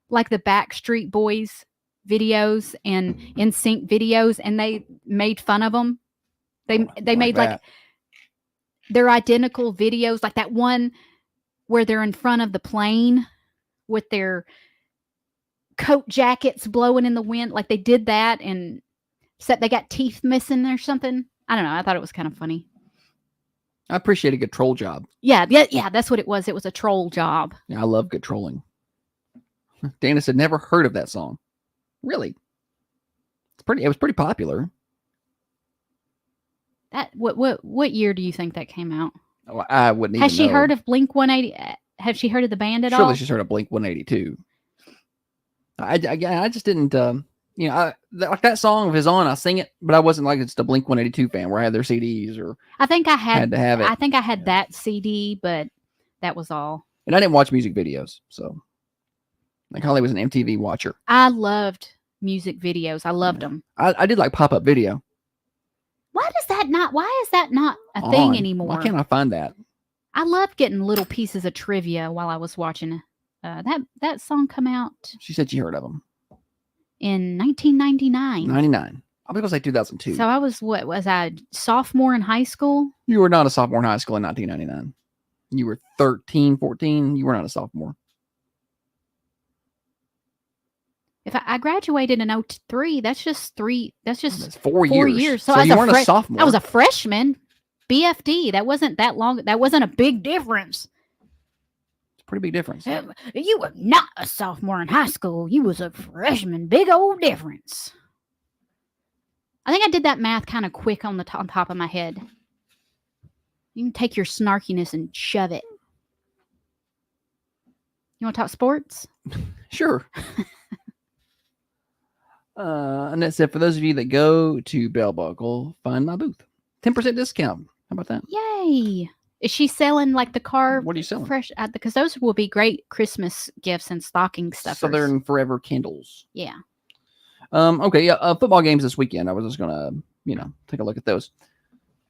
Speaker 4: like the Backstreet Boys videos and NSYNC videos, and they made fun of them. They made like they're identical videos, like that one where they're in front of the plane with their coat jackets blowing in the wind. Like they did that, and except they got teeth missing or something. I don't know. I thought it was kind of funny.
Speaker 1: I appreciate a good troll job.
Speaker 4: Yeah. That's what it was. It was a troll job.
Speaker 1: Yeah, I love good trolling. Dana said never heard of that song. Really? It was pretty popular.
Speaker 4: That what year do you think that came out?
Speaker 1: Oh, I wouldn't even
Speaker 4: Has she
Speaker 1: know.
Speaker 4: heard of Blink 180? Have she heard of the band at all?
Speaker 1: Surely she's heard of Blink 182. I just didn't. Like that song if it's on, I sing it, but I wasn't like it's the Blink 182 fan where I had their CDs or.
Speaker 4: I think I had
Speaker 1: to have it.
Speaker 4: I think I had that CD, but that was all.
Speaker 1: And I didn't watch music videos, so like Holly was an MTV watcher.
Speaker 4: I loved music videos. I loved them.
Speaker 1: I did like pop-up video.
Speaker 4: Why is that not a thing anymore?
Speaker 1: Why can't I find that?
Speaker 4: I loved getting little pieces of trivia while I was watching that song come out.
Speaker 1: She said she heard of them
Speaker 4: in 1999.
Speaker 1: 99. I was going to say 2002.
Speaker 4: So I was I sophomore in high school?
Speaker 1: You were not a sophomore in high school in 1999. You were 13, 14. You were not a sophomore.
Speaker 4: If I graduated in 03, that's just
Speaker 1: 4
Speaker 4: years. So
Speaker 1: you weren't a sophomore.
Speaker 4: I was a freshman. BFD. That wasn't that long. That wasn't a big difference.
Speaker 1: It's a pretty big difference.
Speaker 4: You were not a sophomore in high school. You was a freshman. Big old difference. I think I did that math kind of quick on top of my head. You can take your snarkiness and shove it. You want to talk sports?
Speaker 1: Sure. And that said, for those of you that go to Bell Buckle, find my booth. 10% discount. How about that?
Speaker 4: Yay. Is she selling like the car?
Speaker 1: What are you selling?
Speaker 4: Fresh, because those will be great Christmas gifts and stocking stuffers.
Speaker 1: Southern Forever candles.
Speaker 4: Yeah.
Speaker 1: Okay. Yeah. Football games this weekend. I was just gonna, take a look at those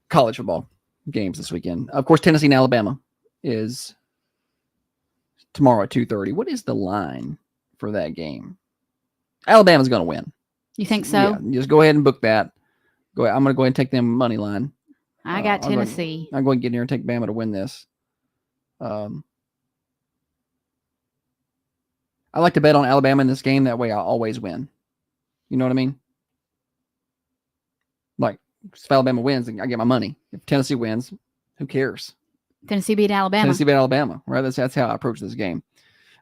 Speaker 1: college football games this weekend. Of course, Tennessee and Alabama is tomorrow at 2:30. What is the line for that game? Alabama's gonna win.
Speaker 4: You think so?
Speaker 1: Yeah. Just go ahead and book that. Go ahead. I'm gonna go ahead and take them money line.
Speaker 4: I got Tennessee.
Speaker 1: I'm going to get in here and take Bama to win this. I like to bet on Alabama in this game. That way I always win. You know what I mean? Like, if Alabama wins, I get my money. If Tennessee wins, Who cares?
Speaker 4: Tennessee beat Alabama.
Speaker 1: Tennessee beat Alabama, right? That's how I approach this game.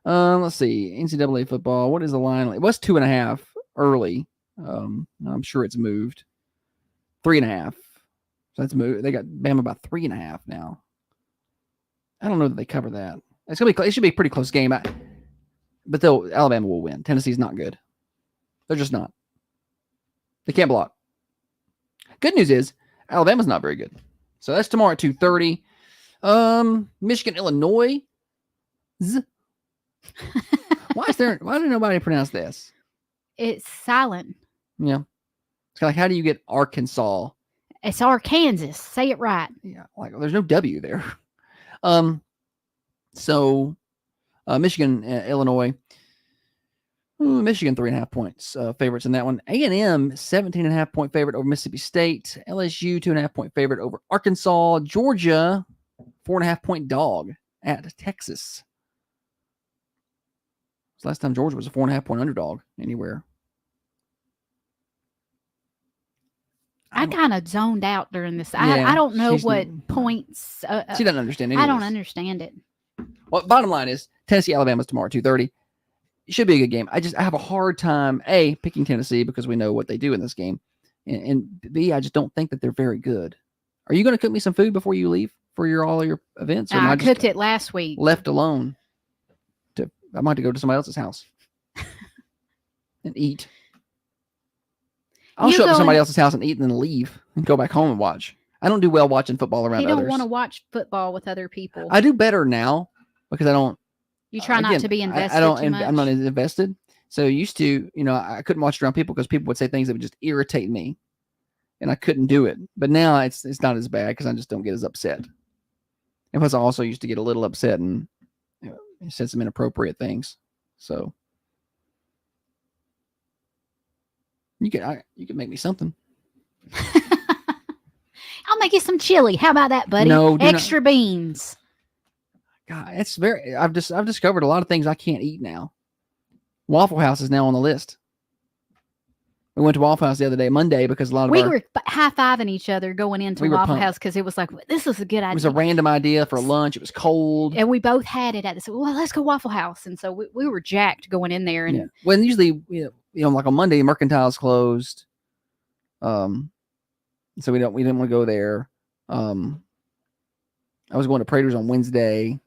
Speaker 1: Let's see. NCAA football. What is the line? It was 2.5 early. I'm sure it's moved. 3.5. So that's moved. They got Bama about 3.5 now. I don't know that they cover that. It's gonna be. It should be a pretty close game. But Alabama will win. Tennessee's not good. They're just not. They can't block. Good news is Alabama's not very good. So that's tomorrow at 2:30. Michigan, Illinois. Why did nobody pronounce this?
Speaker 4: It's silent.
Speaker 1: Yeah. It's kind of like, how do you get Arkansas?
Speaker 4: It's Arkansas. Say it right.
Speaker 1: Yeah. Like, there's no W there. So Michigan, Illinois. Michigan 3.5 points favorites in that one. A&M 17.5 point favorite over Mississippi State. LSU 2.5 point favorite over Arkansas. Georgia 4.5 point dog at Texas. So last time Georgia was a 4.5 point underdog anywhere.
Speaker 4: I kind of zoned out during this. I don't know what points.
Speaker 1: She doesn't understand any
Speaker 4: I
Speaker 1: of
Speaker 4: don't
Speaker 1: this.
Speaker 4: understand it.
Speaker 1: Well, bottom line is Tennessee, Alabama's tomorrow at 2:30. It should be a good game. I have a hard time, A, picking Tennessee because we know what they do in this game. And B, I just don't think that they're very good. Are you going to cook me some food before you leave for all your events? Or
Speaker 4: I cooked it last week.
Speaker 1: Left alone. I might have to go to somebody else's house and eat. I'll show up to somebody else's house and eat and then leave and go back home and watch. I don't do well watching football around others.
Speaker 4: You don't want to watch football with other people.
Speaker 1: I do better now because I don't.
Speaker 4: You try not to be invested too much.
Speaker 1: I'm not as invested. So used to, I couldn't watch around people because people would say things that would just irritate me, and I couldn't do it. But now it's not as bad because I just don't get as upset. And plus, I also used to get a little upset and said some inappropriate things. So you can make me something.
Speaker 4: I'll make you some chili. How about that, buddy?
Speaker 1: No,
Speaker 4: extra beans.
Speaker 1: God, it's I've discovered a lot of things I can't eat now. Waffle House is now on the list. We went to Waffle House the other day, Monday, because a lot of
Speaker 4: we were high-fiving each other going into Waffle House because it was like, this is a good idea.
Speaker 1: It was a random idea for lunch. It was cold.
Speaker 4: And we both had it at this. Well, let's go Waffle House. And so we were jacked going in there. And
Speaker 1: Well, usually, like on Monday, Mercantile's closed. So we didn't want to go there. I was going to Prater's on Wednesday.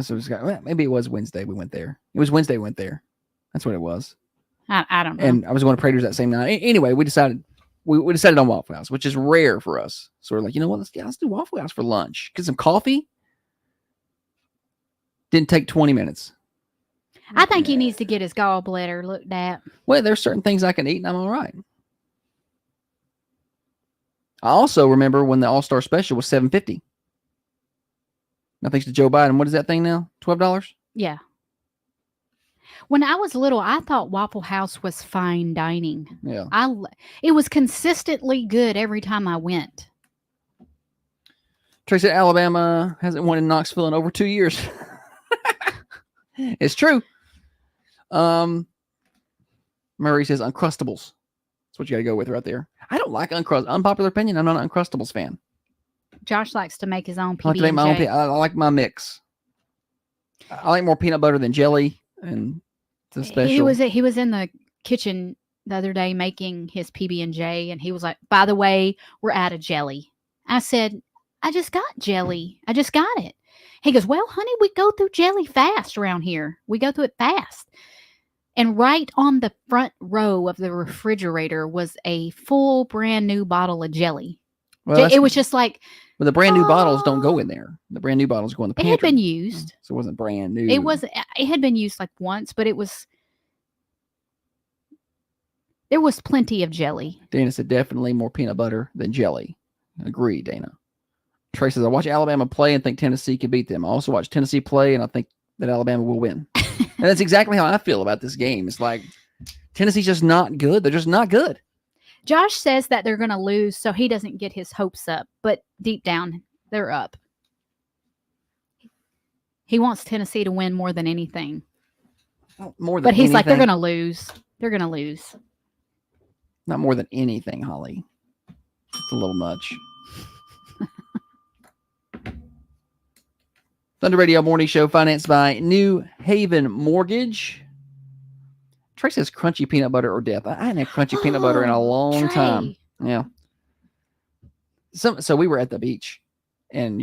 Speaker 1: So maybe it was Wednesday we went there. It was Wednesday we went there. That's what it was.
Speaker 4: I don't know.
Speaker 1: And I was going to Prater's that same night. Anyway, we decided on Waffle House, which is rare for us. So we're like, you know what? Let's do Waffle House for lunch. Get some coffee. Didn't take 20 minutes.
Speaker 4: I think he needs to get his gallbladder looked at.
Speaker 1: Well, there's certain things I can eat and I'm all right. I also remember when the All-Star Special was $7.50. Now, thanks to Joe Biden, what is that thing now? $12?
Speaker 4: Yeah. When I was little, I thought Waffle House was fine dining.
Speaker 1: Yeah.
Speaker 4: It was consistently good every time I went.
Speaker 1: Tracy, Alabama hasn't won in Knoxville in over 2 years. It's true. Murray says Uncrustables. That's what you got to go with right there. I don't like unpopular opinion. I'm not an Uncrustables fan.
Speaker 4: Josh likes to make his own
Speaker 1: I like to make my own. I like my mix. I like more peanut butter than jelly, and it's a special.
Speaker 4: He was in the kitchen the other day making his PB&J, and he was like, "By the way, we're out of jelly." I said, "I just got jelly. I just got it." He goes, "Well, honey, we go through jelly fast around here. We go through it fast." And right on the front row of the refrigerator was a full brand new bottle of jelly. Well, it was just like...
Speaker 1: But the brand new bottles don't go in there. The brand new bottles go in the pantry.
Speaker 4: It had been used.
Speaker 1: So it wasn't brand new.
Speaker 4: It had been used like once, but there was plenty of jelly.
Speaker 1: Dana said definitely more peanut butter than jelly. Agree, Dana. Trey says, I watch Alabama play and think Tennessee can beat them. I also watch Tennessee play and I think that Alabama will win. And that's exactly how I feel about this game. It's like Tennessee's just not good. They're just not good.
Speaker 4: Josh says that they're going to lose, so he doesn't get his hopes up. But deep down, they're up. He wants Tennessee to win more than anything. But he's like, they're going to lose. They're going to lose.
Speaker 1: Not more than anything, Holly. It's a little much. Thunder Radio Morning Show financed by New Haven Mortgage. Trey says crunchy peanut butter or death. I hadn't had crunchy peanut butter in a long time. Yeah. So we were at the beach, and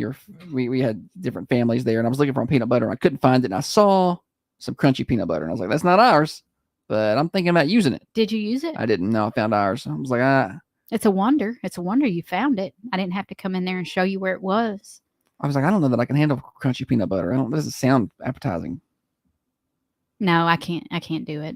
Speaker 1: we had different families there, and I was looking for peanut butter, and I couldn't find it, and I saw some crunchy peanut butter, and I was like, that's not ours, but I'm thinking about using it.
Speaker 4: Did you use it?
Speaker 1: I didn't. No, I found ours. I was like,
Speaker 4: It's a wonder. It's a wonder you found it. I didn't have to come in there and show you where it was.
Speaker 1: I was like, I don't know that I can handle crunchy peanut butter. That doesn't sound appetizing.
Speaker 4: No, I can't. I can't do it.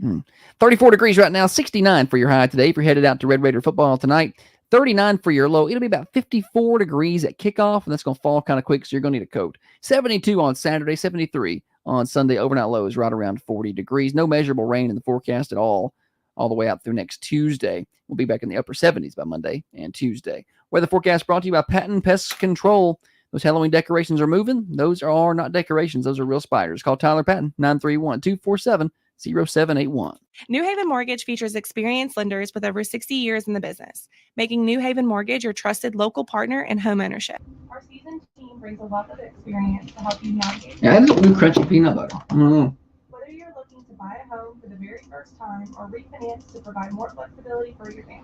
Speaker 1: 34 degrees right now, 69 for your high today. If you're headed out to Red Raider football tonight, 39 for your low. It'll be about 54 degrees at kickoff, and that's going to fall kind of quick, so you're going to need a coat. 72 on Saturday, 73 on Sunday. Overnight low is right around 40 degrees. No measurable rain in the forecast at all the way out through next Tuesday. We'll be back in the upper 70s by Monday and Tuesday. Weather forecast brought to you by Patton Pest Control. Those Halloween decorations are moving. Those are not decorations. Those are real spiders. Call Tyler Patton, 931-247-0781.
Speaker 15: New Haven Mortgage features experienced lenders with over 60 years in the business, making New Haven Mortgage your trusted local partner in home ownership. Our seasoned team brings a wealth of experience to help you navigate.
Speaker 1: Yeah, I don't do crunchy peanut butter. I don't know.
Speaker 15: Whether you're looking to buy a home for the very first time or refinance to provide more flexibility for your family,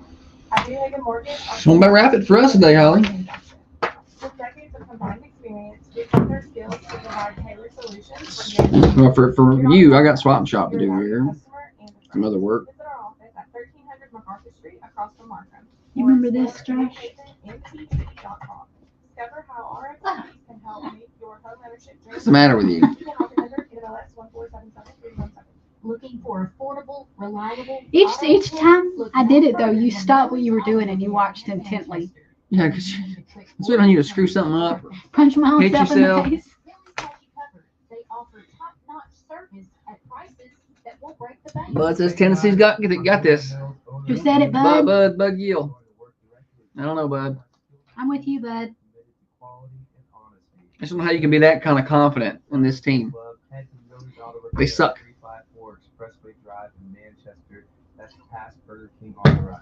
Speaker 15: at New Haven Mortgage,
Speaker 1: What about rapid for us today, Holly?
Speaker 15: with decades of combined experience, we have their skills to provide tailored solutions
Speaker 1: Well, for you, I got swap and shop to do here. Some other work.
Speaker 15: Visit our office at 1300 MacArthur Street across from Markham.
Speaker 2: You remember this, Josh?
Speaker 15: Discover how our employees can help make your home ownership journey.
Speaker 1: What's the matter with you?
Speaker 6: Looking for affordable, reliable.
Speaker 2: Each time I did it though, you stopped what you were doing and you watched intently.
Speaker 1: Yeah, because that's what I need to screw something up.
Speaker 2: Punch my own
Speaker 1: Hit
Speaker 2: self
Speaker 1: yourself.
Speaker 2: in the face.
Speaker 6: They offer top-notch service at prices that won't break the bank.
Speaker 1: Bud says Tennessee's got this.
Speaker 2: Who said it, Bud?
Speaker 1: Bud Gill. I don't know, Bud.
Speaker 2: I'm with you, Bud.
Speaker 1: I just don't know how you can be that kind of confident in this team. They suck.
Speaker 14: Expressway Drive in Manchester. That's past Burger King on the right.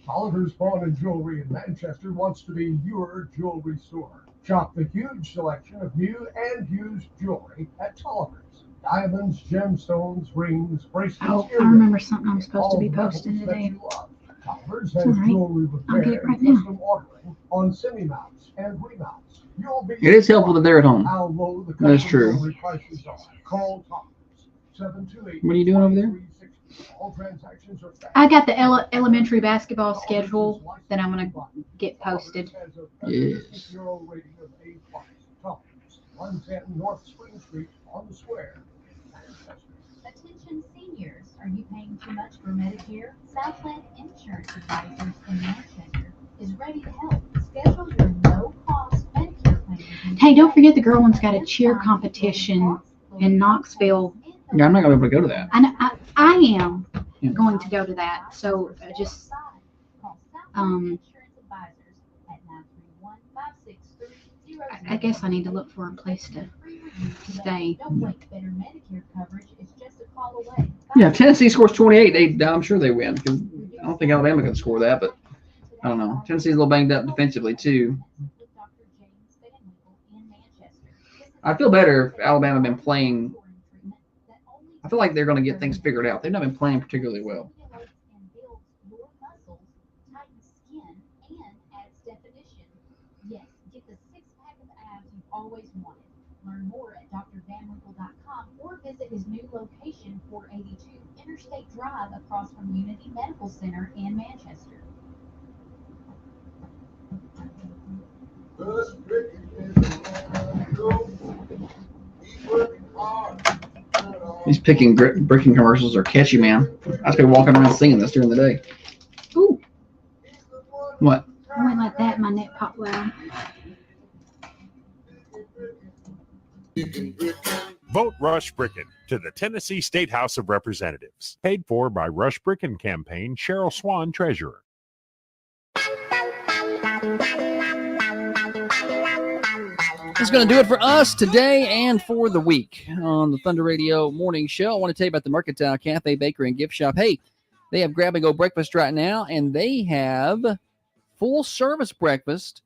Speaker 17: Oliver's Pawn and Jewelry in Manchester wants to be your jewelry store. Shop the huge selection of new and used jewelry at Tolliver's. Diamonds, gemstones, rings, bracelets,
Speaker 2: Oh, I
Speaker 17: earrings.
Speaker 2: remember something I'm supposed to
Speaker 17: All
Speaker 2: be
Speaker 17: the
Speaker 2: posting
Speaker 17: metals that
Speaker 2: today.
Speaker 17: you love. Tolliver's has
Speaker 2: All right.
Speaker 17: jewelry
Speaker 2: I'll
Speaker 17: repair
Speaker 2: get it right
Speaker 17: and
Speaker 2: now.
Speaker 17: custom ordering on semi-mounts and remounts. You'll be
Speaker 1: It is helpful that they're at home.
Speaker 17: how low the
Speaker 1: That's
Speaker 17: custom
Speaker 1: true.
Speaker 17: jewelry prices are. Call Tolliver's 728.
Speaker 1: What are you doing over there?
Speaker 17: All transactions are fast.
Speaker 2: I got the elementary basketball schedule that I'm gonna get posted.
Speaker 1: Yes.
Speaker 17: 110 North Spring Street on the square.
Speaker 6: Attention seniors, are you paying too much for Medicare? Southland Insurance Advisors in Manchester is ready to help. Schedule your no-cost Medicare plan.
Speaker 2: Hey, don't forget the girl one's got a cheer competition in Knoxville.
Speaker 1: Yeah, I'm not going to be able to go to that.
Speaker 2: I am
Speaker 1: Yeah.
Speaker 2: going to go to that. So just I guess I need to look for a place to stay.
Speaker 6: Don't wait, better Medicare coverage is just a call away.
Speaker 1: Yeah, if Tennessee scores 28, I'm sure they win. Because I don't think Alabama can score that, but I don't know. Tennessee's a little banged up defensively, too. I feel better if Alabama had been playing. I feel like they're going to get things figured out. They've not been playing particularly well.
Speaker 6: Yes, get the six-pack of abs you've always wanted. Learn more at drvanwinkle.com or visit his new location, 482 Interstate Drive, across from Unity Medical Center in Manchester.
Speaker 1: These bricking commercials are catchy, man. I just be walking around singing this during the day.
Speaker 2: Ooh,
Speaker 1: What?
Speaker 2: I went like that, my neck popped loud.
Speaker 18: Vote Rush Bricken to the Tennessee State House of Representatives. Paid for by Rush Bricken Campaign, Cheryl Swan, Treasurer.
Speaker 1: That's going to do it for us today and for the week on the Thunder Radio Morning Show. I want to tell you about the Mercantile Cafe, Bakery, and Gift Shop. Hey, they have grab-and-go breakfast right now, and they have full-service breakfast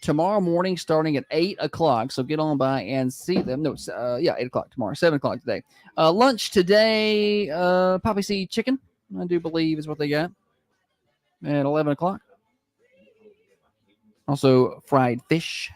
Speaker 1: tomorrow morning starting at 8 o'clock. So get on by and see them. No, 8 o'clock tomorrow, 7 o'clock today. Lunch today, Poppy Seed chicken, I do believe is what they got at 11 o'clock. Also fried fish.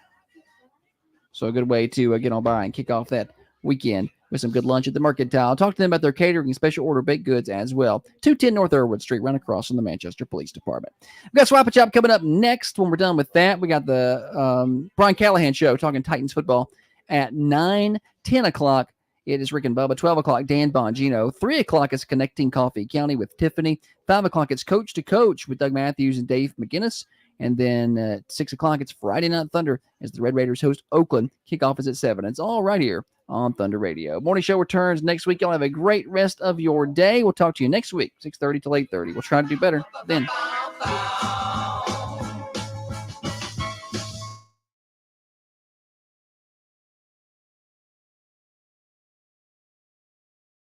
Speaker 1: So a good way to get on by and kick off that weekend with some good lunch at the Mercantile. Talk to them about their catering and special order baked goods as well. 210 North Irwood Street, run across from the Manchester Police Department. We've got Swap and Chop coming up next. When we're done with that, we got the Brian Callahan Show talking Titans football at 9, 10 o'clock. It is Rick and Bubba. 12 o'clock, Dan Bongino. 3 o'clock is Connecting Coffee County with Tiffany. 5 o'clock, it's Coach to Coach with Doug Matthews and Dave McGinnis. And then at 6 o'clock, it's Friday Night Thunder as the Red Raiders host Oakland. Kickoff is at 7. It's all right here on Thunder Radio. Morning Show returns next week. Y'all have a great rest of your day. We'll talk to you next week, 6:30 till 8:30. We'll try to do better then.